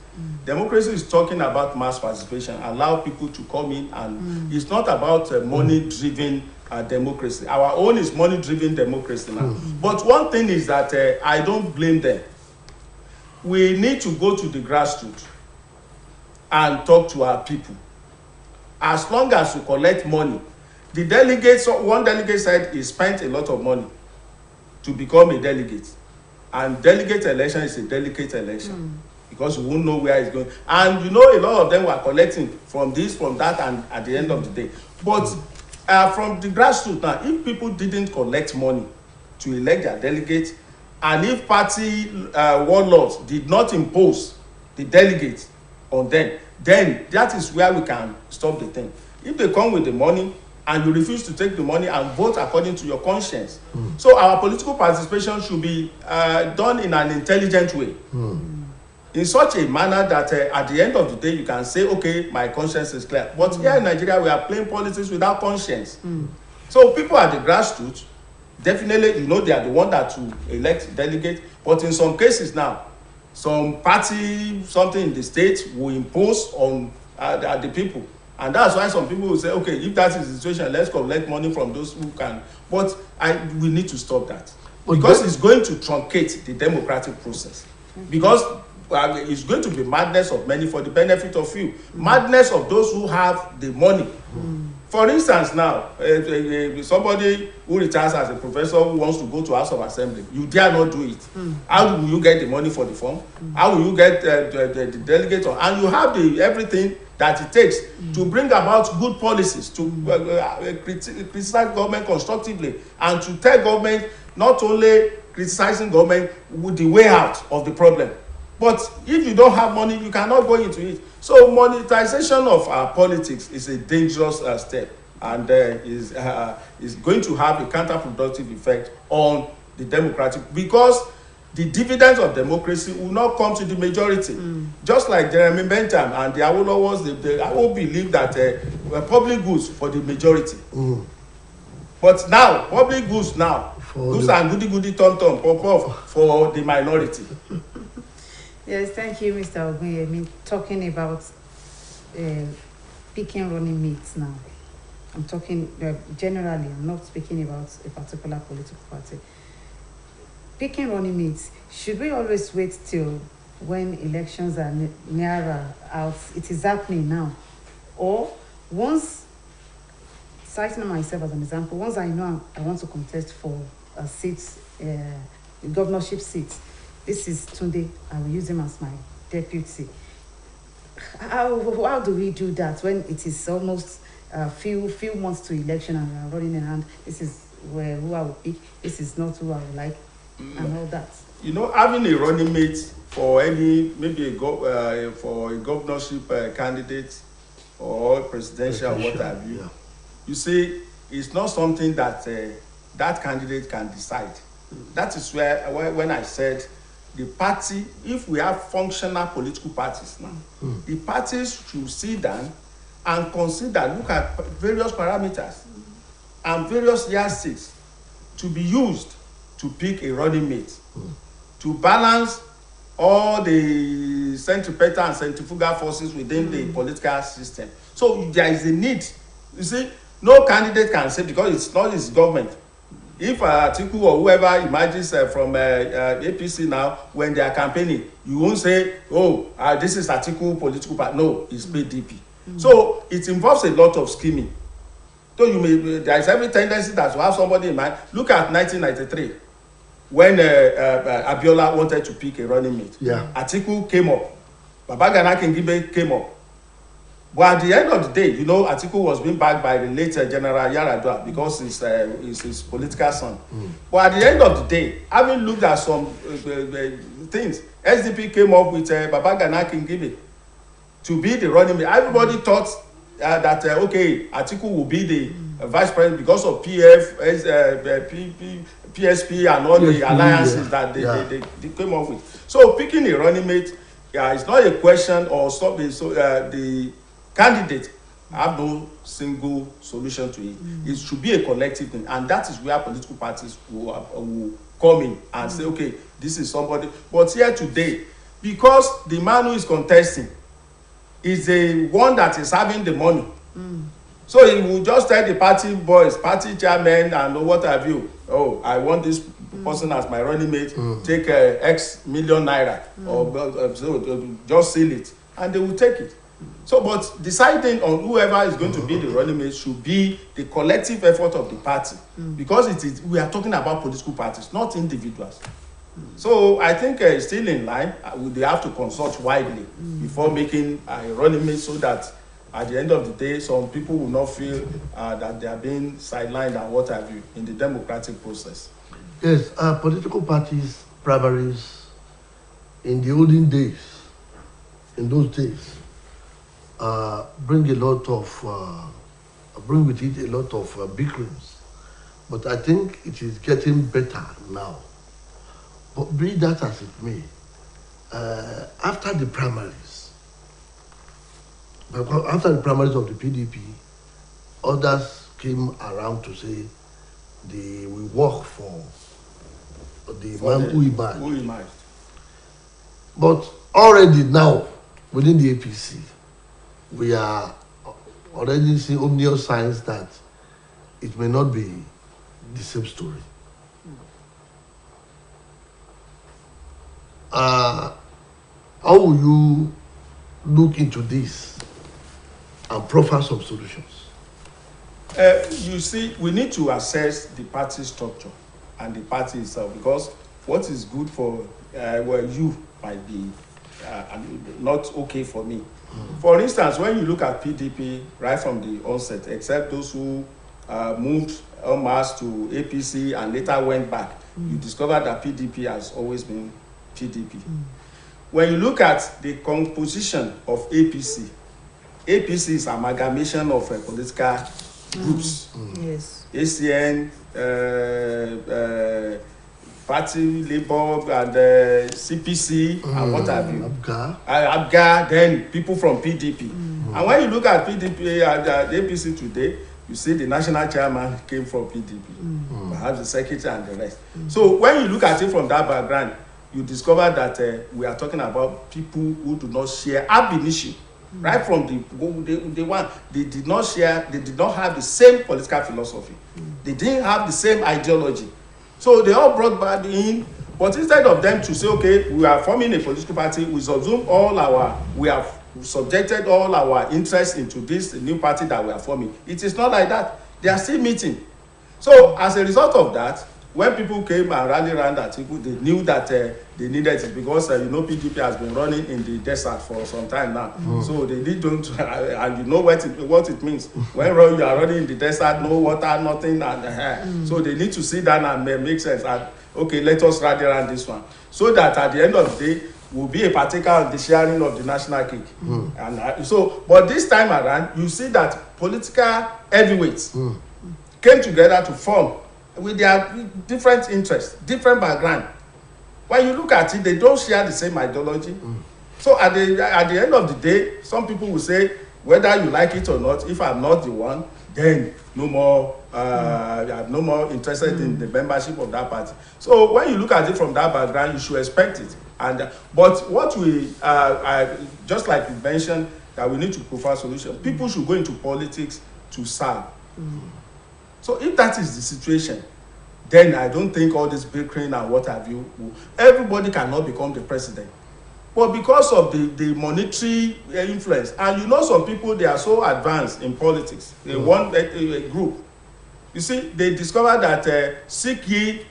Democracy is talking about mass participation, allow people to come in, and it's not about money-driven democracy. Our own is money-driven democracy now. But one thing is that I don't blame them. We need to go to the grassroots and talk to our people. As long as we collect money, the delegates, one delegate said he spent a lot of money to become a delegate, and delegate election is a delicate election, because you won't know where it's going, and a lot of them were collecting from this, from that, and at the end of the day. But from the grassroots now, if people didn't collect money to elect their delegates, and if party warlords did not impose the delegates on them, then that is where we can stop the thing. If they come with the money and you refuse to take the money and vote according to your conscience. So our political participation should be done in an intelligent way. In such a manner that at the end of the day you can say, okay, my conscience is clear. But here in Nigeria, we are playing politics without conscience. So people at the grassroots, definitely, they are the one that to elect delegates. But in some cases now, some party, something in the state will impose on the people. And that's why some people will say, okay, if that is the situation, let's collect money from those who can. But we need to stop that. Because it's going to truncate the democratic process. Because it's going to be madness of many for the benefit of few. Madness of those who have the money. For instance, now, somebody who retires as a professor who wants to go to House of Assembly, you dare not do it. How will you get the money for the form? How will you get the delegate? And you have everything that it takes to bring about good policies, to criticize government constructively, and to tell government not only criticizing government with the way out of the problem. But if you don't have money, you cannot go into it. So monetization of our politics is a dangerous step, and is going to have a counterproductive effect on the democratic, because the dividends of democracy will not come to the majority. Just like Jeremy Bentham and the Awolowos, they all believe that public goods for the majority. But now, public goods now, goods and goody tom pop off for the minority. Yes, thank you, Mr. Ogunyemi. Talking about picking running mates now. I'm talking generally, I'm not speaking about a particular political party. Picking running mates, should we always wait till when elections are nearer out? It is happening now. Or once, citing myself as an example, once I know I want to contest for a seat, a governorship seat, this is Tunde, I will use him as my deputy. How do we do that when it is almost a few months to election and we are running around? This is who I will pick, this is not who I would like, and all that. You know, having a running mate for any, maybe for a governorship candidate or presidential, what have you, you see, it's not something that that candidate can decide. That is where when I said the party, if we have functional political parties now, the parties should sit down and consider, look at various parameters and various yardsticks to be used to pick a running mate, to balance all the centripetal and centrifugal forces within the political system. So there is a need. You see, no candidate can say, because it's not his government. If Atiku or whoever emerges from APC now, when they are campaigning, you won't say, oh, this is Atiku political party. No, it's PDP. So it involves a lot of scheming. So there is every tendency that you have somebody in mind. Look at 1993, when Abiola wanted to pick a running mate. Atiku came up. Babagana Kingibe came up. But at the end of the day, you know, Atiku was being backed by the late General Yaradua because he's his political son. But at the end of the day, having looked at some things, SDP came up with Babagana Kingibe to be the running mate. Everybody thought that, okay, Atiku will be the vice president because of PSP and all the alliances that they came up with. So picking a running mate, it's not a question or something. So the candidate have no single solution to it. It should be a collective thing, and that is where political parties will come in and say, okay, this is somebody. But here today, because the man who is contesting is the one that is having the money, so he will just tell the party boys, party chairman, and what have you, oh, I want this person as my running mate, take X million naira, or so just seal it, and they will take it. So, but deciding on whoever is going to be the running mate should be the collective effort of the party, because we are talking about political parties, not individuals. So I think it's still in line. They have to consult widely before making a running mate, so that at the end of the day, some people will not feel that they are being sidelined and what have you in the democratic process. Yes, political parties, primaries, in the olden days, in those days, bring a lot of, bring with it a lot of bickerings. But I think it is getting better now. But be that as it may, after the primaries of the PDP, others came around to say they will work for the man who emerged. But already now, within the APC, we are already seeing obvious signs that it may not be the same story. How will you look into this and proffer some solutions? You see, we need to assess the party structure and the party itself, because what is good for you might be not okay for me. For instance, when you look at PDP right from the onset, except those who moved en masse to APC and later went back, you discover that PDP has always been PDP. When you look at the composition of APC, APC is amalgamation of political groups. Yes. ACN, Party Labour, and CPC, and what have you. Abga, then people from PDP. And when you look at PDP and the APC today, you see the national chairman came from PDP, perhaps the secretary and the rest. So when you look at it from that background, you discover that we are talking about people who do not share ab initio. Right from the one, they did not share, they did not have the same political philosophy. They didn't have the same ideology. So they all brought back in, but instead of them to say, okay, we are forming a political party, we subsume we have subjected all our interests into this new party that we are forming. It is not like that. They are still meeting. So as a result of that, when people came and rallied around that, they knew that they needed it because PDP has been running in the desert for some time now. So they don't, and you know what it means. When you are running in the desert, no water, nothing, and so they need to sit down and make sense. And okay, let us rally around this one, so that at the end of the day, we'll be a partaker in the sharing of the national cake. And but this time around, you see that political heavyweights came together to form with their different interests, different background. When you look at it, they don't share the same ideology. So at the end of the day, some people will say, whether you like it or not, if I'm not the one, then no more, I'm no more interested in the membership of that party. So when you look at it from that background, you should expect it. And but what we, just like you mentioned, that we need to provide solutions. People should go into politics to serve. So if that is the situation, then I don't think all this bickering and what have you, everybody cannot become the president. But because of the monetary influence, and some people, they are so advanced in politics, they want a group. You see, they discover that seek ye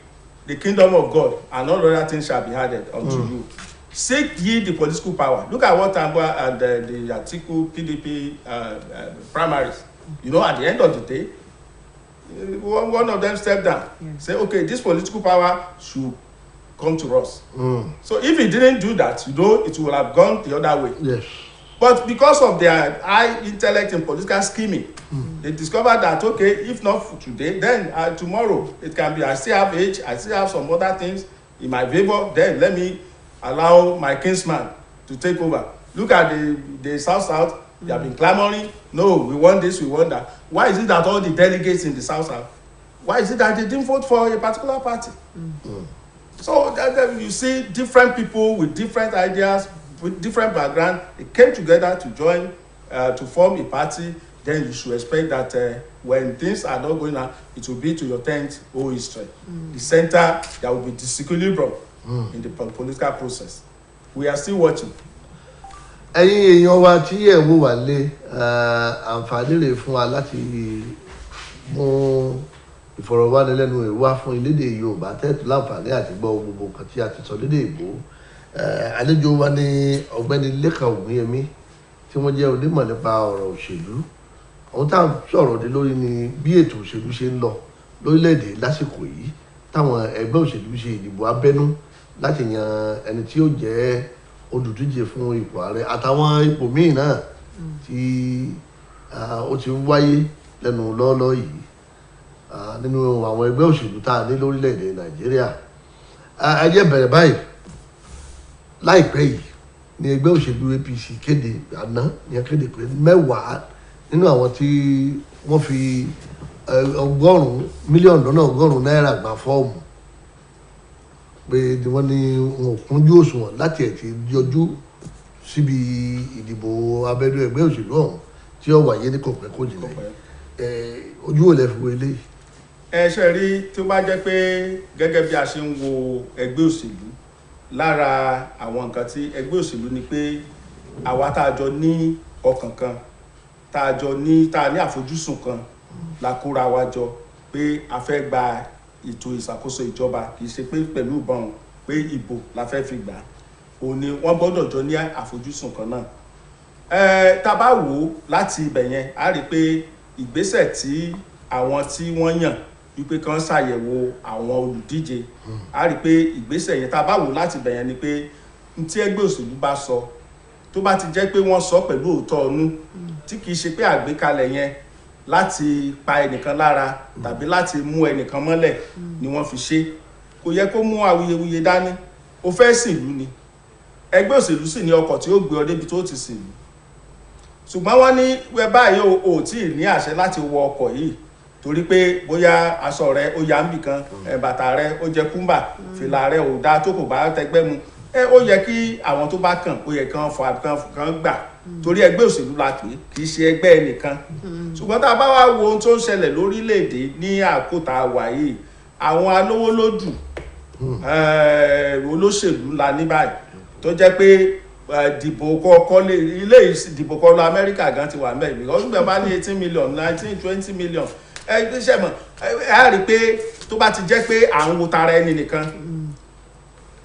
the kingdom of God, and all other things shall be added unto you. Seek ye the political power. Look at what Tambua and the article PDP primaries. At the end of the day, one of them stepped down, say, okay, this political power should come to us. So if he didn't do that, it would have gone the other way. Yes. But because of their high intellect and political scheming, they discovered that, okay, if not for today, then tomorrow it can be, I still have age, I still have some other things in my favor, then let me allow my kinsman to take over. Look at the South. They have been clamoring, no, we want this, we want that. Why is it that all the delegates in the South, why is it that they didn't vote for a particular party? So you see different people with different ideas, with different background, they came together to join, to form a party. Then you should expect that when things are not going on, it will be to your 10th whole history. The center, there will be disequilibrium in the political process. We are still watching. ẹ̀yin èèyàn wa tí ẹ̀ wò wá lé àǹfààní rẹ̀ fún wa láti mú ìfọ̀rọ̀wánilẹ́nuwò wá fún elédè Yorùbá tẹ́tù láǹfààní àti gbọ́ gbogbo nǹkan tí a ti sọ lédè Ìgbò. Àlejò wa ní ọ̀gbẹ́ni Lékan Ògúnyẹmí tí wọ́n jẹ́ onímọ̀ nípa ọ̀rọ̀ òṣèlú. Ohun tá à ń sọ̀rọ̀ dé lórí ni bí ètò òṣèlú ṣe ń lọ lórílẹ̀‐èdè lásìkò yìí táwọn ẹgbẹ́ òṣèlú ṣe ìdìbò abẹ́nú láti yan ẹni tí ó jẹ́ olùdíje fún ipò ààrẹ àtàwọn ipò míì náà tí ó ti ń wáyé lẹ́nu lọ́ọ́lọ́ yìí nínú àwọn ẹgbẹ́ òṣèlú tá a ní lórílẹ̀‐èdè Nàìjíríà. Ẹ jẹ́ bẹ̀rẹ̀ báyìí. Láìpẹ́ yìí ni ẹgbẹ́ òṣèlú APC kéde àná ní akéde pé 10 nínú àwọn tí wọ́n fi mílíọ̀nù lọ́nà ọgọ́rùn-ún náírà gba fọ́ọ̀mù pé wọ́n ní wọn ò kúnjú òṣùwọ̀n láti ẹ̀ ti yọjú síbi ìdìbò abẹ́nú ẹgbẹ́ òṣèlú ọ̀hún tí ó wáyé ní kọ̀pẹ́ kò jìnnà ojú ò lè fi wo eléyìí. Ẹ ṣe rí tí ó bá jẹ́ pé gẹ́gẹ́ bí a ṣe ń wo ẹgbẹ́ òṣèlú, lára àwọn nǹkan tí ẹgbẹ́ òṣèlú ni pé àwa tá a jọ ní ọkàn kan, tá a ní àfojúsùn kan la kóra wa jọ pé a fẹ́ gba ètò ìṣàkóso ìjọba, kì í ṣe pé pẹ̀lú ìbọn, pé ìbò la fẹ́ fi gbà. òun ni wọ́n gbọ́dọ̀ jọ ní àfojúsùn kan náà. Tá a bá wò ó láti ibẹ̀ yẹn a rí i pé ìgbésẹ̀ tí àwọn tí wọ́n yàn wípé kán ṣàyẹ̀wò àwọn olùdíje a rí i pé ìgbésẹ̀ yẹn tá a bá wò láti ibẹ̀ yẹn ni pé tí ẹgbẹ́ òṣèlú bá sọ tó bá ti jẹ́ pé wọ́n sọ pẹ̀lú òótọ́ ọnú tí kìí ṣe pé àgbékalẹ̀ yẹn láti pa ẹnìkan lára tàbí láti mú ẹnìkan mọ́lẹ̀ ni wọ́n fi ṣe, kò yẹ kó mú awuyewuye dání. Ó fẹ́ sìnlú ni, ẹgbẹ́ òṣèlú sì ní ọkọ̀ tí ó gbé ọ débi tó ti sìnlú, ṣùgbọ́n wọ́n ní wẹ́ báyìí ò tí ì ní àṣẹ láti wọ ọkọ̀ yìí torí pé bóyá aṣọ rẹ ó yá níbì kan, bàtà rẹ ó jẹ kúmbà, fìlà rẹ ò dá tó kò bá tẹgbẹ́ mu, ó yẹ kí àwọn tó bá kàn ó yẹ kán gbà torí ẹgbẹ́ òṣèlú la pè kì í ṣe ẹgbẹ́ ẹnìkan. Ṣùgbọ́n tá a bá wá wo ohun tó ń ṣẹlẹ̀ lórílẹ̀‐èdè ní àkótá wà yìí, àwọn alówólódù olóṣèlú ńlá ní báyìí tó jẹ́ pé dìbò kọ́kọ́ ilé ìdìbò kọ́ lọ Amẹ́ríkà gan ti wà mẹ́rin because gbẹ̀ bá ní 18 million 19 20 million ṣe mọ̀ ẹ rí i pé tó bá ti jẹ́ pé à ń wo tara ẹni nìkan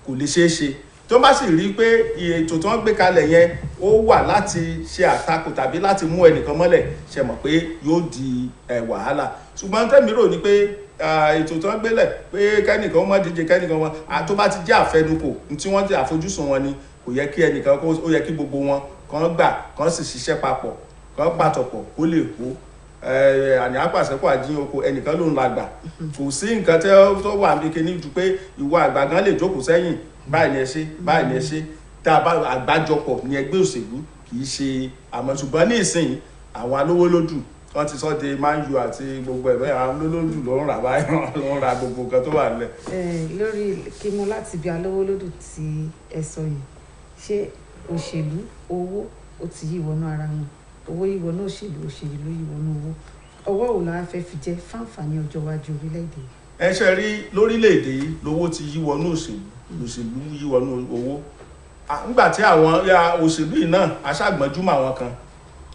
kò lè ṣeé ṣe. Tó bá sì rí i pé ètò tí wọ́n gbé kalẹ̀ yẹn ó wà láti ṣe àtakò tàbí láti mú ẹnìkan mọ́lẹ̀, ṣe mọ̀ pé yóò di wàhálà. Ṣùgbọ́n tẹ́mi rò ní pé ètò tí wọ́n gbélẹ̀ pé kẹ́nìkan mọ́ díje kẹ́nìkan wọn tó bá ti jẹ́ àfẹnukò tí wọ́n ti àfojúsùn wọn ni kò yẹ kí ẹnìkan ó yẹ kí gbogbo wọn kàn gbà kàn sì ṣiṣẹ́ papọ̀ kàn pàtọ̀pọ̀ kó lè kó àní àpàṣẹ́pọ̀ àjíyàn oko ẹnìkan ló ń la gbà. Kò sí nǹkan tó wà ní kíní ju pé ìwọ àgbà gan lè jókòó sẹ́yìn báyìí ni ẹ ṣe báyìí ni ẹ ṣe tá a bá àgbájọpọ̀ ní ẹgbẹ́ òṣèlú kì í ṣe àmọ́. Ṣùgbọ́n ní ìsìn àwọn alówólódù wọ́n ti sọ de Man U àti gbogbo ẹ̀bẹ̀ àwọn alówólódù ló ń rà báyìí ló ń ra gbogbo nǹkan tó wà nílẹ̀. Lórí kí mo láti bí alówólódù tí ẹ sọ yìí, ṣé òṣèlú owó ó ti yí wọnú ara wọn, owó yí wọnú òṣèlú, òṣèlú ló yí wọnú owó, ọwọ́ wo la fẹ́ fi jẹ́ fáǹfààní ọjọ́ iwájú orílẹ̀-èdè yìí? Ẹ ṣe rí lórílẹ̀-èdè yìí lówó ti yí wọnú òṣèlú, òṣèlú yí wọnú owó. Nígbà tí àwọn òṣèlú yìí náà aṣàgbọ́njúmọ̀ àwọn kan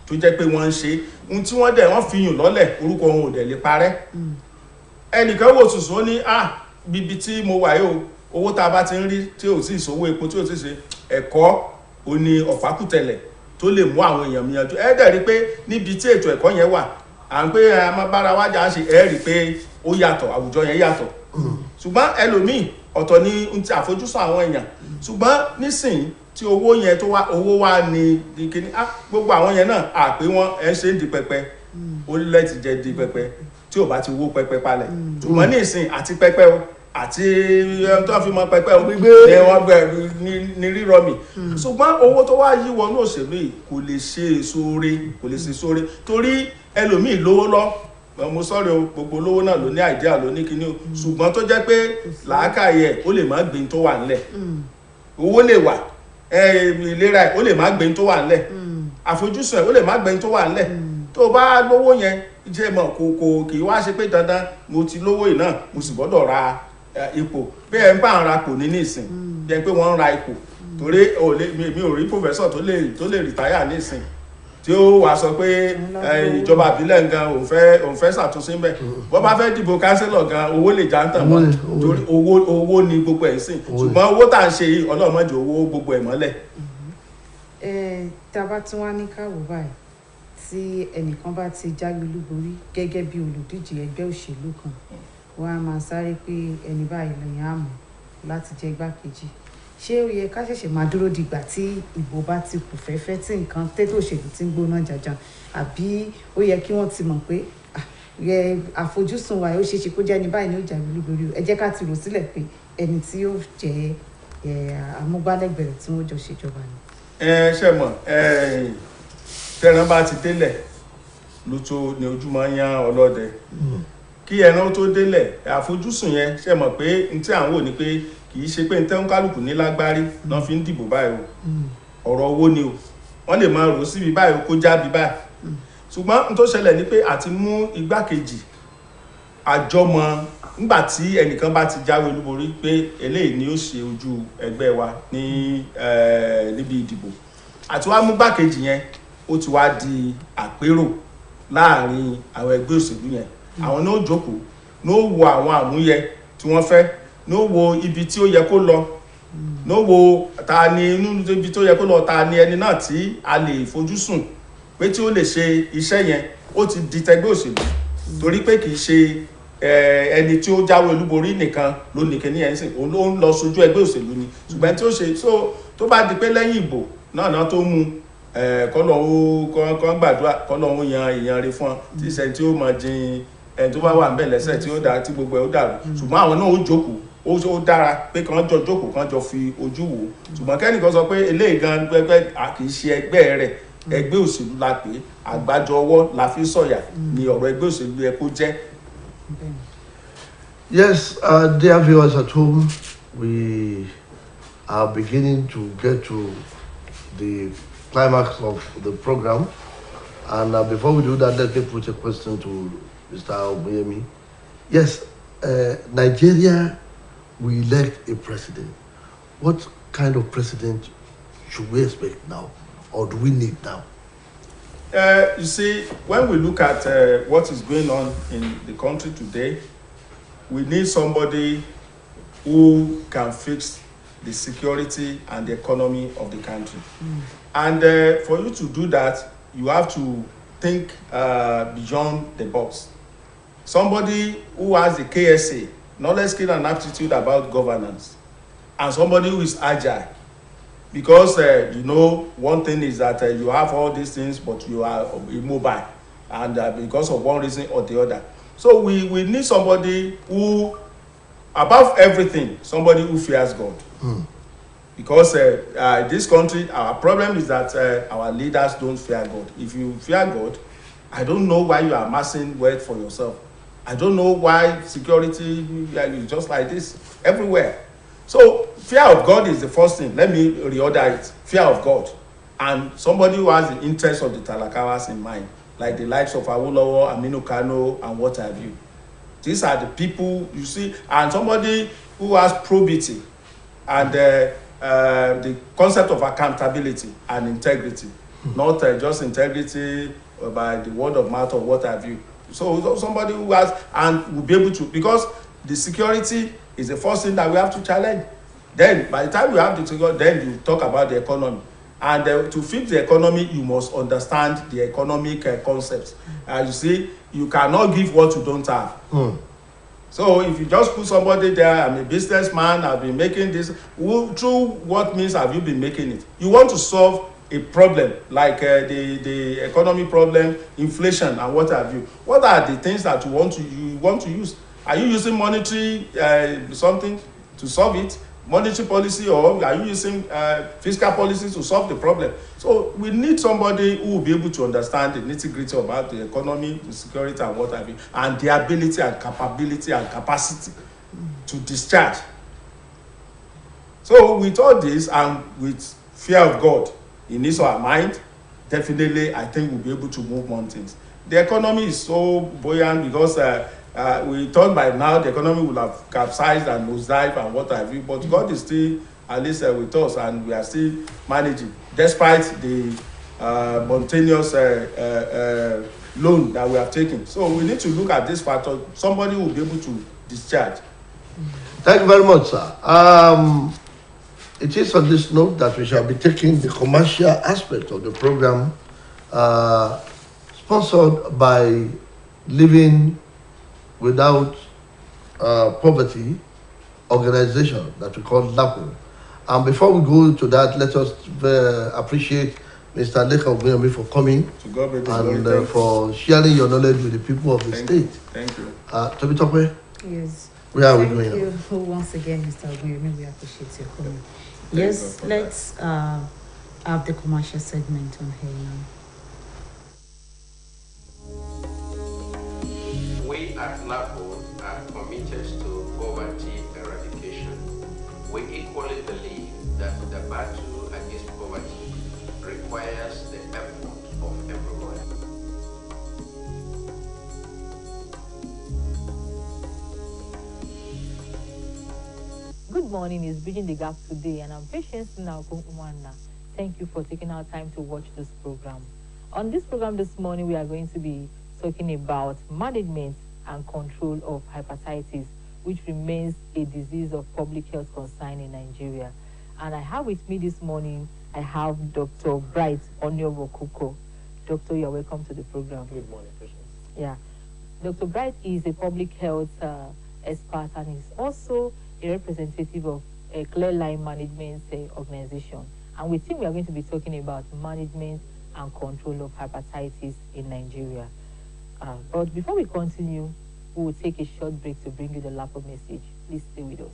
tó jẹ́ pé wọ́n ń ṣe ohun tí wọ́n fi yùn lọ́lẹ̀ orúkọ wọn ò dẹ̀ lè parẹ́. Ẹnìkan wò sùsùn ó ní bíbi tí mo wà yìí owó tá a bá ti ń rí tí ò sí ìṣòwò epo tí ò sí ṣe ẹ̀kọ́ ò ní ọ̀fàkùtẹ̀lẹ̀ tó lè mú àwọn èèyàn mìíràn. Ẹ dẹ̀ rí pé níbi tí ètò ẹ̀kọ́ yẹn wà à ń pé a máa bára wájà ṣe ẹ rí pé ó yàtọ̀, àwùjọ yẹn yàtọ̀. Ṣùgbọ́n ẹlòmíì ọ̀tọ̀ ni àfojúsùn àwọn èèyàn. Ṣùgbọ́n nísìnyí tí owó yẹn tó wá owó wá ní kíní gbogbo àwọn yẹn náà àpé wọn ẹ ṣe ń di pẹpẹ ó lẹ́tì jẹ́ di pẹpẹ tí ò bá ti wó pẹpẹ palẹ̀. Ṣùgbọ́n nísìnyí àti pẹpẹ o àti tó fi mọ pẹpẹ o ní wọ́n gbẹ ní rírọ mi. Ṣùgbọ́n owó tó wá yí wọnú òṣèlú yìí kò lè ṣe èso rere torí ẹlòmíì lówó lọ mo sọ̀rọ̀ o gbogbo olówó náà ló ní àìdíà ló ní kíní o ṣùgbọ́n tó jẹ́ pé làákàyè ó lè má gbé tó wà nílẹ̀, owó lè wà ìlera ẹ̀ ó lè má gbé tó wà nílẹ̀, àfojúsùn ẹ̀ ó lè má gbé tó wà nílẹ̀. Tó bá lówó yẹn jẹ́ mọ̀ kò kì í wá ṣe pé dandan mo ti lówó yìí náà mo sì gbọ́dọ̀ ra ipò bí ẹ ń bá ń ra kò ní nísìn bí ẹ pé wọ́n ń ra ipò torí mi ò rí pòfẹ́sọ̀ tó lè rìtáyà nísìn tí ó wà sọ pé ìjọba àbílẹ̀ gan òun fẹ́ ṣàtúnṣe ńbẹ̀ bọ́ bá fẹ́ dìbò kánsílọ̀ gan owó lè já ń tàn mọ́ torí owó ni gbogbo ẹ̀ sìn ṣùgbọ́n owó tá à ń ṣe yìí ọlọ́mọdé owó gbogbo ẹ̀ mọ́lẹ̀. Tá a bá tún wá ní káwọ́ báyìí tí ẹnìkan bá ti jáwé olúborí gẹ́gẹ́ bí olùdíje ẹgbẹ́ òṣèlú kan wọ́n á máa sáré pé ẹni báyìí lèyàn á mọ̀ láti jẹ́ igbákejì. Ṣé ó yẹ ká ṣẹ̀ṣẹ̀ máa dúró dìgbà tí ìbò bá ti kù fẹ́fẹ́ tí nǹkan tètò òṣèlú ti ń gbóná jàjà àbí ó yẹ kí wọ́n ti mọ̀ pé àfojúsùn wa ó ṣeéṣe kó jẹ́ ẹni báyìí ní ó jáwé olúborí ẹ jẹ́ ká ti rò sílẹ̀ pé ẹni tí ó jẹ́ amúgbálẹ́gbẹ̀rẹ̀ tí wọ́n jọ ṣèjọba ni. Ṣe mọ̀ tẹran bá ti délẹ̀ ló tó ní ojúmọ́ yán ọlọ́dẹ kí ẹran tó délẹ̀ àfojúsùn yẹn ṣe mọ̀ pé n tí à ń wò ni pé kì í ṣe pé n tẹ́wọ́n kálukú ní lágbárí náà fi ń dìbò báyìí o ọ̀rọ̀ owó ni o wọ́n lè máa rò síbi báyìí kó jábí báyìí ṣùgbọ́n n tó ṣẹlẹ̀ ni pé àti mú igbákejì àjọmọ nígbà tí ẹnìkan bá ti jáwé olúborí pé eléyìí ni ó ṣe ojú ẹgbẹ́ wa níbi ìdìbò àti wá mú igbákejì yẹn ó ti wá di àpérò láàrin àwọn ẹgbẹ́ òṣèlú yẹn àwọn náà jókòó náà wo àwọn àmúyẹ tí wọ́n fẹ́ náà wo ibi tí ó yẹ kó lọ no wo ta ni inú ibi tó yẹ kó lọ ta ni ẹni náà tí a lè fojú sùn pé tí ó lè ṣe iṣẹ́ yẹn ó ti di tẹgbẹ́ òṣèlú torí pé kì í ṣe ẹni tí ó jáwé olúborí nìkan ló nìkan ní ẹ̀sìn òun ló ń lọ sojú ẹgbẹ́ òṣèlú ni ṣùgbọ́n tí ó ṣe tó bá di pé lẹ́yìn ìbò náà tó mú kọ́nà ó kọ́ gbàdúrà kọ́nà ó yan èèyàn rẹ̀ fún ọ tí ìṣẹ́ tí ó mọ jin ẹni tó bá wà ń bẹ̀ lẹ́sẹ̀ tí ó dá tí gbogbo ẹ̀ ó dàrú ṣùgbọ́n àwọn náà ó jókòó ó dára pé kàn jọ jókòó kàn jọ fi ojú wò ṣùgbọ́n kẹ́nìkan sọ pé eléyìí gan gbẹgbẹ́ kì í ṣe ẹgbẹ́ rẹ̀ ẹgbẹ́ òṣèlú la pè àgbájọ ọwọ́ la fi sọ̀yà ni ọ̀rọ̀ ẹgbẹ́ òṣèlú ẹ kó jẹ́. Yes, dear viewers at home, we are beginning to get to the climax of the program. And before we do that, let me put a question to Mr. Obuyemi. Yes, Nigeria will elect a president. What kind of president should we expect now, or do we need now? You see, when we look at what is going on in the country today, we need somebody who can fix the security and the economy of the country. And for you to do that, you have to think beyond the box. Somebody who has the KSA, knowledge, skill, and aptitude about governance, and somebody who is agile. Because, one thing is that you have all these things, but you are immobile, and because of one reason or the other. So we need somebody who, above everything, somebody who fears God. Because this country, our problem is that our leaders don't fear God. If you fear God, I don't know why you are amassing wealth for yourself. I don't know why security is just like this everywhere. So fear of God is the first thing. Let me reorder it. Fear of God. And somebody who has the interest of the Talakawas in mind, like the likes of Awolowo, Aminu Kano, and what have you. These are the people you see, and somebody who has probity and the concept of accountability and integrity, not just integrity by the word of mouth or what have you. So somebody who has and will be able to, because the security is the first thing that we have to challenge. Then by the time we have the security, then you talk about the economy. And to fix the economy, you must understand the economic concepts. You see, you cannot give what you don't have. So if you just put somebody there, I'm a businessman, I've been making this, through what means have you been making it? You want to solve a problem like the economy problem, inflation, and what have you. What are the things that you want to use? Are you using monetary something to solve it? Monetary policy, or are you using fiscal policy to solve the problem? So we need somebody who will be able to understand the nitty-gritty about the economy, the security, and what have you, and the ability and capability and capacity to discharge. So with all this and with fear of God in his or her mind, definitely I think we'll be able to move mountains. The economy is so buoyant because we thought by now the economy would have capsized and nosedive and what have you, but God is still at least with us, and we are still managing despite the spontaneous loan that we have taken. So we need to look at this factor. Somebody will be able to discharge. Thank you very much, sir. It is on this note that we shall be taking the commercial aspect of the program, sponsored by Living Without Poverty organization that we call LAPO. And before we go to that, let us appreciate Mr. Leka Obuyemi for coming and for sharing your knowledge with the people of the state. Thank you. Tobi Tokwe? Yes. Where are we going now? Thank you once again, Mr. Obuyemi. We appreciate your coming. Yes, let's have the commercial segment on here now. We at LAPO are committed to poverty eradication. We equally believe that the battle against poverty requires the effort of everyone. Good morning, it's Bridging the Gap today, and I'm Patience Umwana. Thank you for taking our time to watch this program. On this program this morning, we are going to be talking about management and control of hepatitis, which remains a disease of public health concern in Nigeria. And I have with me this morning, I have Dr. Bright Onyobokuko. Doctor, you're welcome to the program. Good morning, Patience. Yeah. Dr. Bright is a public health expert and is also a representative of a Clear Line Management organization. And with him, we are going to be talking about management and control of hepatitis in Nigeria. But before we continue, we will take a short break to bring you the LAPO message. Please stay with us.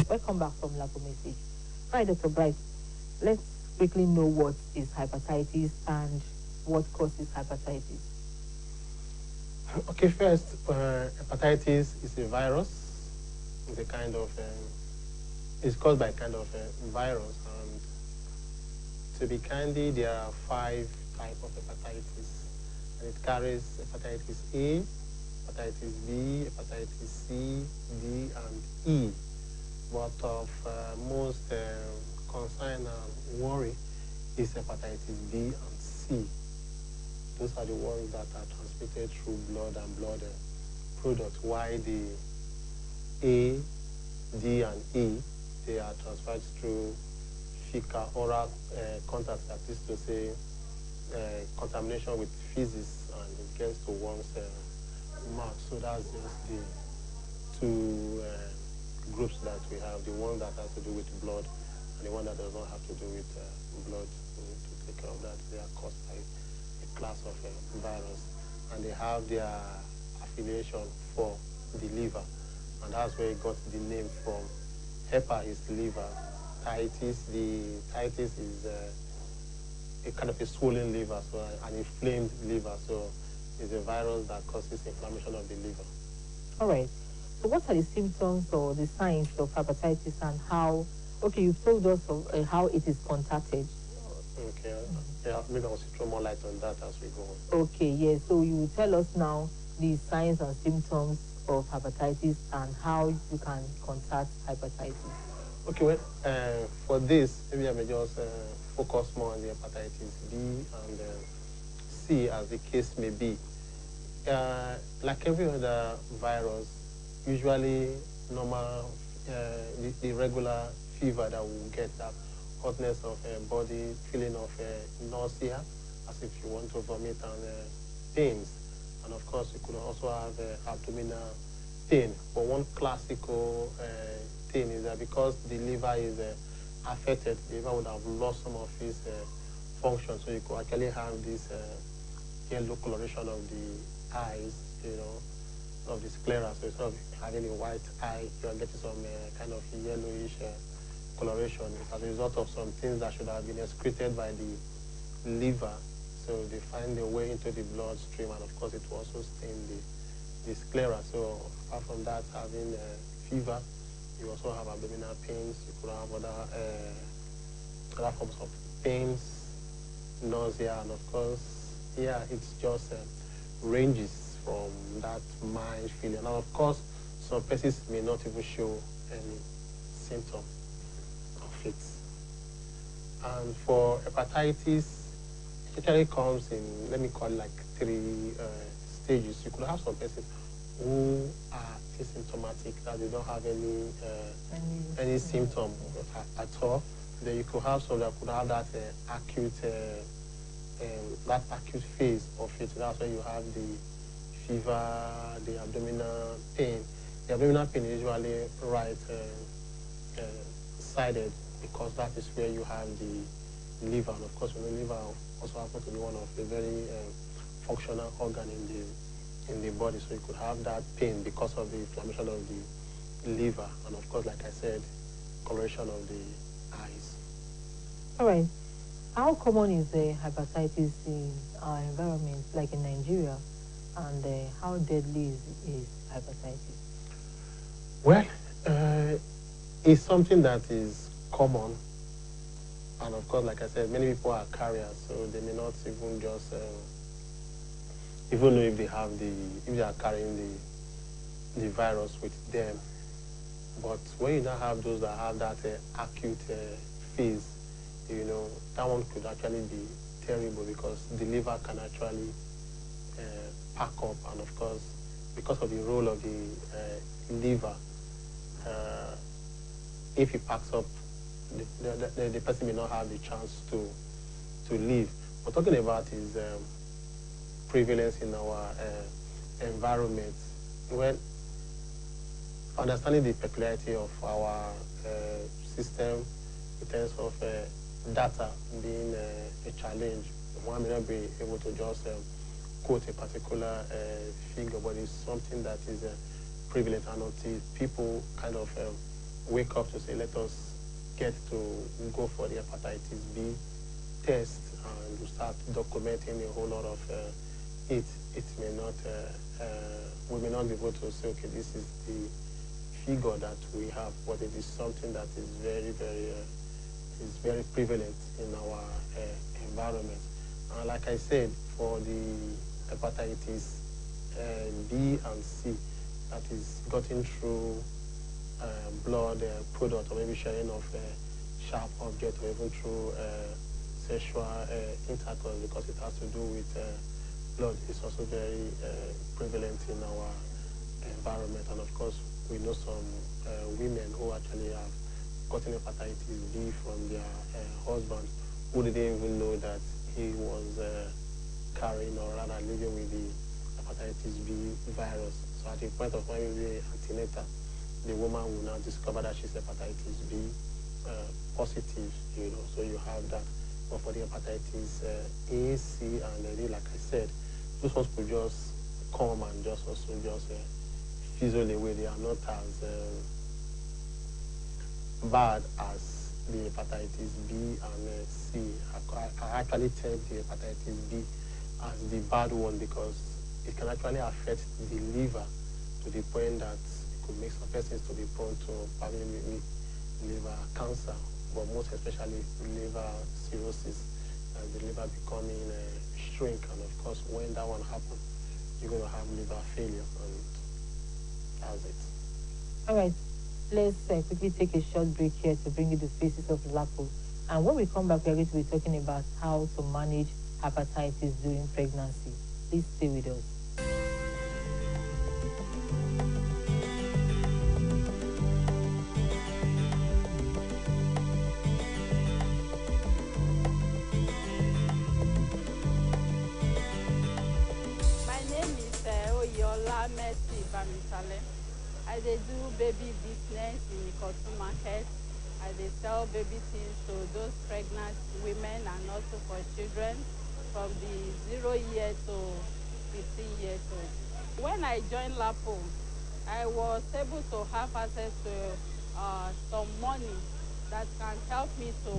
Welcome back from LAPO message. Right, Dr. Bright, let's quickly know what is hepatitis and what causes hepatitis. Okay, first, hepatitis is a virus. It's a kind of, it's caused by a kind of virus. And to be candid, there are 5 types of hepatitis. And it carries hepatitis A, hepatitis B, hepatitis C, D, and E. But of most concern and worry is hepatitis B and C. Those are the ones that are transmitted through blood and blood products, while the A, D, and E, they are transferred through fecal oral contact, that is to say, contamination with feces, and it gets to one's mouth. So that's just the 2 groups that we have, the one that has to do with blood and the one that does not have to do with blood. We need to take care of that. They are caused by a class of virus, and they have their affiliation for the liver, and that's where it got the name from. Hepa is liver, titis, the titis is a kind of a swollen liver, so an inflamed liver, so it's a virus that causes inflammation of the liver. All right. So what are the symptoms or the signs of hepatitis and how, okay, you've told us of how it is contacted. Okay, yeah, maybe I'll throw more light on that as we go on. Okay, yes. So you will tell us now the signs and symptoms of hepatitis and how you can contact hepatitis. Okay, well, for this, maybe I may just focus more on the hepatitis B and C as the case may be. Like every other virus, usually normal, the regular fever that we get, that hotness of body, feeling of nausea, as if you want to vomit, and pains. And of course, you could also have abdominal pain. But one classical thing is that because the liver is affected, the liver would have lost some of its function. So you could actually have this yellow coloration of the eyes, you know, of the sclera. So instead of having a white eye, you are getting some kind of yellowish coloration. It's as a result of some things that should have been excreted by the liver. So they find their way into the bloodstream, and of course it will also stain the sclera. So apart from that, having fever, you also have abdominal pains. You could have other forms of pains, nausea, and of course, yeah, it's just ranges from that mild feeling. And of course, some persons may not even show any symptom of it. And for hepatitis, it actually comes in, let me call it like 3 stages. You could have some persons who are asymptomatic, that they don't have any symptom at all. Then you could have some that could have that acute phase of it. That's when you have the fever, the abdominal pain. The abdominal pain is usually right-sided, because that is where you have the liver. And of course, the liver also happens to be one of the very functional organ in the body. So you could have that pain because of the inflammation of the liver. And of course, like I said, coloration of the eyes. All right. How common is hepatitis in our environment, like in Nigeria, and how deadly is hepatitis? Well, it's something that is common, and of course, like I said, many people are carriers, so they may not even just even know if they are carrying the virus with them. But when you now have those that have that acute phase, you know, that one could actually be terrible, because the liver can actually pack up, and of course, because of the role of the liver, if it packs up, the person may not have the chance to live. We're talking about is prevalence in our environment. Well, understanding the peculiarity of our system in terms of data being a challenge, one may not be able to just quote a particular figure, but it's something that is prevalent, and until people kind of wake up to say, let us get to go for the hepatitis B test, and we start documenting a whole lot of it may not, we may not be able to say, okay, this is the figure that we have, but it is something that is very, very prevalent in our environment. Like I said, for the hepatitis B and C, that is gotten through blood product, or maybe sharing of sharp object, or even through sexual intercourse, because it has to do with blood. It's also very prevalent in our environment. And of course, we know some women who actually have gotten hepatitis B from their husband, who didn't even know that he was carrying, or rather living with the hepatitis B virus. So at the point of when we antenatal, the woman will now discover that she's hepatitis B positive, you know, so you have that. But for the hepatitis A, C, and D, like I said, those ones could just come and just also just fizzle away. They are not as bad as the hepatitis B and C. I actually take the hepatitis B as the bad one, because it can actually affect the liver to the point that it could make some persons to be prone to probably liver cancer, but most especially liver cirrhosis, and the liver becoming shrink. And of course, when that one happens, you're going to have liver failure, and that's it. All right, let's quickly take a short break here to bring you the faces of LAPO. And when we come back, we're going to be talking about how to manage hepatitis during pregnancy. Please stay with us. I dey do baby business in Ikotu market. I dey sell baby things to those pregnant women and also for children from the 0 year to 15 years old. When I joined LAPO, I was able to have access to some money that can help me to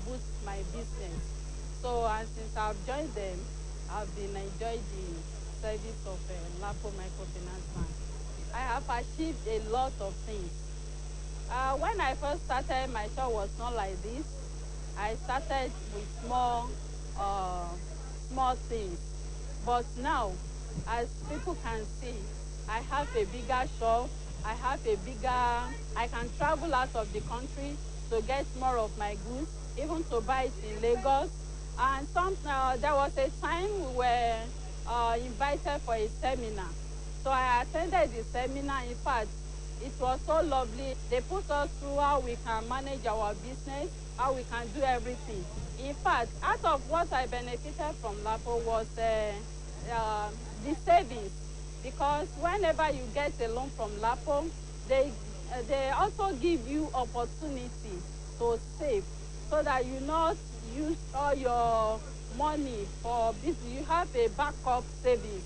boost my business. So, and since I've joined them, I've been enjoying the service of LAPO Microfinance Bank. I have achieved a lot of things. When I first started, my shop was not like this. I started with small things. But now, As people can see, I have a bigger shop. I can travel out of the country to get more of my goods, even to buy it in Lagos. And there was a time we were invited for a seminar. So I attended the seminar. In fact, it was so lovely. They put us through how we can manage our business, how we can do everything. In fact, out of what I benefited from LAPO was the savings. Because whenever you get a loan from LAPO, they also give you opportunity to save so that you not use all your money for business. You have a backup savings.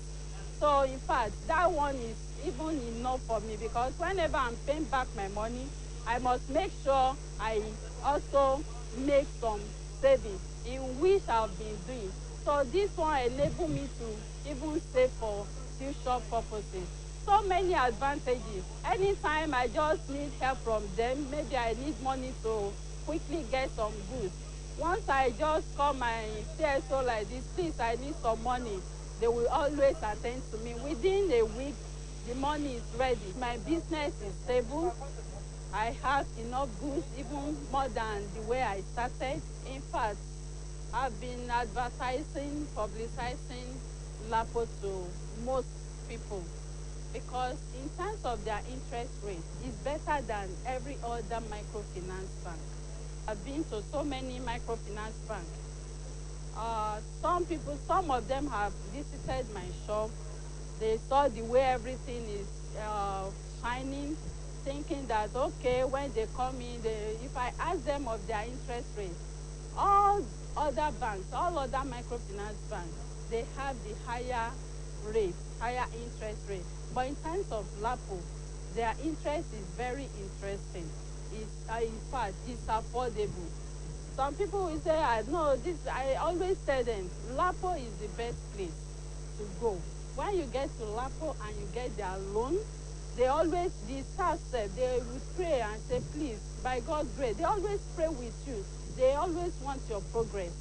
So in fact, that one is even enough for me, because whenever I'm paying back my money, I must make sure I also make some savings, in which I've been doing. So this one enabled me to even save for future purposes. So many advantages. Anytime I just need help from them, maybe I need money to quickly get some goods. Once I just call my CSO like this, please, I need some money, they will always attend to me. Within a week, the money is ready. My business is stable. I have enough goods, even more than the way I started. In fact, I've been advertising, publicizing LAPO to most people, because in terms of their interest rate, it's better than every other microfinance bank. I've been to so many microfinance banks. Some of them have visited my shop. They saw the way everything is shining, thinking that, okay, when they come in, if I ask them of their interest rate, all other banks, all other microfinance banks, they have the higher rate, higher interest rate. But in terms of LAPO, their interest is very interesting. In fact, it's affordable. Some people will say, I always tell them, LAPO is the best place to go. When you get to LAPO and you get their loan, the staff said, they will pray and say, please, by God's grace, they always pray with you. They always want your progress.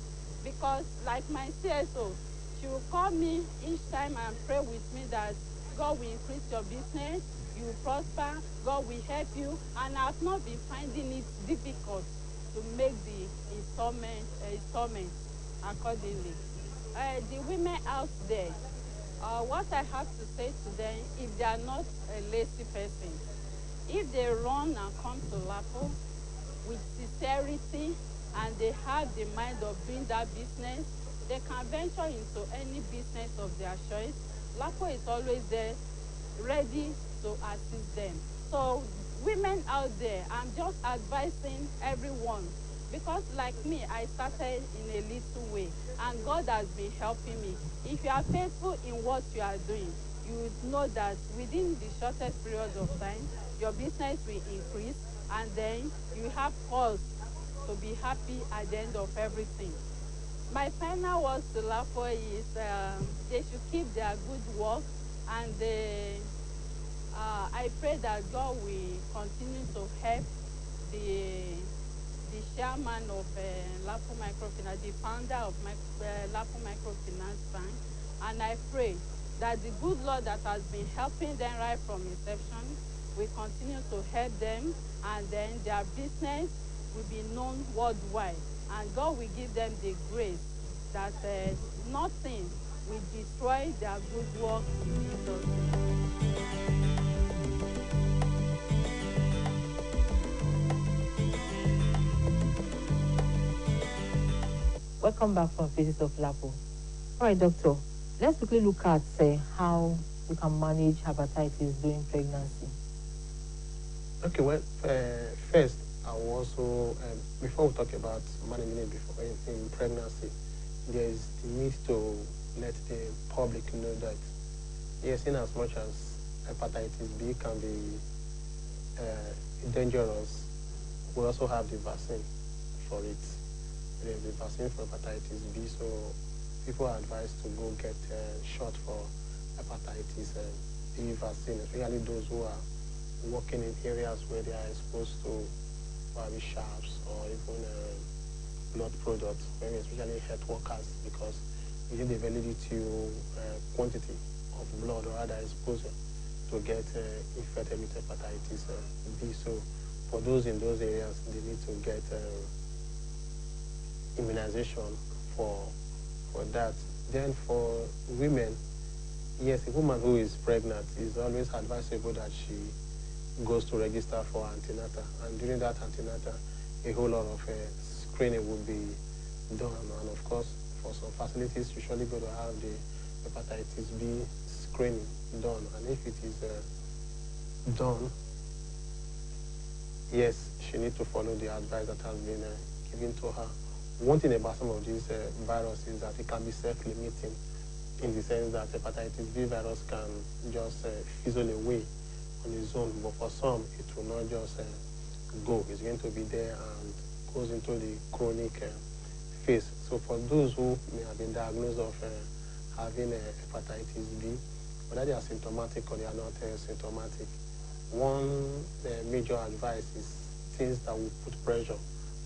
Because like my CSO, she will call me each time and pray with me that God will increase your business, you will prosper, God will help you. And I've not been finding it difficult to make the installment accordingly. The women out there, what I have to say to them, if they are not a lazy person, if they run and come to LAPO with sincerity and they have the mind of doing that business, they can venture into any business of their choice. LAPO is always there, ready to assist them. So women out there, I'm just advising everyone, because like me, I started in a little way and God has been helping me. If you are faithful in what you are doing, you would know that within the shortest period of time, your business will increase, and then you have cause to be happy at the end of everything. My final words to LAPO is they should keep their good work, and I pray that God will continue to help the chairman of LAPO Microfinance, the founder of LAPO Microfinance Bank, and I pray that the good Lord that has been helping them right from inception will continue to help them, and then their business will be known worldwide, and God will give them the grace that nothing will destroy their good work in Jesus' name. Welcome back from Faces of LAPO. All right, doctor, let's quickly look at how we can manage hepatitis during pregnancy. Okay, well, first, I will also, before we talk about managing it in pregnancy, there is the need to let the public know that, yes, in as much as hepatitis B can be dangerous, we also have the vaccine for it. There's the vaccine for hepatitis B, so people are advised to go get a shot for hepatitis B vaccine, especially those who are working in areas where they are exposed to probably sharps or even blood products, maybe especially health workers, because you need the validity quantity of blood or other exposure to get infected with hepatitis B. So for those in those areas, they need to get immunization for that. Then for women, yes, a woman who is pregnant is always advisable that she goes to register for antenatal, and during that antenatal, a whole lot of screening will be done. And of course, for some facilities, you surely going to have the hepatitis B screening done. And if it is done, yes, she needs to follow the advice that has been given to her. One thing about some of these viruses is that it can be self-limiting, in the sense that hepatitis B virus can just fizzle away on its own, but for some, it will not just go. It's going to be there and goes into the chronic phase. So for those who may have been diagnosed of having hepatitis B, whether they are symptomatic or they are not symptomatic, one major advice is things that will put pressure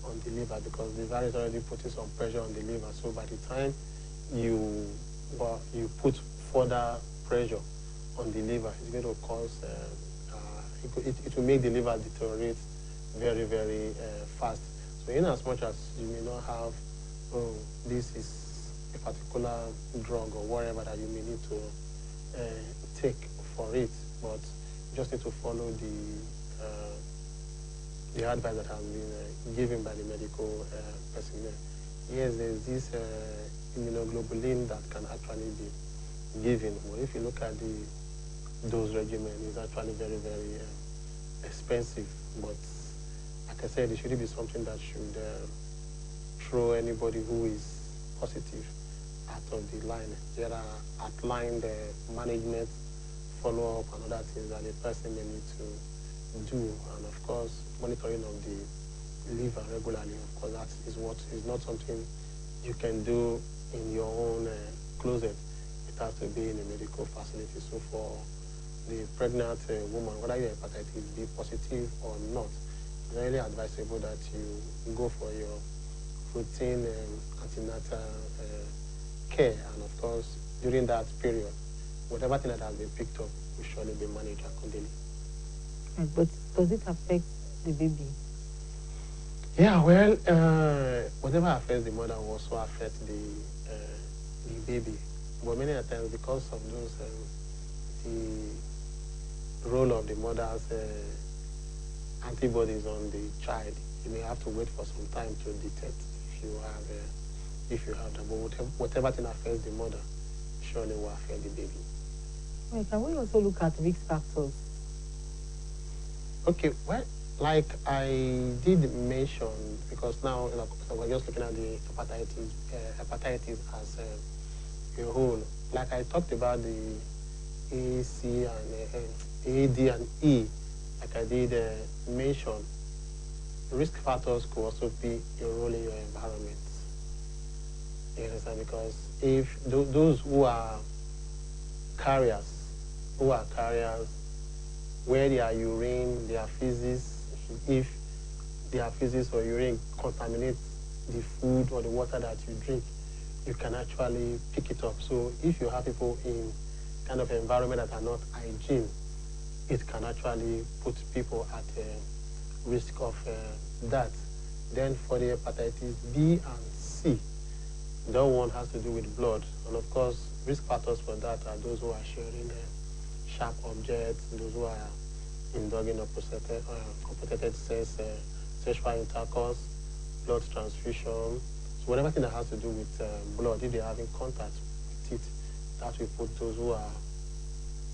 on the liver, because the virus already putting some pressure on the liver. So by the time you put further pressure on the liver, it's going to cause, it will make the liver deteriorate very, very fast. So in as much as you may not have, this is a particular drug or whatever that you may need to take for it, but you just need to follow the advice that has been given by the medical personnel. Yes, there's this immunoglobulin that can actually be given, but if you look at the dose regimen, it's actually very, very expensive. But like I said, it shouldn't be something that should throw anybody who is positive out of the line. There are outlined management, follow-up, and other things that the person may need to do, and of course, monitoring of the liver regularly. Of course, that is not something you can do in your own closet. It has to be in a medical facility. So for the pregnant woman, whether you're hepatitis B positive or not, it's really advisable that you go for your routine antenatal care, and of course, during that period, whatever thing that has been picked up will surely be managed accordingly. But does it affect the baby? Yeah, well, whatever affects the mother will also affect the baby. But many times, because of those, the role of the mother's antibodies on the child, you may have to wait for some time to detect if you have them. But whatever thing affects the mother surely will affect the baby. Well, can we also look at risk factors? Okay, well, like I did mention, because now we're just looking at the hepatitis as a whole. Like I talked about the A, C, and A, D, and E. Like I did mention, risk factors could also be a role in your environment. You understand? Because if those who are carriers, where their urine, their feces, if their feces or urine contaminates the food or the water that you drink, you can actually pick it up. So if you have people in kind of environment that are not hygiene, it can actually put people at risk of that. Then for the hepatitis B and C, that one has to do with blood. And of course, risk factors for that are those who are sharing sharp objects, those who are indulging in unprotected sexual intercourse, blood transfusion. So whatever thing that has to do with blood, if they're having contact with it, that will put those who are,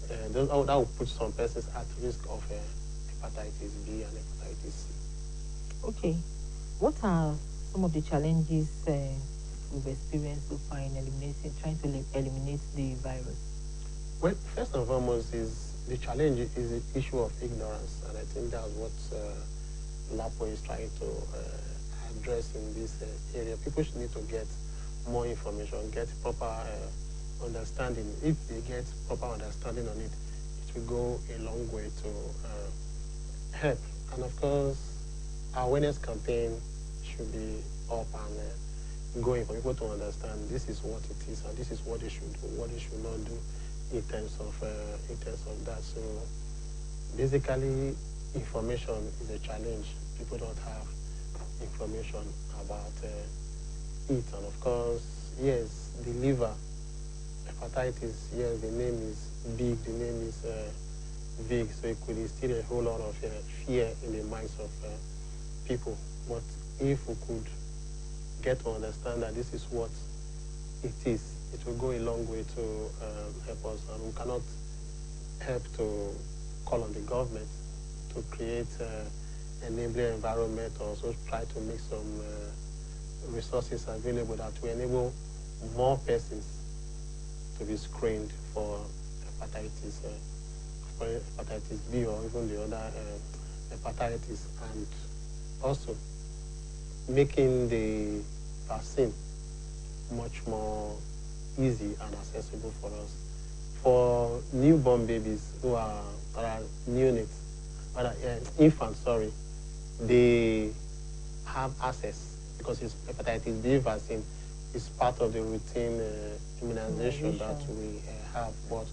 that will put some persons at risk of hepatitis B and hepatitis C. Okay. What are some of the challenges we've experienced so far in trying to eliminate the virus? Well, first and foremost is the challenge is the issue of ignorance, and I think that's what LAPO is trying to address in this area. People should need to get more information, get proper understanding. If they get proper understanding on it, it will go a long way to help. And of course, our awareness campaign should be up and going for people to understand this is what it is and this is what they should do, what they should not do. in terms of that. So basically, information is a challenge. People don't have information about it, and of course, yes, the liver hepatitis. Yes, the name is big. The name is big, so it could instill a whole lot of fear in the minds of people. But if we could get to understand that this is what it is, it will go a long way to help us. And we cannot help to call on the government to create enabling environment, or also try to make some resources available that will enable more persons to be screened for hepatitis B, or even the other hepatitis, and also making the vaccine much more easy and accessible for us. For newborn babies who are neonates, infants, sorry, they have access because it's hepatitis B vaccine is part of the routine immunization that we have. But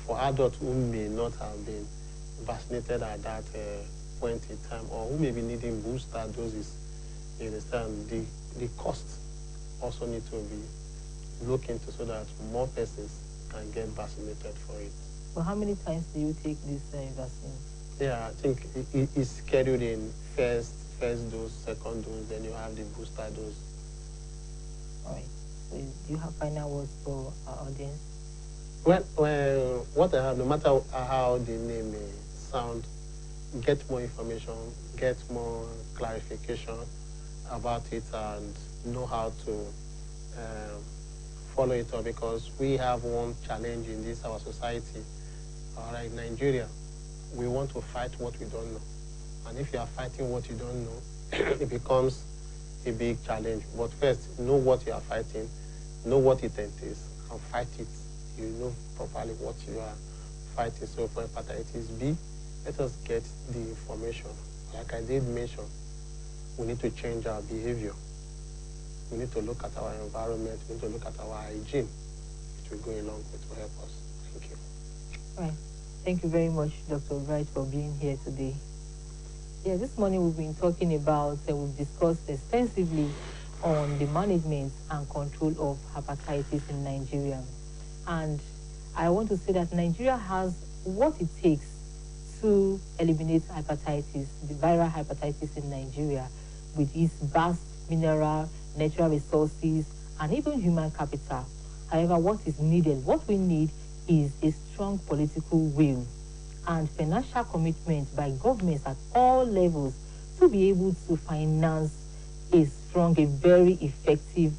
for adults who may not have been vaccinated at that point in time, or who may be needing booster doses, you understand, the cost also need to be looked into so that more persons can get vaccinated for it. So how many times do you take this vaccine? Yeah, I think it's scheduled in first dose, second dose, then you have the booster dose. All right. So do you have final words for our audience? Well, what I have, no matter how the name may sound, get more information, get more clarification about it, and know how to follow it up, because we have one challenge in this, our society, like Nigeria. We want to fight what we don't know. And if you are fighting what you don't know, it becomes a big challenge. But first, know what you are fighting, know what it entails, and fight it. You know properly what you are fighting. So for hepatitis B, let us get the information. Like I did mention, we need to change our behavior. We need to look at our environment. We need to look at our hygiene. It will go a long way to help us. Thank you. All right. Thank you very much, Dr. Wright, for being here today. Yeah, this morning we've been talking about, we've discussed extensively on the management and control of hepatitis in Nigeria. And I want to say that Nigeria has what it takes to eliminate hepatitis, the viral hepatitis in Nigeria, with its vast mineral, natural resources, and even human capital. However, what is needed, what we need is a strong political will and financial commitment by governments at all levels to be able to finance a strong, a very effective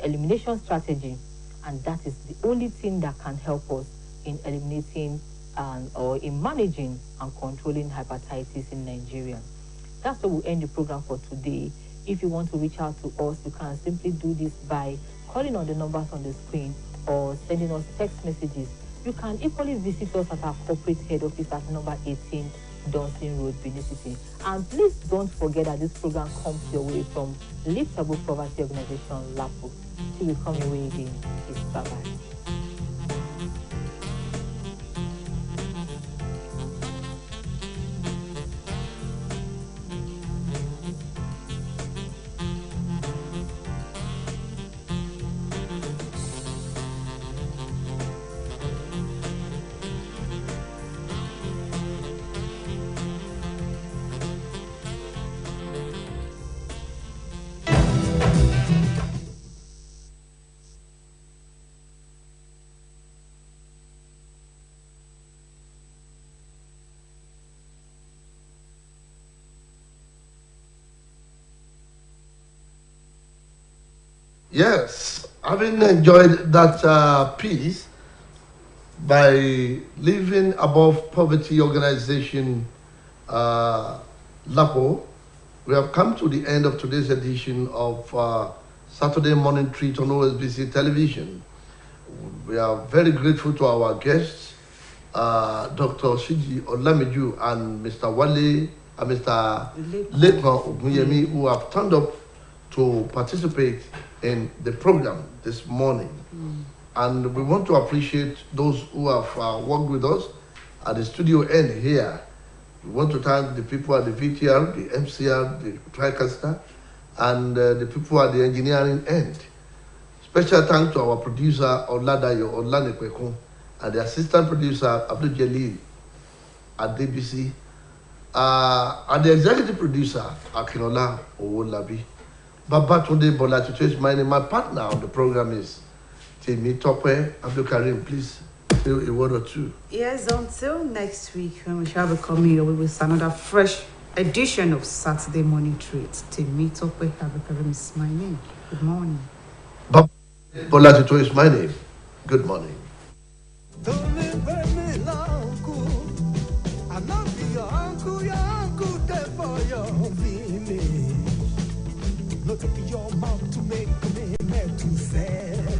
elimination strategy. And that is the only thing that can help us in eliminating or in managing and controlling hepatitis in Nigeria. That's where we'll end the program for today. If you want to reach out to us, you can simply do this by calling on the numbers on the screen or sending us text messages. You can equally visit us at our corporate head office at number 18 Dunsin Road, Benin City. And please don't forget that this program comes your way from Lift Above Poverty Organization, LAPO. Till we come your way again, it's bye-bye. Yes, having enjoyed that piece by Living Above Poverty Organization, LAPO, we have come to the end of today's edition of Saturday Morning Treat on OSBC Television. We are very grateful to our guests, Dr. Shiji Olamiju and Mr. Wale and Mr. Lekman Ogunyemi, who have turned up to participate in the program this morning. And we want to appreciate those who have worked with us at the studio end here. We want to thank the people at the VTR, the MCR, the TriCaster, and the people at the engineering end. Special thanks to our producer, Oladayo Olanekwekun, and the assistant producer, Abdul Jalil at DBC, and the executive producer, Akinola Owolabi. Babatunde Bolatutu is my name. My partner on the program is Temi Tope. Abdul Karim, please say a word or two. Yes, until next week when we shall be coming your way with another fresh edition of Saturday Morning Treats. Temi Tope, Abdul Karim is my name. Good morning. Bolatutu is my name. Good morning.